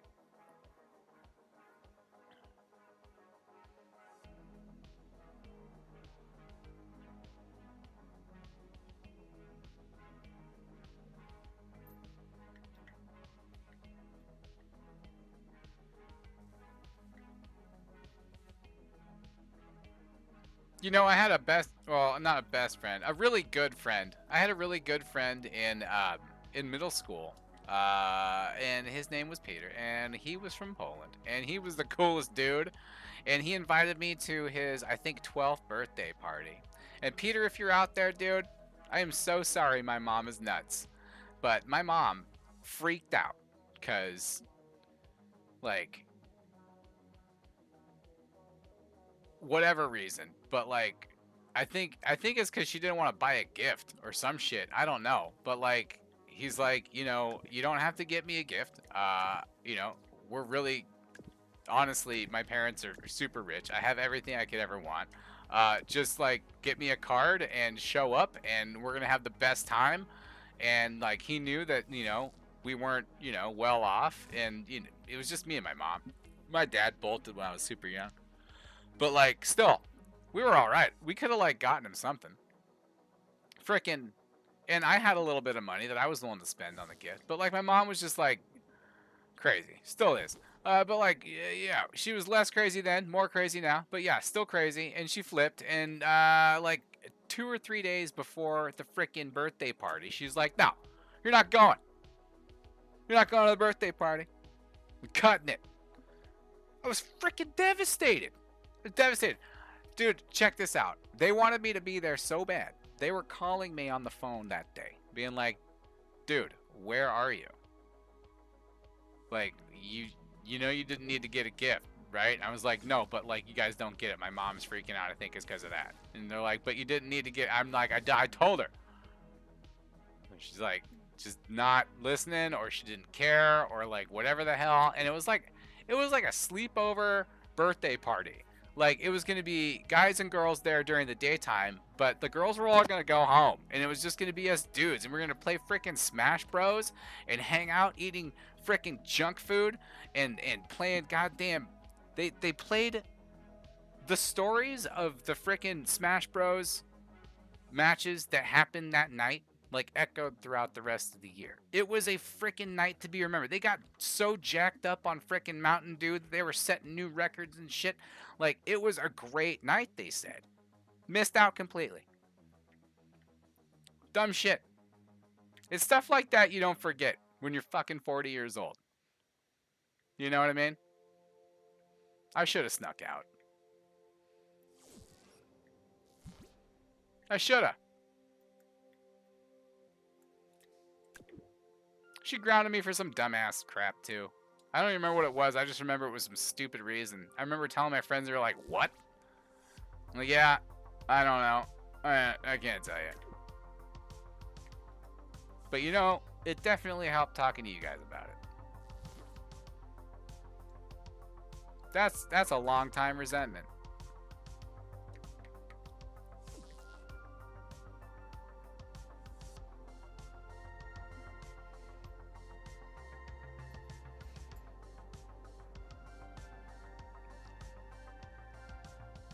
You know, I had a well, not a best friend, a really good friend. I had a really good friend in middle school, and his name was Peter, and he was from Poland, and he was the coolest dude, and he invited me to his, I think, 12th birthday party. And Peter, if you're out there, dude, I am so sorry my mom is nuts, but my mom freaked out, because, like, whatever reason, but like I think it's because she didn't want to buy a gift or some shit. I don't know, but like he's like, you know, you don't have to get me a gift. You know, we're really, honestly, my parents are super rich. I have everything I could ever want. Just like get me a card and show up, and we're gonna have the best time. And like he knew that, you know, we weren't, you know, well off, and you know, it was just me and my mom. My dad bolted when I was super young. But, like, still, we were all right. We could have, like, gotten him something. Frickin'. And I had a little bit of money that I was willing to spend on the gift. But, like, my mom was just, like, crazy. Still is. But, like, yeah, she was less crazy then, more crazy now. But, yeah, still crazy. And she flipped. And, like, 2 or 3 days before the frickin' birthday party, she's like, no, you're not going. You're not going to the birthday party. I'm cutting it. I was frickin' devastated. Devastated. Dude, check this out. They wanted me to be there so bad. They were calling me on the phone that day, being like, dude, where are you? Like, you know you didn't need to get a gift, right? I was like, no, but like, you guys don't get it. My mom's freaking out. I think it's because of that. And they're like, but you didn't need to get, I'm like, I told her. And she's like, just not listening, or she didn't care, or like whatever the hell. And it was like a sleepover birthday party. Like, it was going to be guys and girls there during the daytime, but the girls were all going to go home, and it was just going to be us dudes, and we're going to play frickin' Smash Bros. And hang out eating frickin' junk food and playing goddamn... They played the stories of the frickin' Smash Bros. Matches that happened that night, like, echoed throughout the rest of the year. It was a frickin' night to be remembered. They got so jacked up on frickin' Mountain Dew that they were setting new records and shit. Like, it was a great night, they said. Missed out completely. Dumb shit. It's stuff like that you don't forget when you're fucking 40 years old. You know what I mean? I should have snuck out. I should have. She grounded me for some dumbass crap, too. I don't even remember what it was. I just remember it was some stupid reason. I remember telling my friends, they were like, what? I'm like, yeah, I don't know. I can't tell you. But, you know, it definitely helped talking to you guys about it. That's a long time resentment.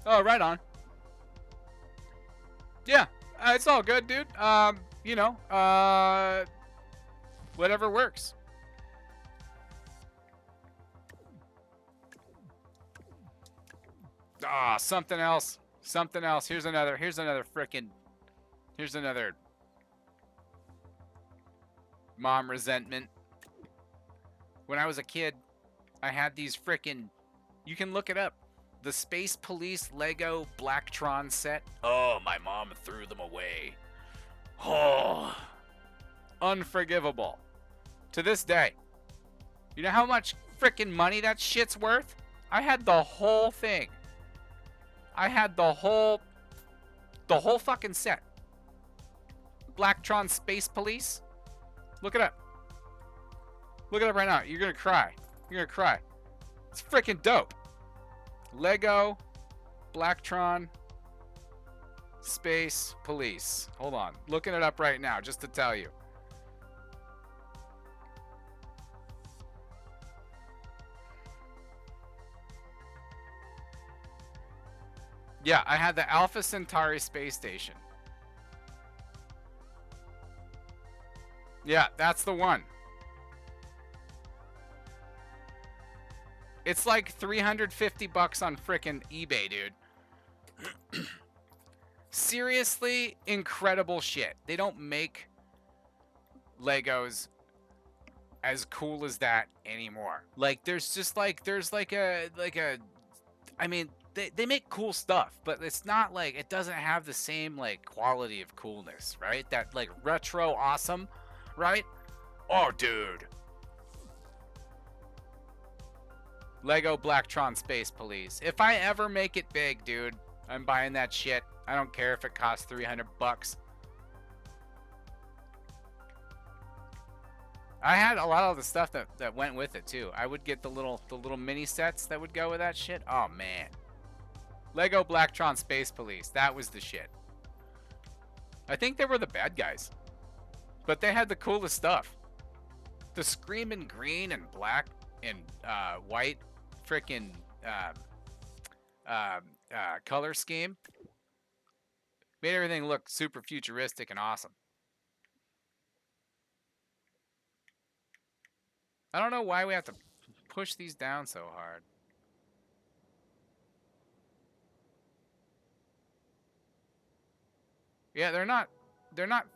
Oh, right on. Yeah, it's all good, dude. You know, whatever works. Ah, something else. Something else. Here's another frickin', here's another mom resentment. When I was a kid, I had these frickin', you can look it up, the Space Police Lego Blacktron set. Oh, my mom threw them away. Oh, unforgivable. To this day. You know how much frickin' money that shit's worth? I had the whole thing. I had the whole fucking set. Blacktron Space Police. Look it up. Look it up right now. You're gonna cry. You're gonna cry. It's freaking dope. Lego, Blacktron, Space Police. Hold on. Looking it up right now just to tell you. Yeah, I had the Alpha Centauri space station. Yeah, that's the one. It's like $350 on frickin' eBay, dude. Seriously, incredible shit. They don't make Legos as cool as that anymore. Like, there's just like, I mean, they make cool stuff, but it's not like, it doesn't have the same like quality of coolness, right? That like retro awesome, right? Oh, dude. Lego Blacktron Space Police. If I ever make it big, dude, I'm buying that shit. I don't care if it costs $300. I had a lot of the stuff that went with it too. I would get the little mini sets that would go with that shit. Oh man. Lego Blacktron Space Police. That was the shit. I think they were the bad guys. But they had the coolest stuff. The screaming green and black and white freaking color scheme made everything look super futuristic and awesome. I don't know why we have to push these down so hard. Yeah, they're not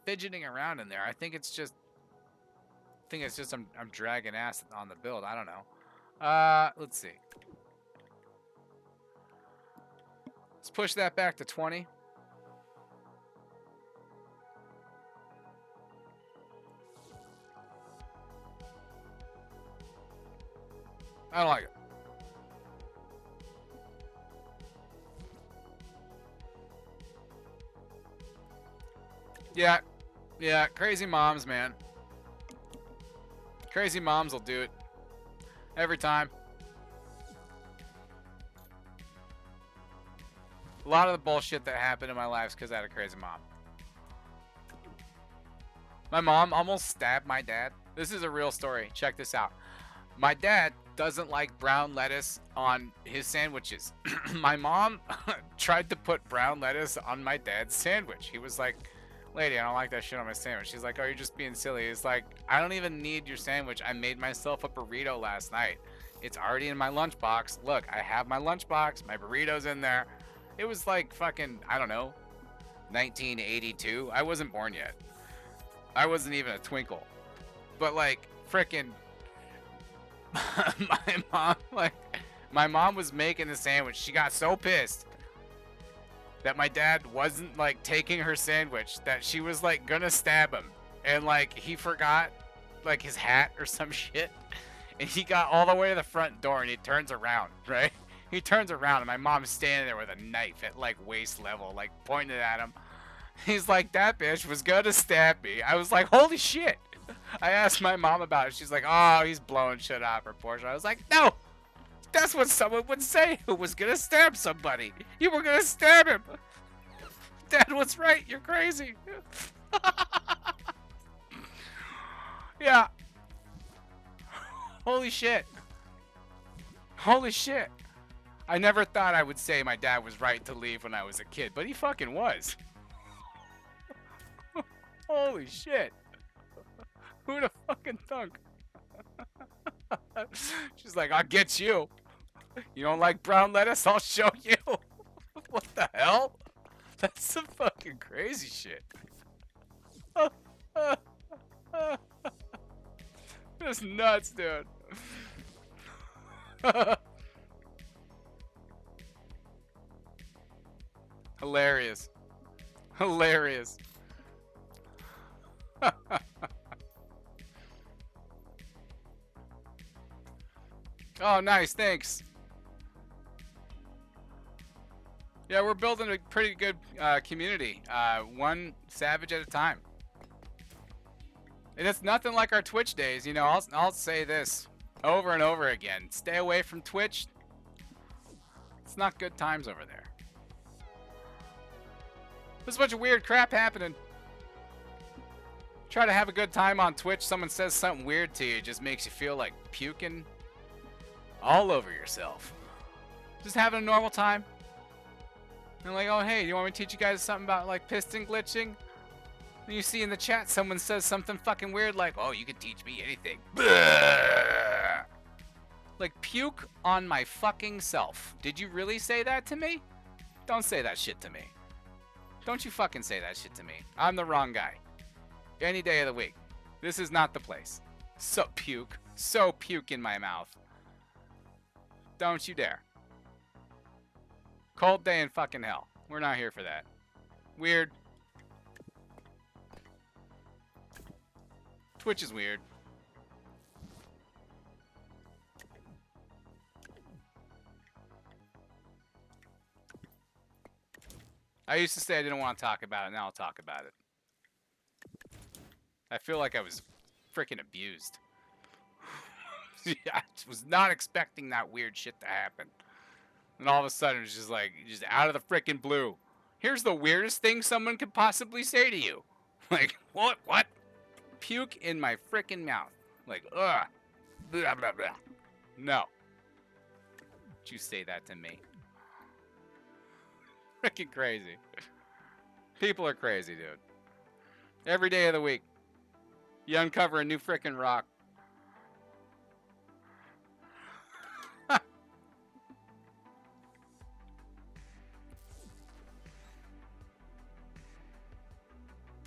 fidgeting around in there. I think it's just I'm dragging ass on the build. I don't know. Let's see. Let's push that back to 20. I don't like it. Yeah, crazy moms, man. Crazy moms will do it. Every time. A lot of the bullshit that happened in my life is because I had a crazy mom. My mom almost stabbed my dad. This is a real story. Check this out. My dad doesn't like brown lettuce on his sandwiches. My mom tried to put brown lettuce on my dad's sandwich. He was like, lady, I don't like that shit on my sandwich. She's like, oh, you're just being silly. It's like, I don't even need your sandwich. I made myself a burrito last night. It's already in my lunchbox. Look, I have my lunchbox. My burrito's in there. It was like fucking, I don't know, 1982. I wasn't born yet. I wasn't even a twinkle. But like, frickin' my mom was making the sandwich. She got so pissed that my dad wasn't like taking her sandwich that she was like gonna stab him, and like he forgot like his hat or some shit, and he got all the way to the front door and he turns around, right? He turns around and my mom's standing there with a knife at like waist level, like pointed at him. He's like, that bitch was gonna stab me. I was like, holy shit. I asked my mom about it. She's like, oh, he's blowing shit out of proportion. I was like, no, that's what someone would say who was gonna stab somebody. You were gonna stab him. Dad was right. You're crazy. Yeah. Holy shit. Holy shit. I never thought I would say my dad was right to leave when I was a kid, but he fucking was. Holy shit. Who'd have fucking thunk? She's like, I'll get you. You don't like brown lettuce? I'll show you. What the hell? That's some fucking crazy shit. That's nuts, dude. Hilarious. Hilarious. Oh, nice. Thanks. Yeah, we're building a pretty good community. One savage at a time. And it's nothing like our Twitch days. You know, I'll say this over and over again. Stay away from Twitch. It's not good times over there. There's a bunch of weird crap happening. Try to have a good time on Twitch. Someone says something weird to you. It just makes you feel like puking all over yourself. Just having a normal time. And like, oh, hey, do you want me to teach you guys something about, like, piston glitching? And you see in the chat someone says something fucking weird like, oh, you can teach me anything. Like, puke on my fucking self. Did you really say that to me? Don't say that shit to me. Don't you fucking say that shit to me. I'm the wrong guy. Any day of the week. This is not the place. So puke. So puke in my mouth. Don't you dare. Cold day in fucking hell. We're not here for that. Weird. Twitch is weird. I used to say I didn't want to talk about it. Now I'll talk about it. I feel like I was freaking abused. Yeah, I was not expecting that weird shit to happen. And all of a sudden, it's just like, just out of the freaking blue. Here's the weirdest thing someone could possibly say to you. Like, what? What? Puke in my freaking mouth. Like, ugh. Blah, blah, blah. No. Don't you say that to me. Freaking crazy. People are crazy, dude. Every day of the week, you uncover a new freaking rock.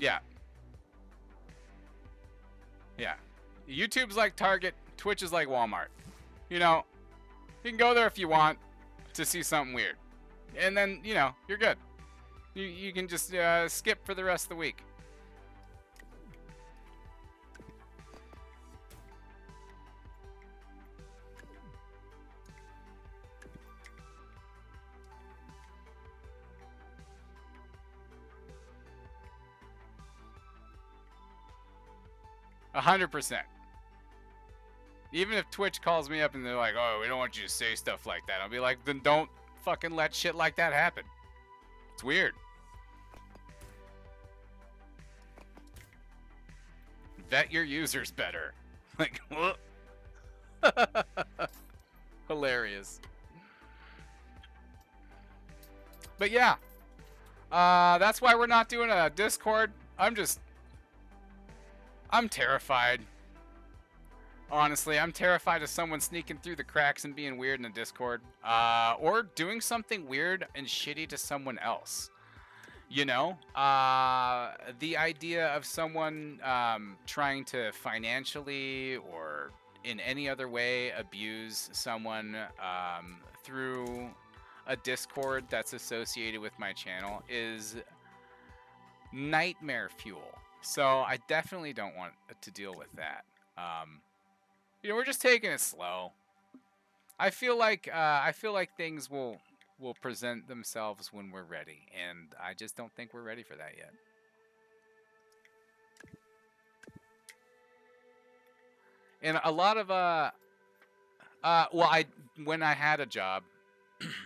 Yeah. Yeah. YouTube's like Target. Twitch is like Walmart. You know, you can go there if you want to see something weird. And then, you know, you're good. You can just skip for the rest of the week. %. Even if Twitch calls me up and they're like, oh, we don't want you to say stuff like that, I'll be like, then don't fucking let shit like that happen. It's weird. Vet your users better. Like, what? Hilarious. But yeah. That's why we're not doing a Discord. I'm terrified. Honestly, I'm terrified of someone sneaking through the cracks and being weird in a Discord. Or doing something weird and shitty to someone else. You know? The idea of someone trying to financially or in any other way abuse someone through a Discord that's associated with my channel is nightmare fuel. So I definitely don't want to deal with that. You know, we're just taking it slow. I feel like things will present themselves when we're ready, and I just don't think we're ready for that yet. And a lot of when I had a job,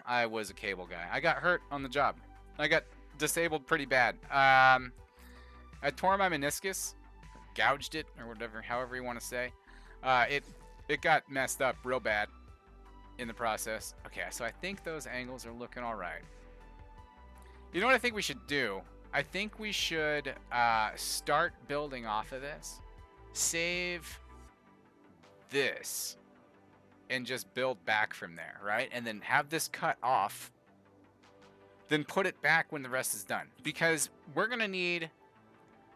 I was a cable guy. I got hurt on the job. I got disabled pretty bad. I tore my meniscus, gouged it, or whatever, however you want to say. It got messed up real bad in the process. Okay, so I think those angles are looking all right. You know what I think we should do? I think we should start building off of this, save this, and just build back from there, right? And then have this cut off, then put it back when the rest is done. Because we're going to need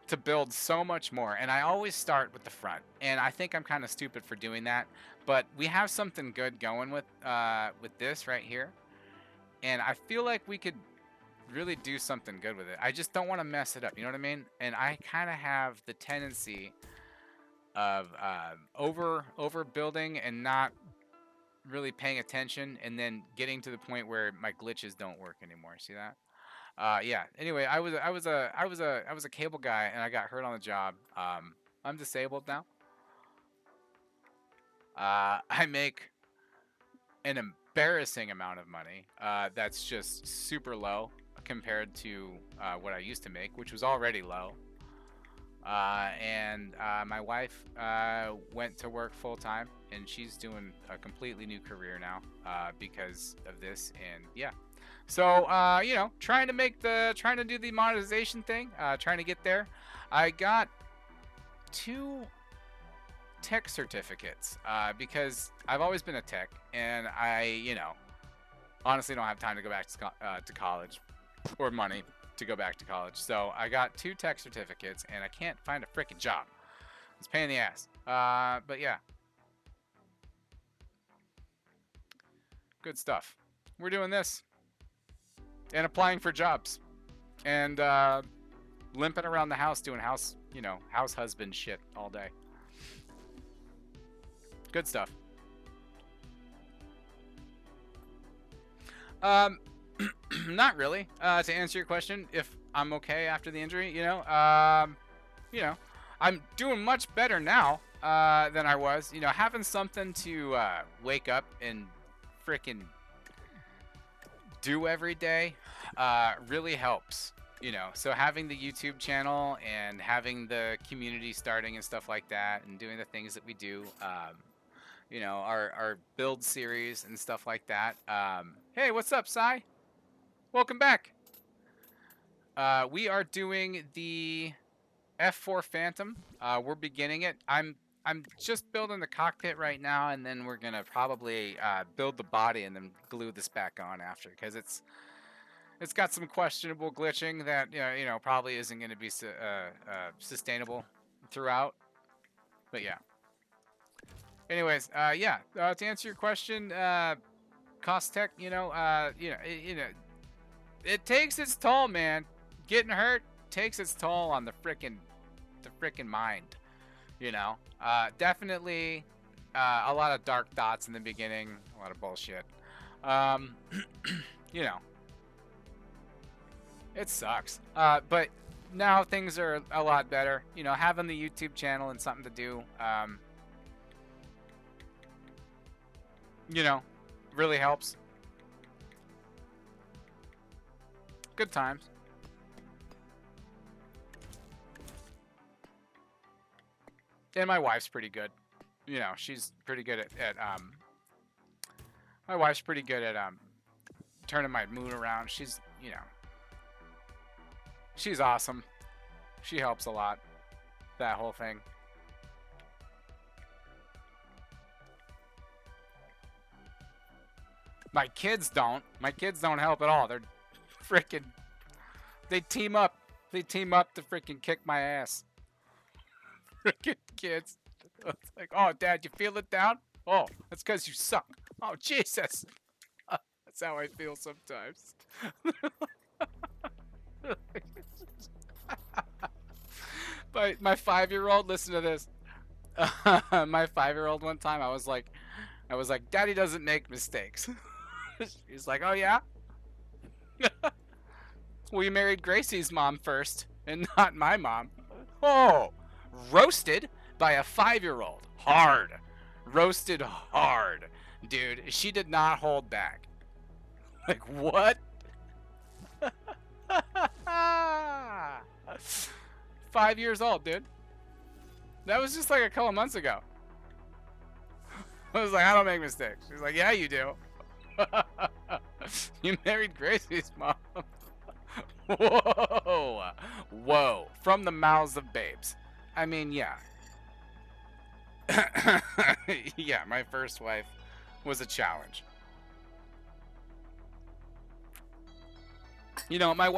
to build so much more, and I always start with the front, and I think I'm kind of stupid for doing that, but we have something good going with this right here, and I feel like we could really do something good with it. I just don't want to mess it up, you know what I mean? And I kind of have the tendency of overbuilding and not really paying attention, and then getting to the point where my glitches don't work anymore. See that? Yeah. Anyway, I was a cable guy, and I got hurt on the job. I'm disabled now. I make an embarrassing amount of money. That's just super low compared to what I used to make, which was already low. And my wife went to work full time, and she's doing a completely new career now because of this. And yeah, so you know, trying to do the monetization thing, trying to get there. I got 2 tech certificates because I've always been a tech, and I, you know, honestly don't have time to go back to college or money to go back to college. So I got 2 tech certificates, and I can't find a freaking job. It's a pain in the ass. But yeah, good stuff. We're doing this and applying for jobs and limping around the house doing house husband shit all day. Good stuff. Not really. To answer your question, if I'm okay after the injury, you know, I'm doing much better now than I was. You know, having something to wake up and frickin' do every day really helps. You know, so having the YouTube channel and having the community starting and stuff like that, and doing the things that we do, you know, our build series and stuff like that. Hey, what's up, Sai? Welcome back. We are doing the F4 Phantom. We're beginning it. I'm just building the cockpit right now, and then we're gonna probably build the body and then glue this back on after, because it's got some questionable glitching that you know probably isn't going to be sustainable throughout. But yeah. Anyways, yeah. To answer your question, cost tech, it takes its toll, man. Getting hurt takes its toll on the frickin' mind. You know, definitely a lot of dark thoughts in the beginning, a lot of bullshit. You know. It sucks. But now things are a lot better. You know, having the YouTube channel and something to do, you know, really helps. Good times. And my wife's pretty good. You know, she's pretty good at my wife's pretty good at turning my mood around. She's, you know, she's awesome. She helps a lot. That whole thing. My kids don't. My kids don't help at all. They're freaking... They team up. They team up to freaking kick my ass. Freaking kids. It's like, oh, Dad, you feel it down? Oh, that's because you suck. Oh, Jesus. That's how I feel sometimes. But my 5-year-old, listen to this. My 5-year-old one time, I was like, Daddy doesn't make mistakes. He's like, oh yeah? Well, you married Gracie's mom first, and not my mom. Oh, roasted by a 5-year-old. Hard. Roasted hard. Dude, she did not hold back. Like, what? 5 years old, dude. That was just like a couple months ago. I was like, I don't make mistakes. She's like, yeah, you do. You married Gracie's mom. Whoa. Whoa. From the mouths of babes. I mean, yeah. Yeah, my first wife was a challenge. You know, my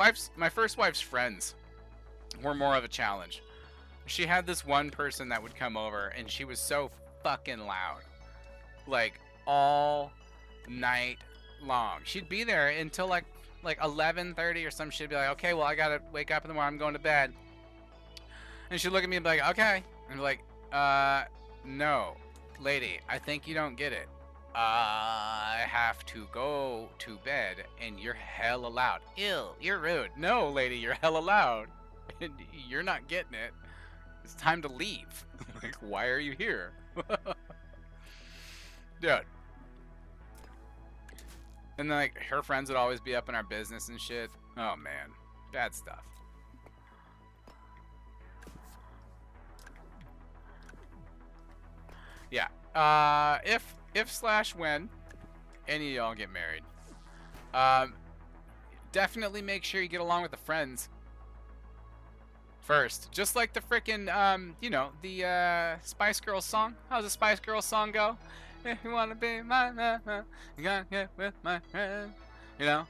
first wife's friends were more of a challenge. She had this one person that would come over, and she was so fucking loud. Like, all night long. She'd be there until like 11:30 or some shit. She'd be like, okay, well, I gotta wake up in the morning, I'm going to bed. And she'd look at me and be like, okay. And be like, no, lady, I think you don't get it. I have to go to bed, and you're hella loud. Ew, you're rude. No, lady, you're hella loud. And you're not getting it. It's time to leave. Like, why are you here? Dude. And then, like, her friends would always be up in our business and shit. Oh, man. Bad stuff. Yeah. If/when any of y'all get married, definitely make sure you get along with the friends first. Just like the frickin', you know, the Spice Girls song. How's the Spice Girls song go? If you wanna be my man, you gotta get with my friend. You know?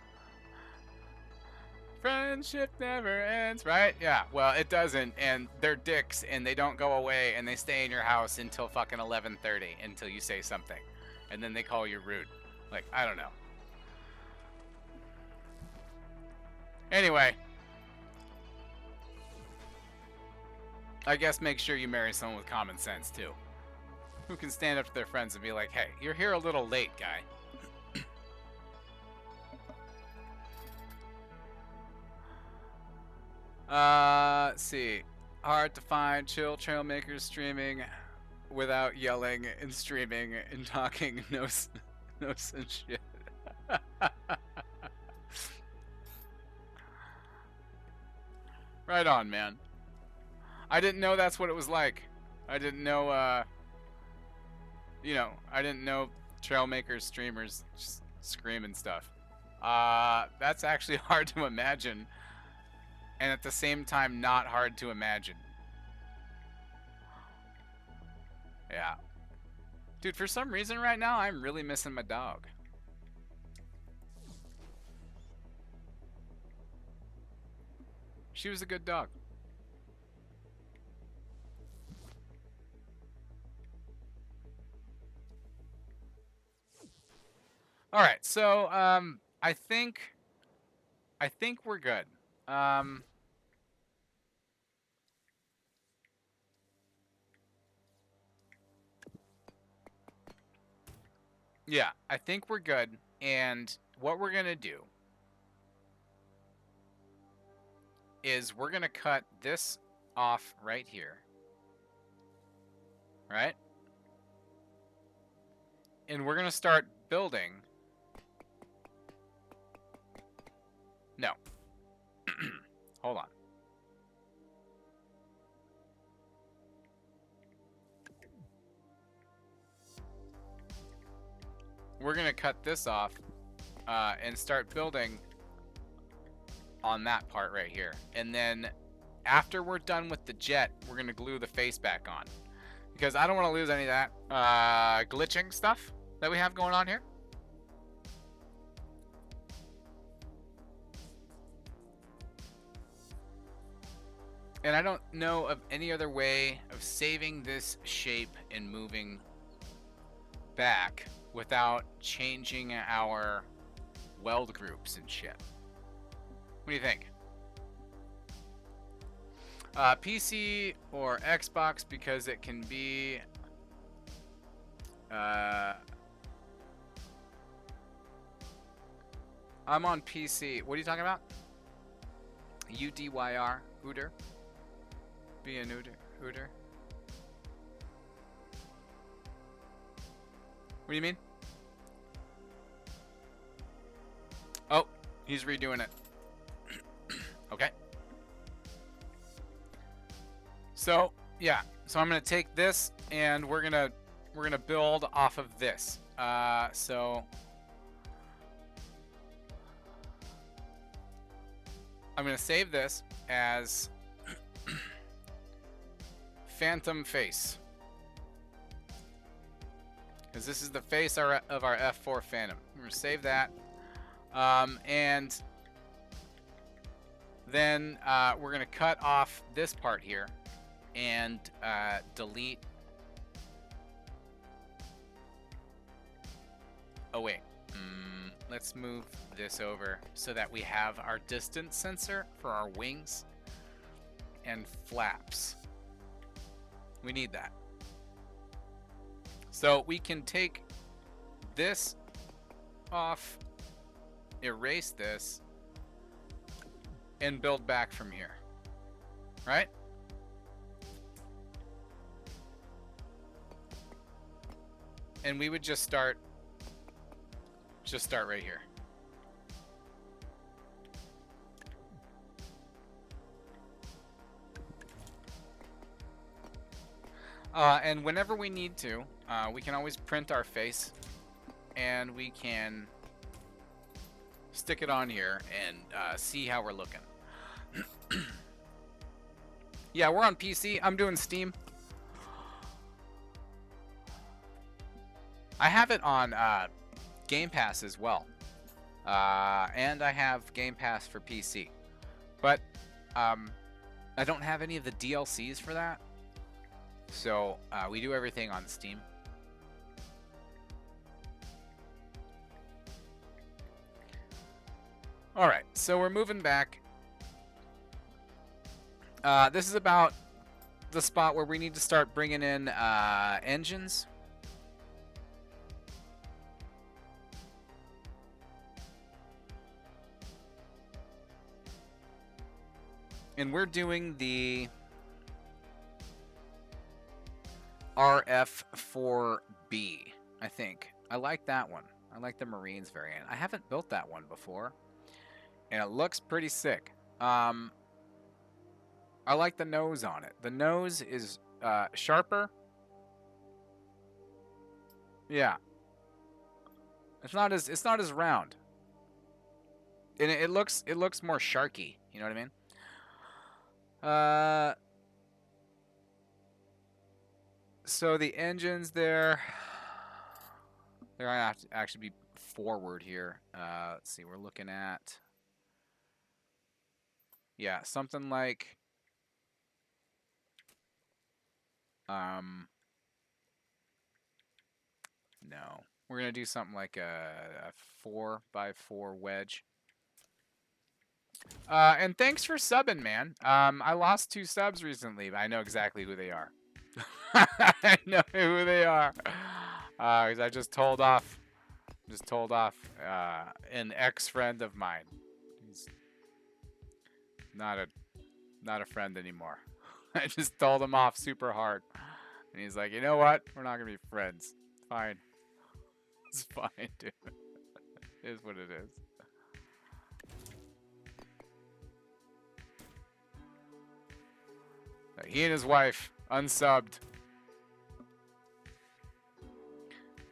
Friendship never ends, right? Yeah, well, it doesn't, and they're dicks, and they don't go away, and they stay in your house until fucking 11:30 until you say something. And then they call you rude. Like, I don't know. Anyway. I guess make sure you marry someone with common sense, too. Who can stand up to their friends and be like, hey, you're here a little late, guy. Let's see. Hard to find chill Trailmakers streaming without yelling and streaming and talking no sense shit. Right on, man. I didn't know that's what it was like. I didn't know, you know, I didn't know Trailmakers streamers just scream and stuff. That's actually hard to imagine. And at the same time, not hard to imagine. Yeah. Dude, for some reason right now, I'm really missing my dog. She was a good dog. All right, so I think we're good. Yeah, I think we're good. And what we're gonna do is we're gonna cut this off right here, right? And we're gonna start building. No. Hold on. We're gonna cut this off and start building on that part right here. And then after we're done with the jet, we're gonna glue the face back on. Because I don't want to lose any of that glitching stuff that we have going on here. And I don't know of any other way of saving this shape and moving back without changing our weld groups and shit. What do you think? PC or Xbox, because it can be I'm on PC. What are you talking about? UDYR? Hooter? Be an Hooter? What do you mean? Oh, he's redoing it. Okay. So, yeah. So I'm going to take this and we're going to build off of this. So I'm going to save this as Phantom Face. Because this is the face of our F4 Phantom. We're going to save that. And then we're going to cut off this part here and delete. Oh, wait. Let's move this over so that we have our distance sensor for our wings and flaps. We need that. So we can take this off, erase this, and build back from here. Right? And we would just start right here. And whenever we need to, we can always print our face, and we can stick it on here and see how we're looking. Yeah, we're on PC. I'm doing Steam. I have it on Game Pass as well. And I have Game Pass for PC. But I don't have any of the DLCs for that. So we do everything on Steam. Alright, so we're moving back. This is about the spot where we need to start bringing in engines. And we're doing the RF4B, I think. I like that one. I like the Marines variant. I haven't built that one before, and it looks pretty sick. I like the nose on it. The nose is sharper. Yeah. It's not as round. And it looks more sharky, you know what I mean? So the engines there, they're gonna have to actually be forward here. Let's see, we're looking at, yeah, something like no, we're gonna do something like a 4x4 wedge. And thanks for subbing, man. I lost 2 subs recently, but I know exactly who they are. I know who they are. 'Cause I just told off an ex-friend of mine. He's not a friend anymore. I just told him off super hard, and he's like, you know what? We're not gonna be friends. Fine. It's fine, dude. It is what it is. He and his wife unsubbed.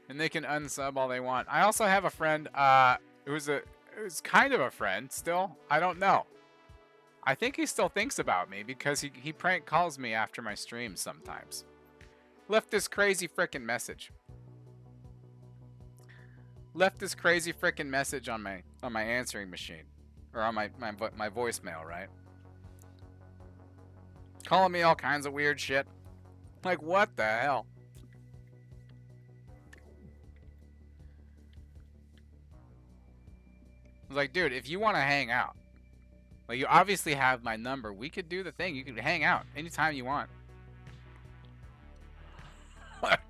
And they can unsub all they want. I also have a friend who's kind of a friend still. I don't know. I think he still thinks about me because he prank calls me after my streams sometimes. Left this crazy frickin' message. Left this crazy frickin' message on my answering machine, or on my voicemail, right? Calling me all kinds of weird shit. Like, what the hell? I was like, dude, if you want to hang out, like, you obviously have my number. We could do the thing. You could hang out anytime you want.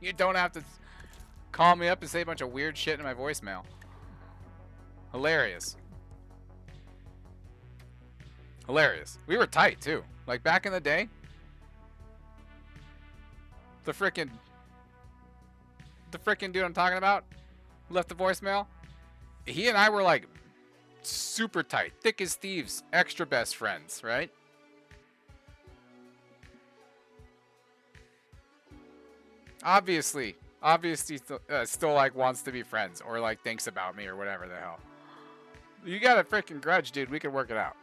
You don't have to call me up and say a bunch of weird shit in my voicemail. Hilarious. Hilarious. We were tight, too. Like, back in the day, the frickin' dude I'm talking about left the voicemail. He and I were, like, super tight. Thick as thieves. Extra best friends, right? Obviously, still, like, wants to be friends, or, like, thinks about me, or whatever the hell. You got a frickin' grudge, dude. We could work it out.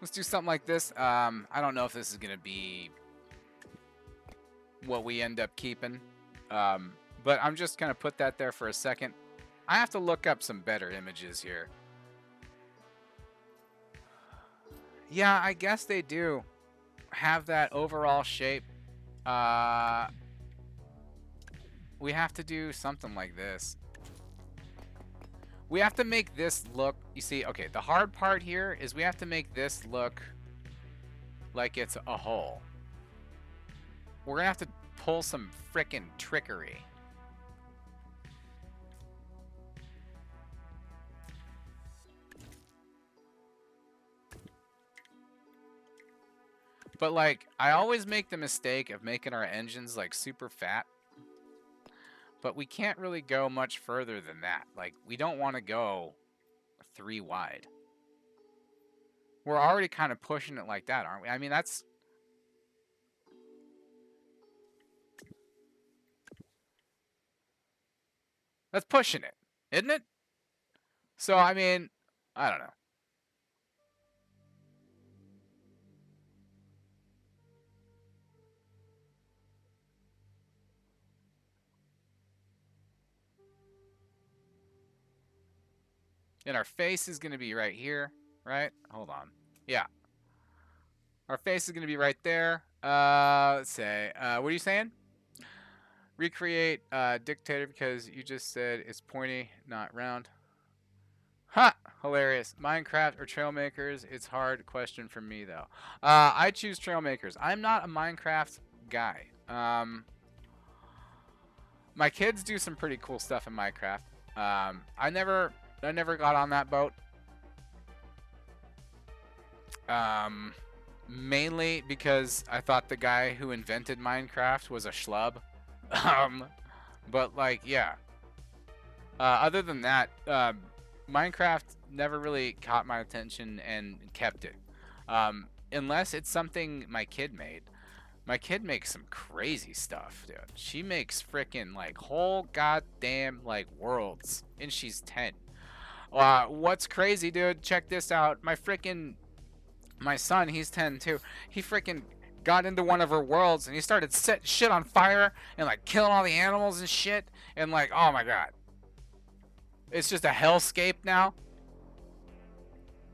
Let's do something like this. I don't know if this is going to be what we end up keeping. But I'm just going to put that there for a second. I have to look up some better images here. Yeah, I guess they do have that overall shape. We have to do something like this. We have to make this look, you see, okay, the hard part here is we have to make this look like it's a hole. We're gonna have to pull some frickin' trickery. But like, I always make the mistake of making our engines like super fat. But we can't really go much further than that. Like, we don't want to go 3 wide. We're already kind of pushing it like that, aren't we? I mean, that's pushing it, isn't it? So, I mean, I don't know. And our face is going to be right here, right? Hold on. Yeah. Our face is going to be right there. Let's say, what are you saying? Recreate dictator because you just said it's pointy, not round. Ha! Hilarious. Minecraft or Trailmakers? It's hard question for me though. I choose Trailmakers. I'm not a Minecraft guy. My kids do some pretty cool stuff in Minecraft. I never got on that boat. Mainly because I thought the guy who invented Minecraft was a schlub. But like, yeah. Other than that, Minecraft never really caught my attention and kept it. Unless it's something my kid made. My kid makes some crazy stuff, dude. She makes frickin' like whole goddamn like worlds, and she's 10. What's crazy, dude? Check this out. My son, he's 10 too. He frickin' got into one of her worlds and he started setting shit on fire and like killing all the animals and shit. And like, oh my god. It's just a hellscape now.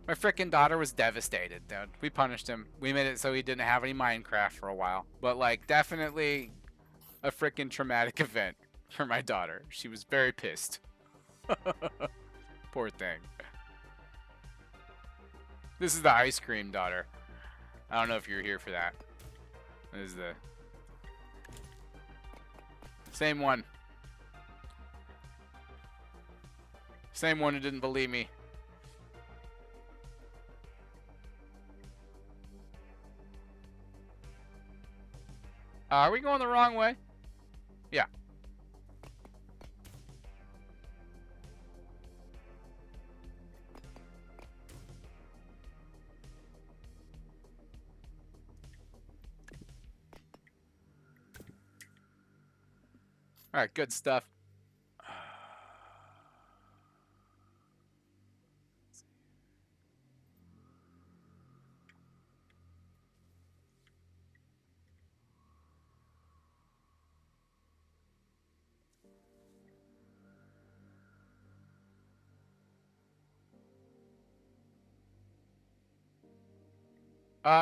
My frickin' daughter was devastated, dude. We punished him. We made it so he didn't have any Minecraft for a while. But like, definitely a frickin' traumatic event for my daughter. She was very pissed. Poor thing. This is the ice cream daughter. I don't know if you're here for that. This is the same one. Same one who didn't believe me. Are we going the wrong way? Yeah. All right, good stuff.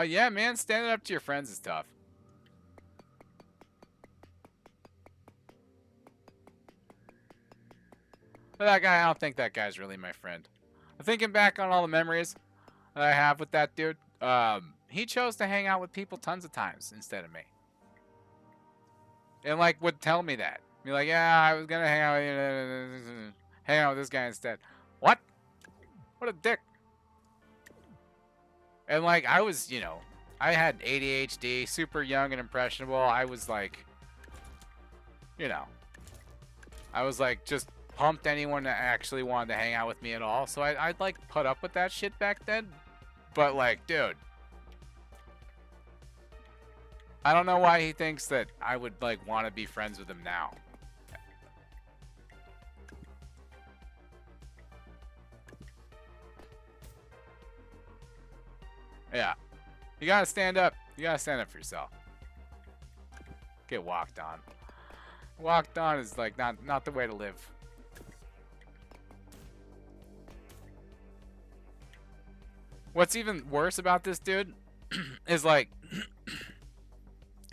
Yeah, man, standing up to your friends is tough. But that guy, I don't think that guy's really my friend. Thinking back on all the memories that I have with that dude, he chose to hang out with people tons of times instead of me. And like would tell me that. Be like, yeah, I was gonna hang out with this guy instead. What? What a dick. And like I was, you know, I had ADHD, super young and impressionable. I was like, you know, I was like just pumped anyone that actually wanted to hang out with me at all. So I'd like put up with that shit back then. But like, dude, I don't know why he thinks that I would like want to be friends with him now. Yeah. You gotta stand up. You gotta stand up for yourself. Get walked on. Walked on is like not the way to live. What's even worse about this dude is like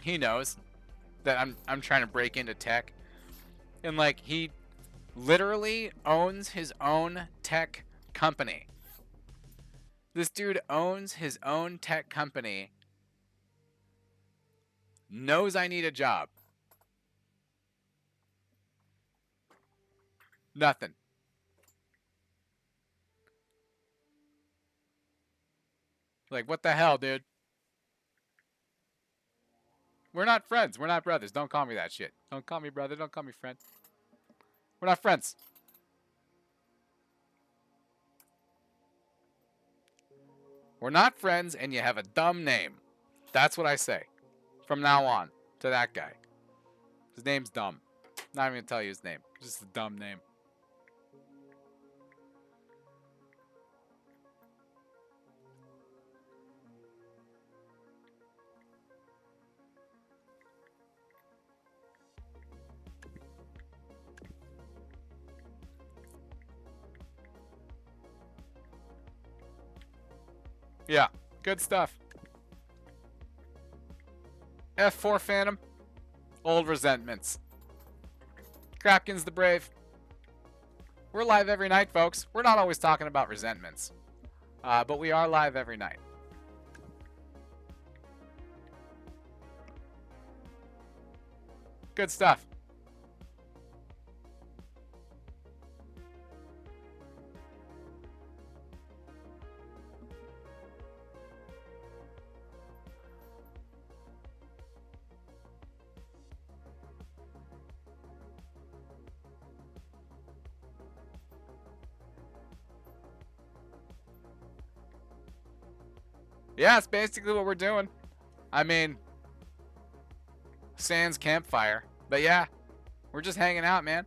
he knows that I'm trying to break into tech, and like he literally owns his own tech company. This dude owns his own tech company, knows I need a job. Nothing. Like, what the hell, dude? We're not friends. We're not brothers. Don't call me that shit. Don't call me brother. Don't call me friend. We're not friends. We're not friends, and you have a dumb name. That's what I say. From now on to that guy. His name's dumb. Not even gonna tell you his name. Just a dumb name. Yeah, good stuff. F4 Phantom. Old resentments. Crapkinsthebrave. We're live every night, folks. We're not always talking about resentments. But we are live every night. Good stuff. Yeah, it's basically what we're doing. I mean, sans campfire. But yeah, we're just hanging out, man.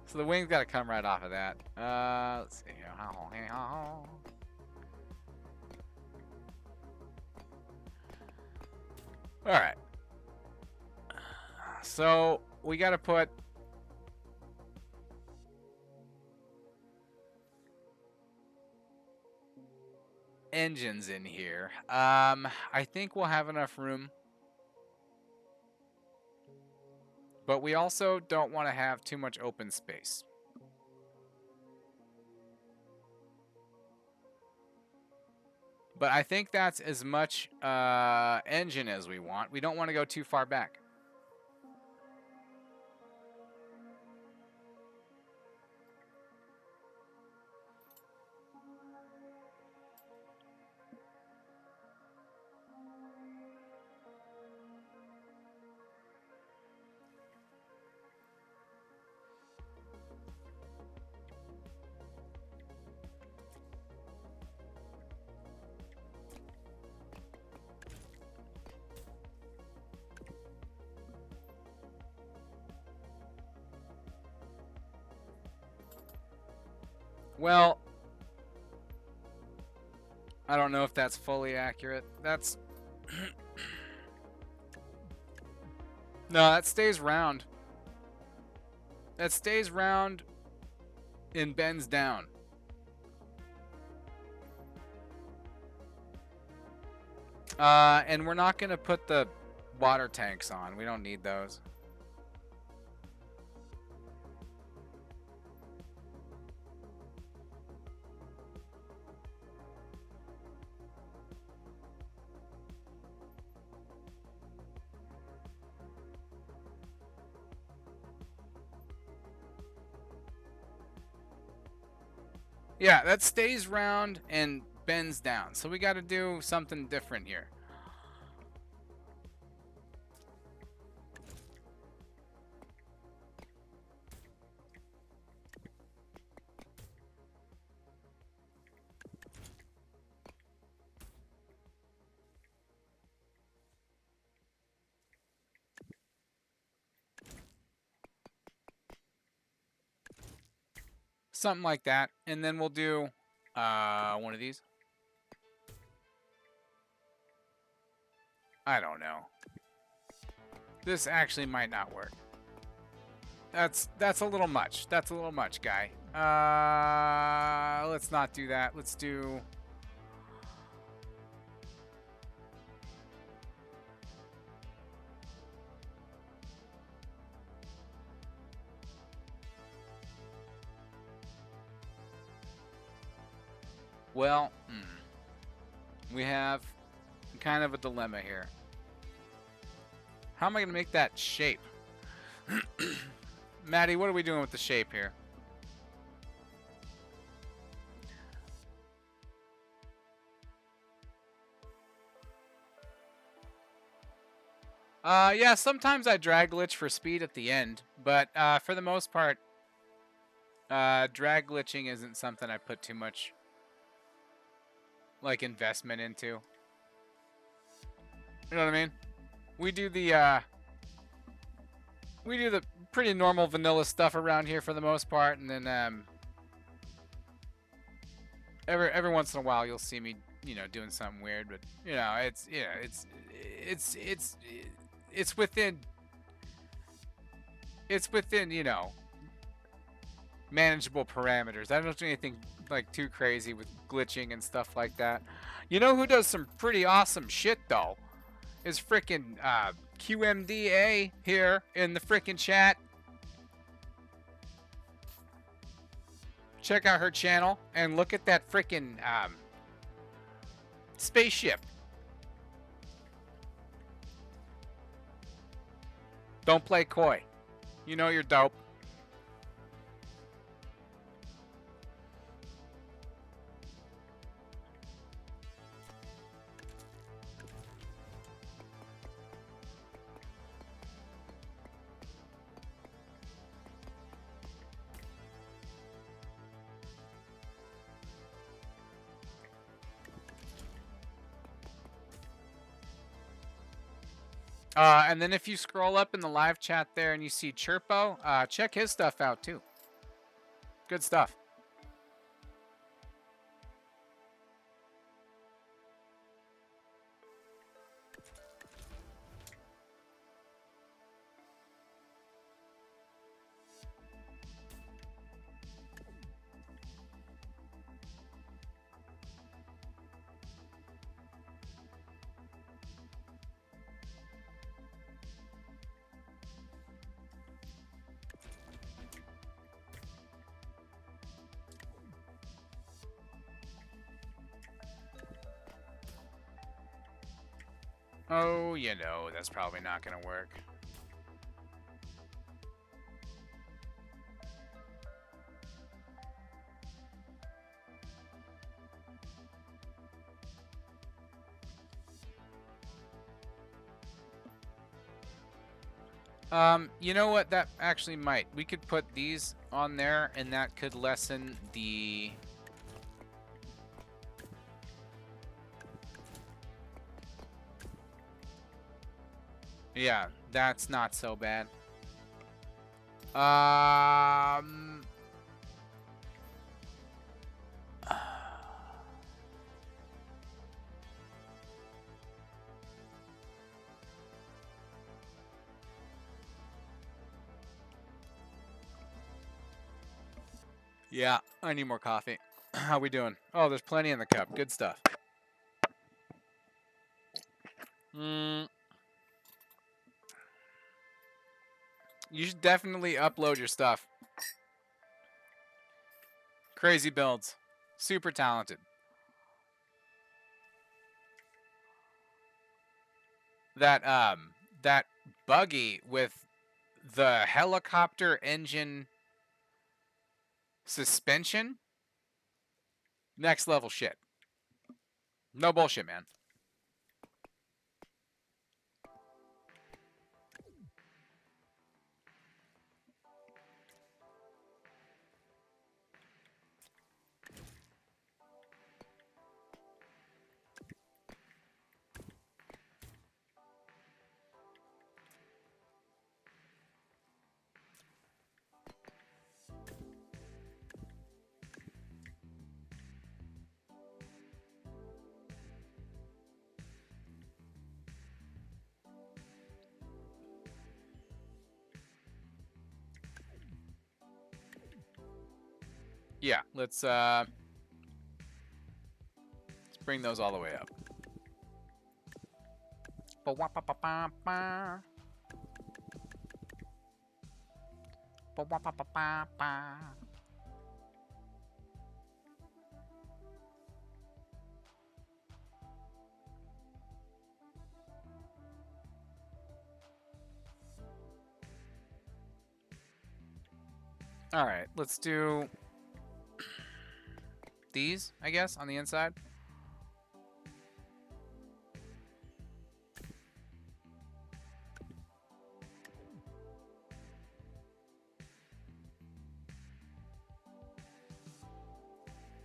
So the wing's got to come right off of that. Let's see here. All right. So we got to put engines in here. I think we'll have enough room. But we also don't want to have too much open space. But I think that's as much engine as we want. We don't want to go too far back. Well, I don't know if that's fully accurate. That's... No, that stays round. That stays round and bends down. And we're not going to put the water tanks on. We don't need those. Yeah, that stays round and bends down. So we got to do something different here. Something like that. And then we'll do one of these. I don't know. This actually might not work. That's a little much. That's a little much, guy. Let's not do that. Let's do... Well, we have kind of a dilemma here. How am I going to make that shape? Maddie, what are we doing with the shape here? Yeah, sometimes I drag glitch for speed at the end, but for the most part, drag glitching isn't something I put too much like investment into. You know what I mean? We do the pretty normal vanilla stuff around here for the most part, and then every once in a while you'll see me, you know, doing something weird, but you know, it's within you know, manageable parameters. I don't do anything like too crazy with glitching and stuff like that. You know who does some pretty awesome shit though? Is frickin' QMDA here in the frickin' chat. Check out her channel and look at that frickin' spaceship. Don't play coy. You know you're dope. And then if you scroll up in the live chat there and you see Chirpo, check his stuff out too. Good stuff. Oh, you know, that's probably not going to work. You know what? That actually might. We could put these on there, and that could lessen the... Yeah, that's not so bad. Yeah, I need more coffee. How we doing? Oh, there's plenty in the cup. Good stuff. You should definitely upload your stuff. Crazy builds. Super talented. That buggy with the helicopter engine suspension. Next level shit. No bullshit, man. Yeah, let's bring those all the way up. All right, let's do these, I guess, on the inside.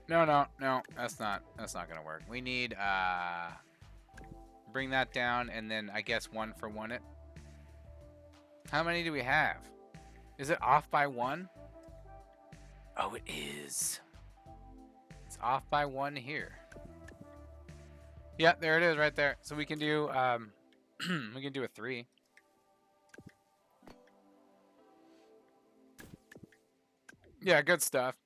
No, that's not gonna work. We need bring that down, and then I guess 1 for 1 it. How many do we have? Is it off by 1? Oh, it is. It's off by 1 here. Yeah, there it is right there. So we can do we can do a 3. Yeah, good stuff.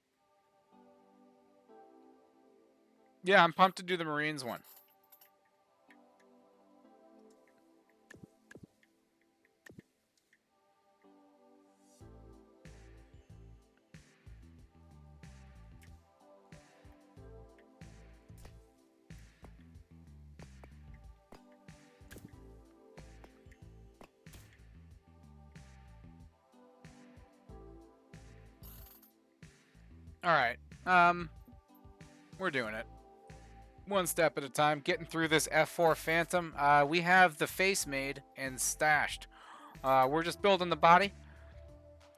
Yeah, I'm pumped to do the Marines one. All right. We're doing it. One step at a time, getting through this F4 Phantom. We have the face made and stashed. We're just building the body.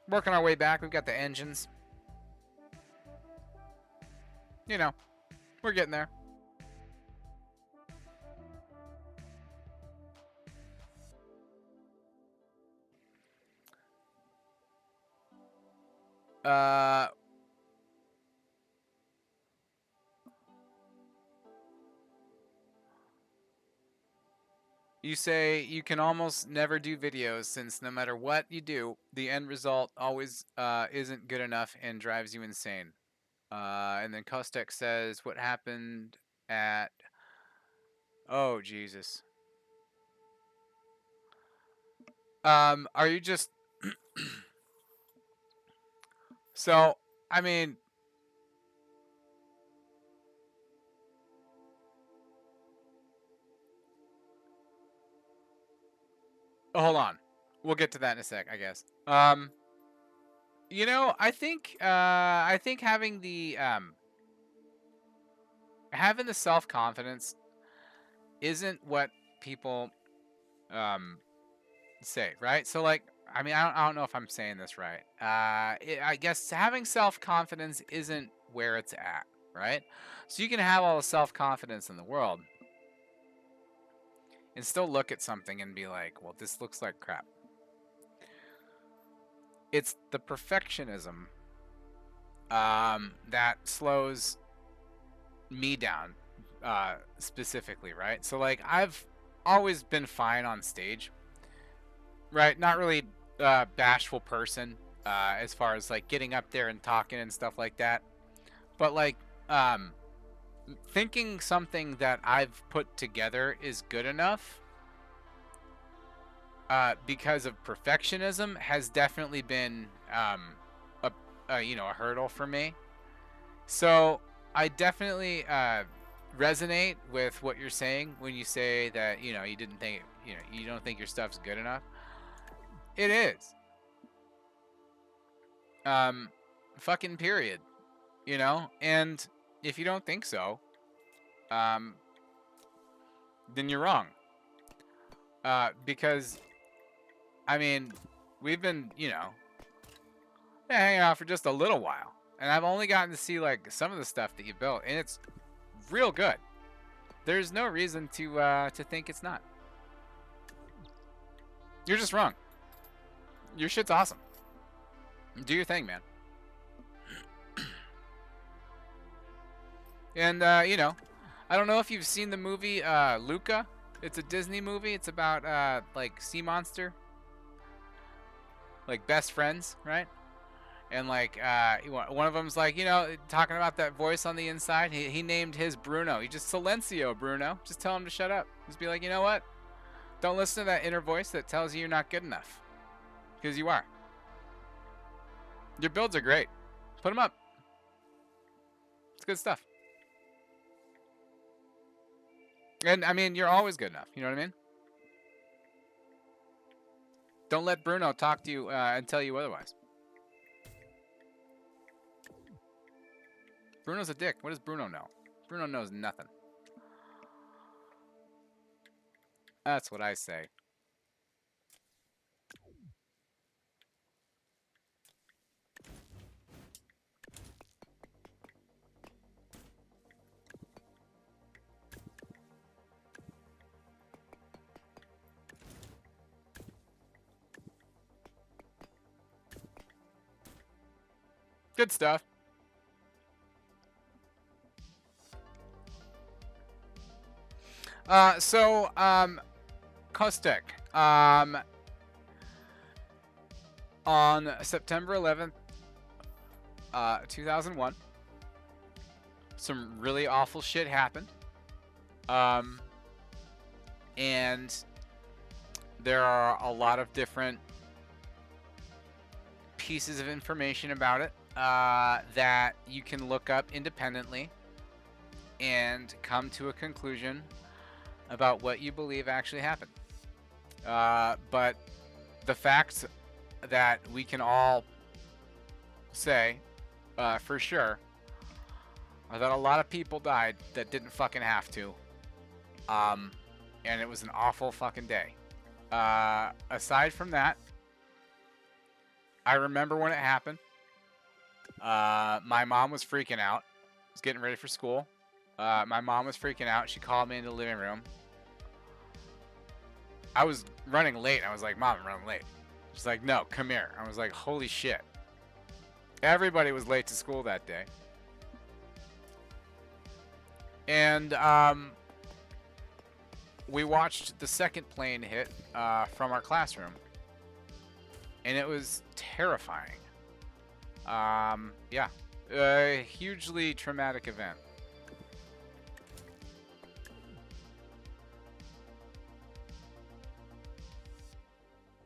Working our way back. We've got the engines. You know, we're getting there. You say you can almost never do videos since no matter what you do, the end result always isn't good enough and drives you insane. And then Kostek says, what happened at... Oh, Jesus. Are you just... So, I mean... Oh, hold on. We'll get to that in a sec, I guess. You know, I think having the self-confidence isn't what people say, right? So like, I mean, I don't know if I'm saying this right. I guess having self-confidence isn't where it's at, right? So you can have all the self-confidence in the world and still look at something and be like, well, this looks like crap. It's the perfectionism that slows me down specifically, right? So like, I've always been fine on stage, right? Not really bashful person as far as like getting up there and talking and stuff like that, but like thinking something that I've put together is good enough because of perfectionism has definitely been a hurdle for me. So I definitely resonate with what you're saying when you say that you didn't think you don't think your stuff's good enough. It is. Fucking period. And if you don't think so, then you're wrong. Because, I mean, we've been, hanging out for just a little while. And I've only gotten to see, like, some of the stuff that you built. And it's real good. There's no reason to think it's not. You're just wrong. Your shit's awesome. Do your thing, man. And, I don't know if you've seen the movie Luca. It's a Disney movie. It's about, like, sea monster. Like, best friends, right? And, like, one of them's, like, talking about that voice on the inside. He named his Bruno. He just, Silencio, Bruno. Just tell him to shut up. Just be like, you know what? Don't listen to that inner voice that tells you you're not good enough. Because you are. Your builds are great. Put them up. It's good stuff. And, I mean, you're always good enough. You know what I mean? Don't let Bruno talk to you and tell you otherwise. Bruno's a dick. What does Bruno know? Bruno knows nothing. That's what I say. Good stuff. Kostek, on September 11th, 2001, some really awful shit happened. And there are a lot of different pieces of information about it that you can look up independently and come to a conclusion about what you believe actually happened. But the facts that we can all say for sure are that a lot of people died that didn't fucking have to. And it was an awful fucking day. Aside from that, I remember when it happened. My mom was freaking out. I was getting ready for school. My mom was freaking out. She called me in the living room. I was running late. I was like, Mom, I'm running late. She's like, no, come here. I was like, holy shit. Everybody was late to school that day. And we watched the second plane hit from our classroom. And it was terrifying. Yeah. A hugely traumatic event.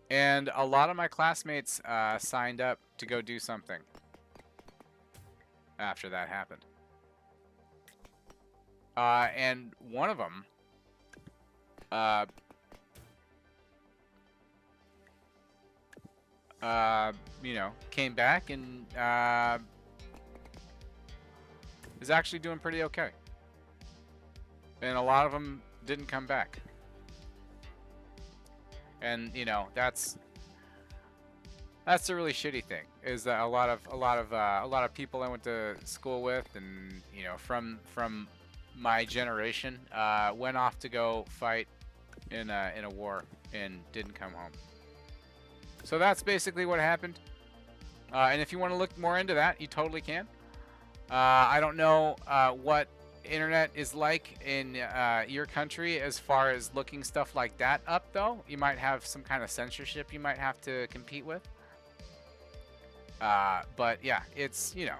And a lot of my classmates signed up to go do something after that happened. And one of them, you know, came back and is actually doing pretty okay. And a lot of them didn't come back. And you know, that's the really shitty thing, is that a lot of people I went to school with, and you know, from my generation, went off to go fight in a war and didn't come home. So that's basically what happened. And if you want to look more into that, you totally can. I don't know what internet is like in your country as far as looking stuff like that up, though. You might have some kind of censorship you might have to compete with. But yeah, it's, you know,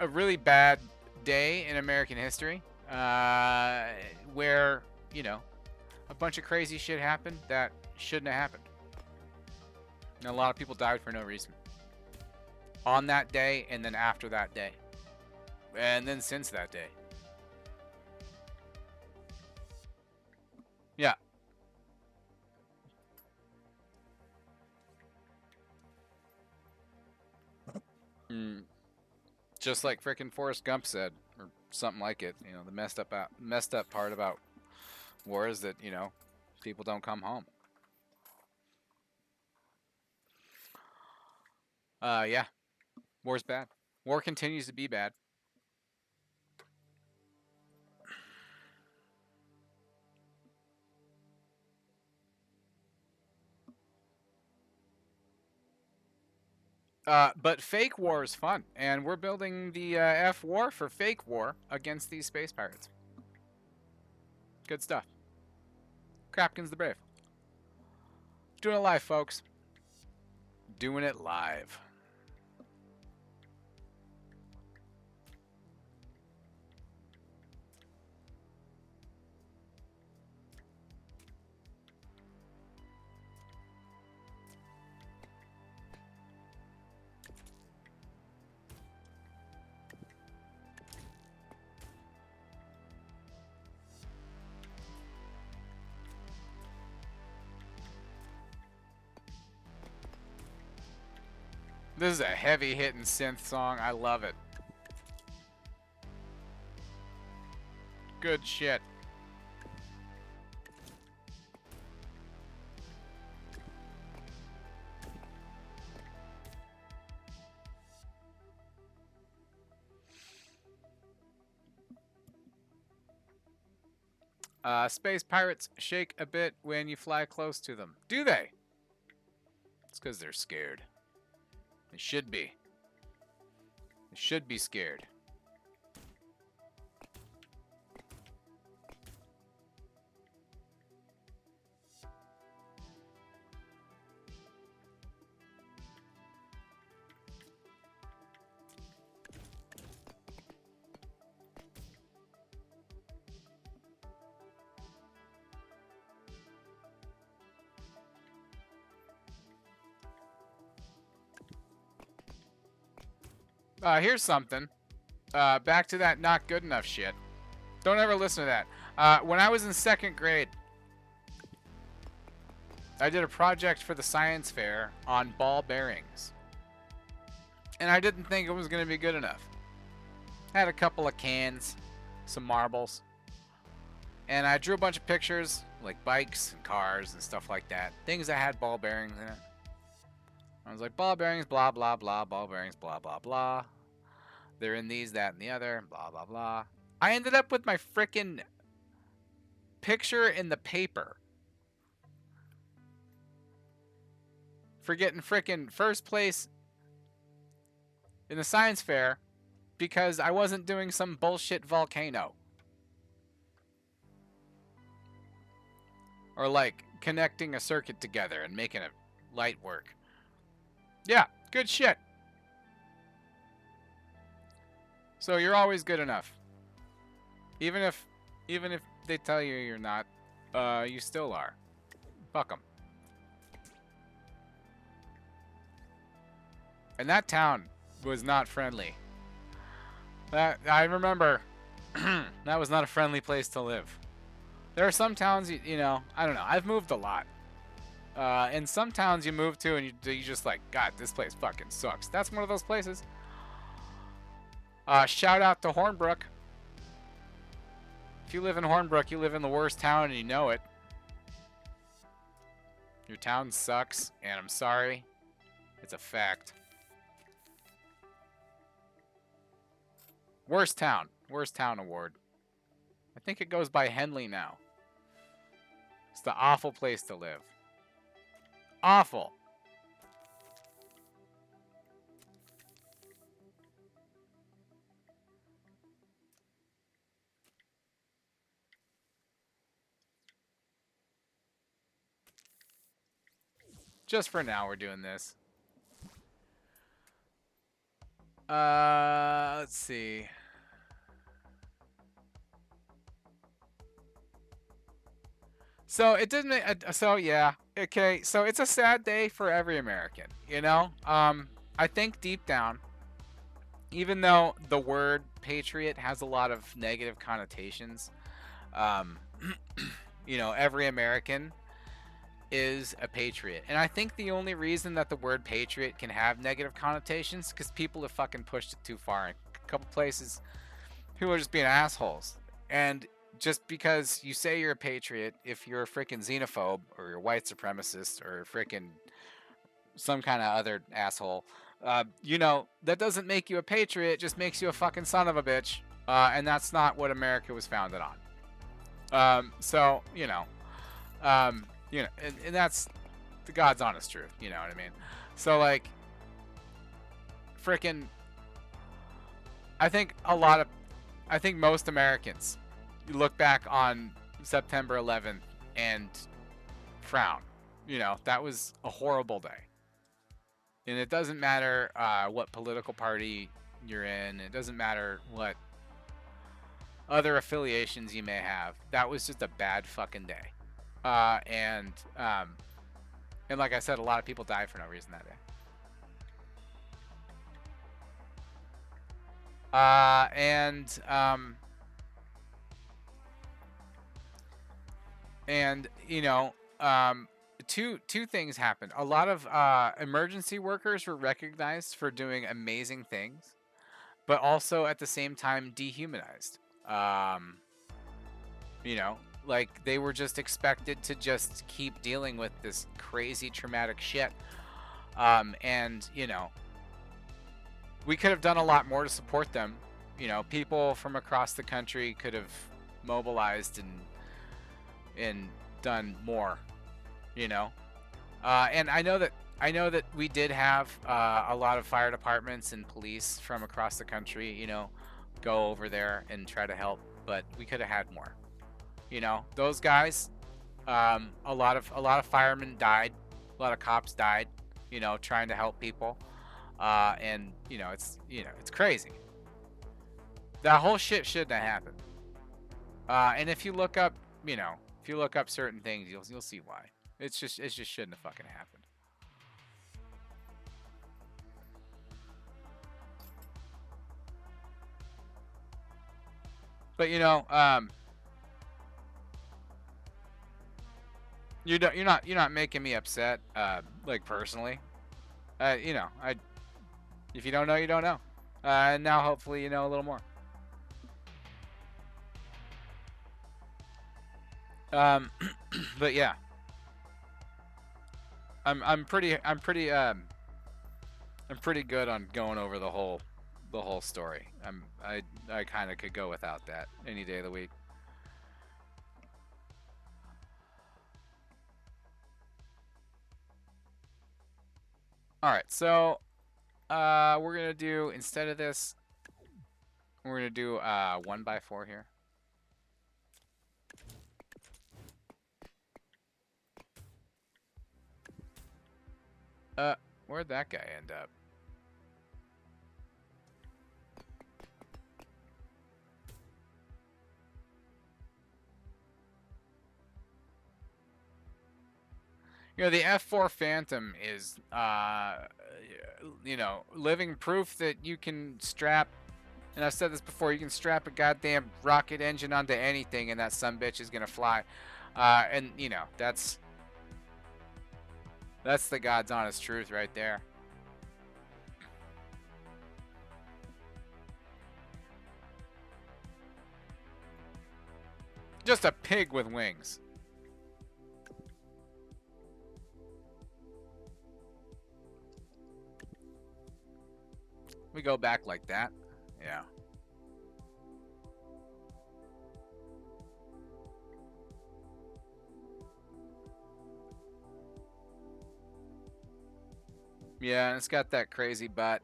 a really bad day in American history, where, you know, a bunch of crazy shit happened that shouldn't have happened. And a lot of people died for no reason. On that day, and then after that day. And then since that day. Yeah. Just like frickin' Forrest Gump said, or something like it. You know, the messed up part about war is that, you know, people don't come home. Yeah. War's bad. War continues to be bad. But fake war is fun, and we're building the F-War for fake war against these space pirates. Good stuff. Crapkinsthebrave. Doing it live, folks. Doing it live. This is a heavy-hitting synth song. I love it. Good shit. Space pirates shake a bit when you fly close to them. Do they? It's because they're scared. They should be. They should be scared. Here's something. Back to that not good enough shit. Don't ever listen to that. When I was in 2nd grade, I did a project for the science fair on ball bearings. And I didn't think it was going to be good enough. Had a couple of cans, some marbles. And I drew a bunch of pictures, like bikes and cars and stuff like that. Things that had ball bearings in it. I was like, ball bearings, blah, blah, blah, ball bearings, blah, blah, blah. They're in these, that, and the other, blah, blah, blah. I ended up with my frickin' picture in the paper for getting frickin' first place in the science fair because I wasn't doing some bullshit volcano. Or like connecting a circuit together and making a light work. Yeah, good shit. So you're always good enough. Even if they tell you you're not, you still are. Fuck them. And that town was not friendly. I remember that was not a friendly place to live. There are some towns, you know, I don't know. I've moved a lot. And some towns you move to and you just like, God, this place fucking sucks. That's one of those places. Shout out to Hornbrook. If you live in Hornbrook, you live in the worst town and you know it. Your town sucks, and I'm sorry. It's a fact. Worst town. Worst town award. I think it goes by Henley now. It's the awful place to live. Awful. Just for now, we're doing this. Let's see. So it didn't. So yeah. Okay. So it's a sad day for every American. You know. I think deep down, even though the word patriot has a lot of negative connotations, you know, every American is a patriot. And I think the only reason that the word patriot can have negative connotations because people have fucking pushed it too far in a couple places. People are just being assholes. And just because you say you're a patriot, if you're a freaking xenophobe or you're a white supremacist or freaking some kind of other asshole, you know, that doesn't make you a patriot. It just makes you a fucking son of a bitch. And that's not what America was founded on. So, you know, and that's the God's honest truth. You know what I mean? So, like, freaking, I think most Americans, you look back on September 11th and frown. You know, that was a horrible day. And it doesn't matter what political party you're in. It doesn't matter what other affiliations you may have. That was just a bad fucking day. And like I said, a lot of people died for no reason that day. And you know, two things happened. A lot of emergency workers were recognized for doing amazing things, but also at the same time dehumanized. You know, like they were just expected to just keep dealing with this crazy traumatic shit. And you know, we could have done a lot more to support them. You know, people from across the country could have mobilized and done more. You know, and I know that we did have a lot of fire departments and police from across the country. You know, go over there and try to help, but we could have had more. You know, those guys. A lot of firemen died. A lot of cops died. You know, trying to help people. And you know, it's crazy. That whole shit shouldn't have happened. And if you look up, you know, if you look up certain things, you'll see why. It just shouldn't have fucking happened. But you know, you're not making me upset, like personally. You know, if you don't know, you don't know. And now hopefully you know a little more. But yeah, I'm pretty good on going over the whole story. I kind of could go without that any day of the week. All right, so we're gonna do, instead of this, we're gonna do 1x4 here. Where'd that guy end up? You know, the F4 Phantom is, you know, living proof that you can strap, and I've said this before, you can strap a goddamn rocket engine onto anything and that sumbitch is gonna fly. And, you know, that's the God's honest truth right there. Just a pig with wings. We go back like that. Yeah. Yeah, and it's got that crazy butt.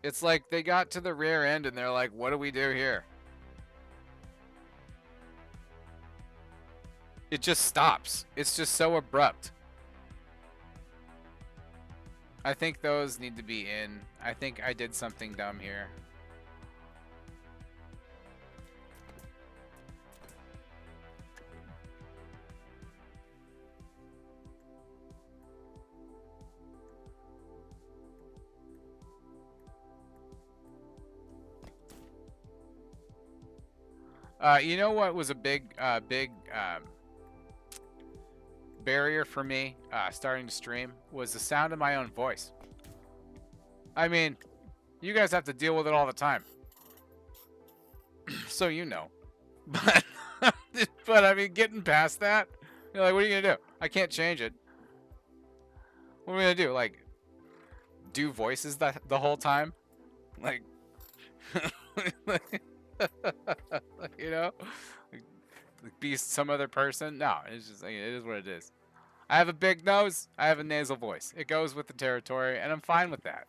It's like they got to the rear end and they're like, what do we do here? It just stops. It's just so abrupt. I think those need to be in. I think I did something dumb here. You know what was a big barrier for me starting to stream was the sound of my own voice. I mean, you guys have to deal with it all the time. So you know. But, but I mean, getting past that, you're like, what are you going to do? I can't change it. What am I going to do? Like, do voices the whole time? Like, you know? Like be some other person? No, it's just, like, it is what it is. I have a big nose. I have a nasal voice. It goes with the territory, and I'm fine with that.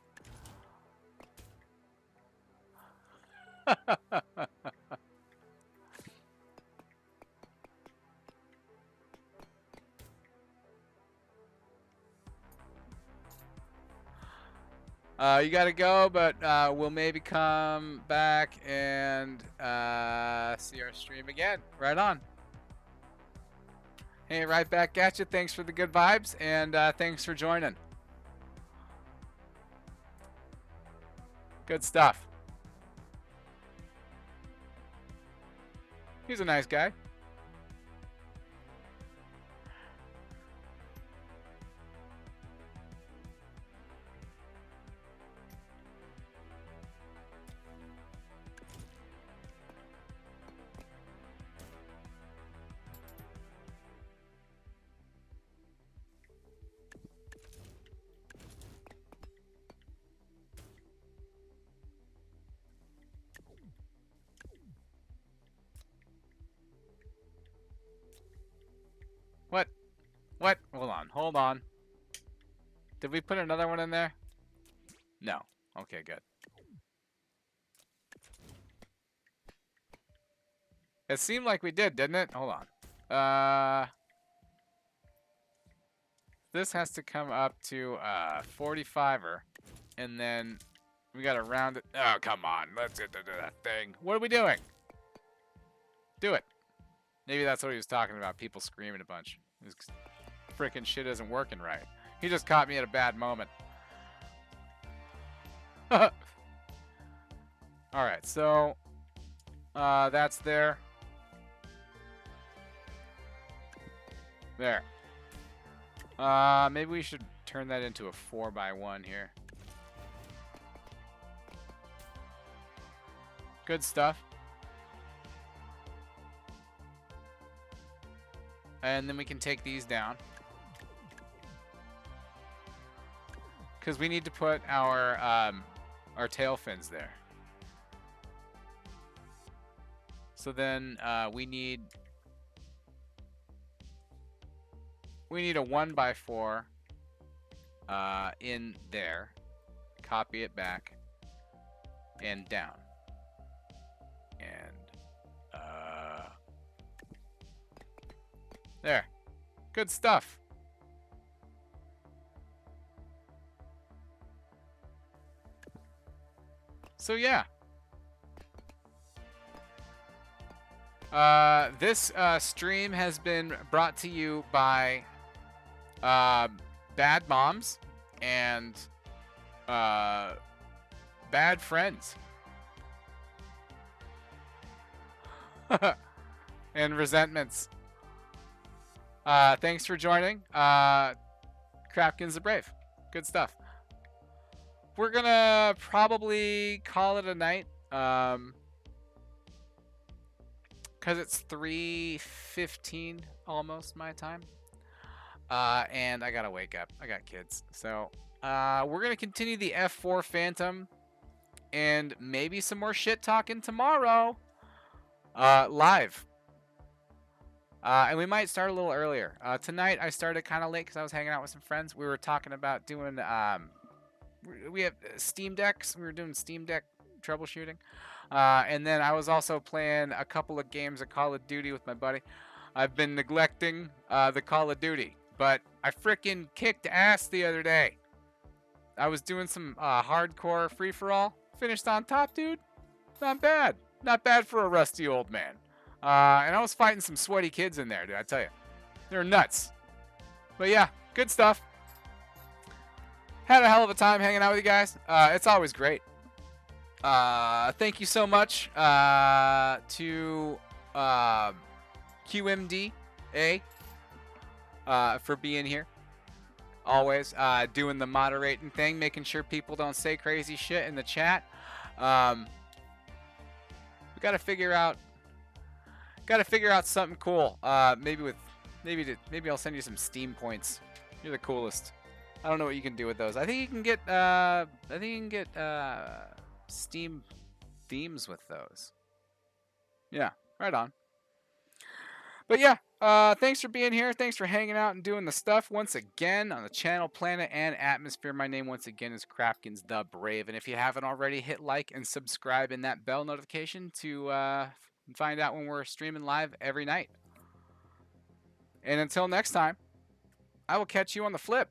You gotta go, but we'll maybe come back and see our stream again. Right on. Hey, right back at you. Thanks for the good vibes, and thanks for joining. Good stuff. He's a nice guy. Hold on. Did we put another one in there? No. Okay, good. It seemed like we did, didn't it? Hold on. This has to come up to 45er. And then we got to round it. Oh, come on. Let's get to that thing. What are we doing? Do it. Maybe that's what he was talking about. People screaming a bunch. This freaking shit isn't working right. He just caught me at a bad moment. Alright, so that's there. There. Maybe we should turn that into a 4x1 here. Good stuff. And then we can take these down. Because we need to put our tail fins there. So then we need a 1x4 in there. Copy it back and down. And there. Good stuff. So yeah. This stream has been brought to you by bad moms and bad friends. And resentments. Thanks for joining. Crapkinsthebrave. Good stuff. We're gonna probably call it a night. Cause it's 3:15 almost my time. And I gotta wake up. I got kids. So we're gonna continue the F4 Phantom and maybe some more shit talking tomorrow. Live. And we might start a little earlier. Tonight I started kind of late because I was hanging out with some friends. We were talking about doing we have Steam Decks. We were doing Steam Deck troubleshooting. And then I was also playing a couple of games of Call of Duty with my buddy. I've been neglecting the Call of Duty, but I frickin' kicked ass the other day. I was doing some hardcore free-for-all. Finished on top, dude. Not bad. Not bad for a rusty old man. And I was fighting some sweaty kids in there, dude, I tell you. They're nuts. But yeah, good stuff. Had a hell of a time hanging out with you guys. It's always great. Thank you so much to QMDA for being here. Always doing the moderating thing, making sure people don't say crazy shit in the chat. We gotta figure out something cool. Maybe I'll send you some Steam points. You're the coolest. I don't know what you can do with those. I think you can get Steam themes with those. Yeah, right on. But yeah, thanks for being here. Thanks for hanging out and doing the stuff once again on the channel, planet, and atmosphere. My name once again is Crapkinsthebrave, and if you haven't already, hit like and subscribe and that bell notification to find out when we're streaming live every night. And until next time, I will catch you on the flip.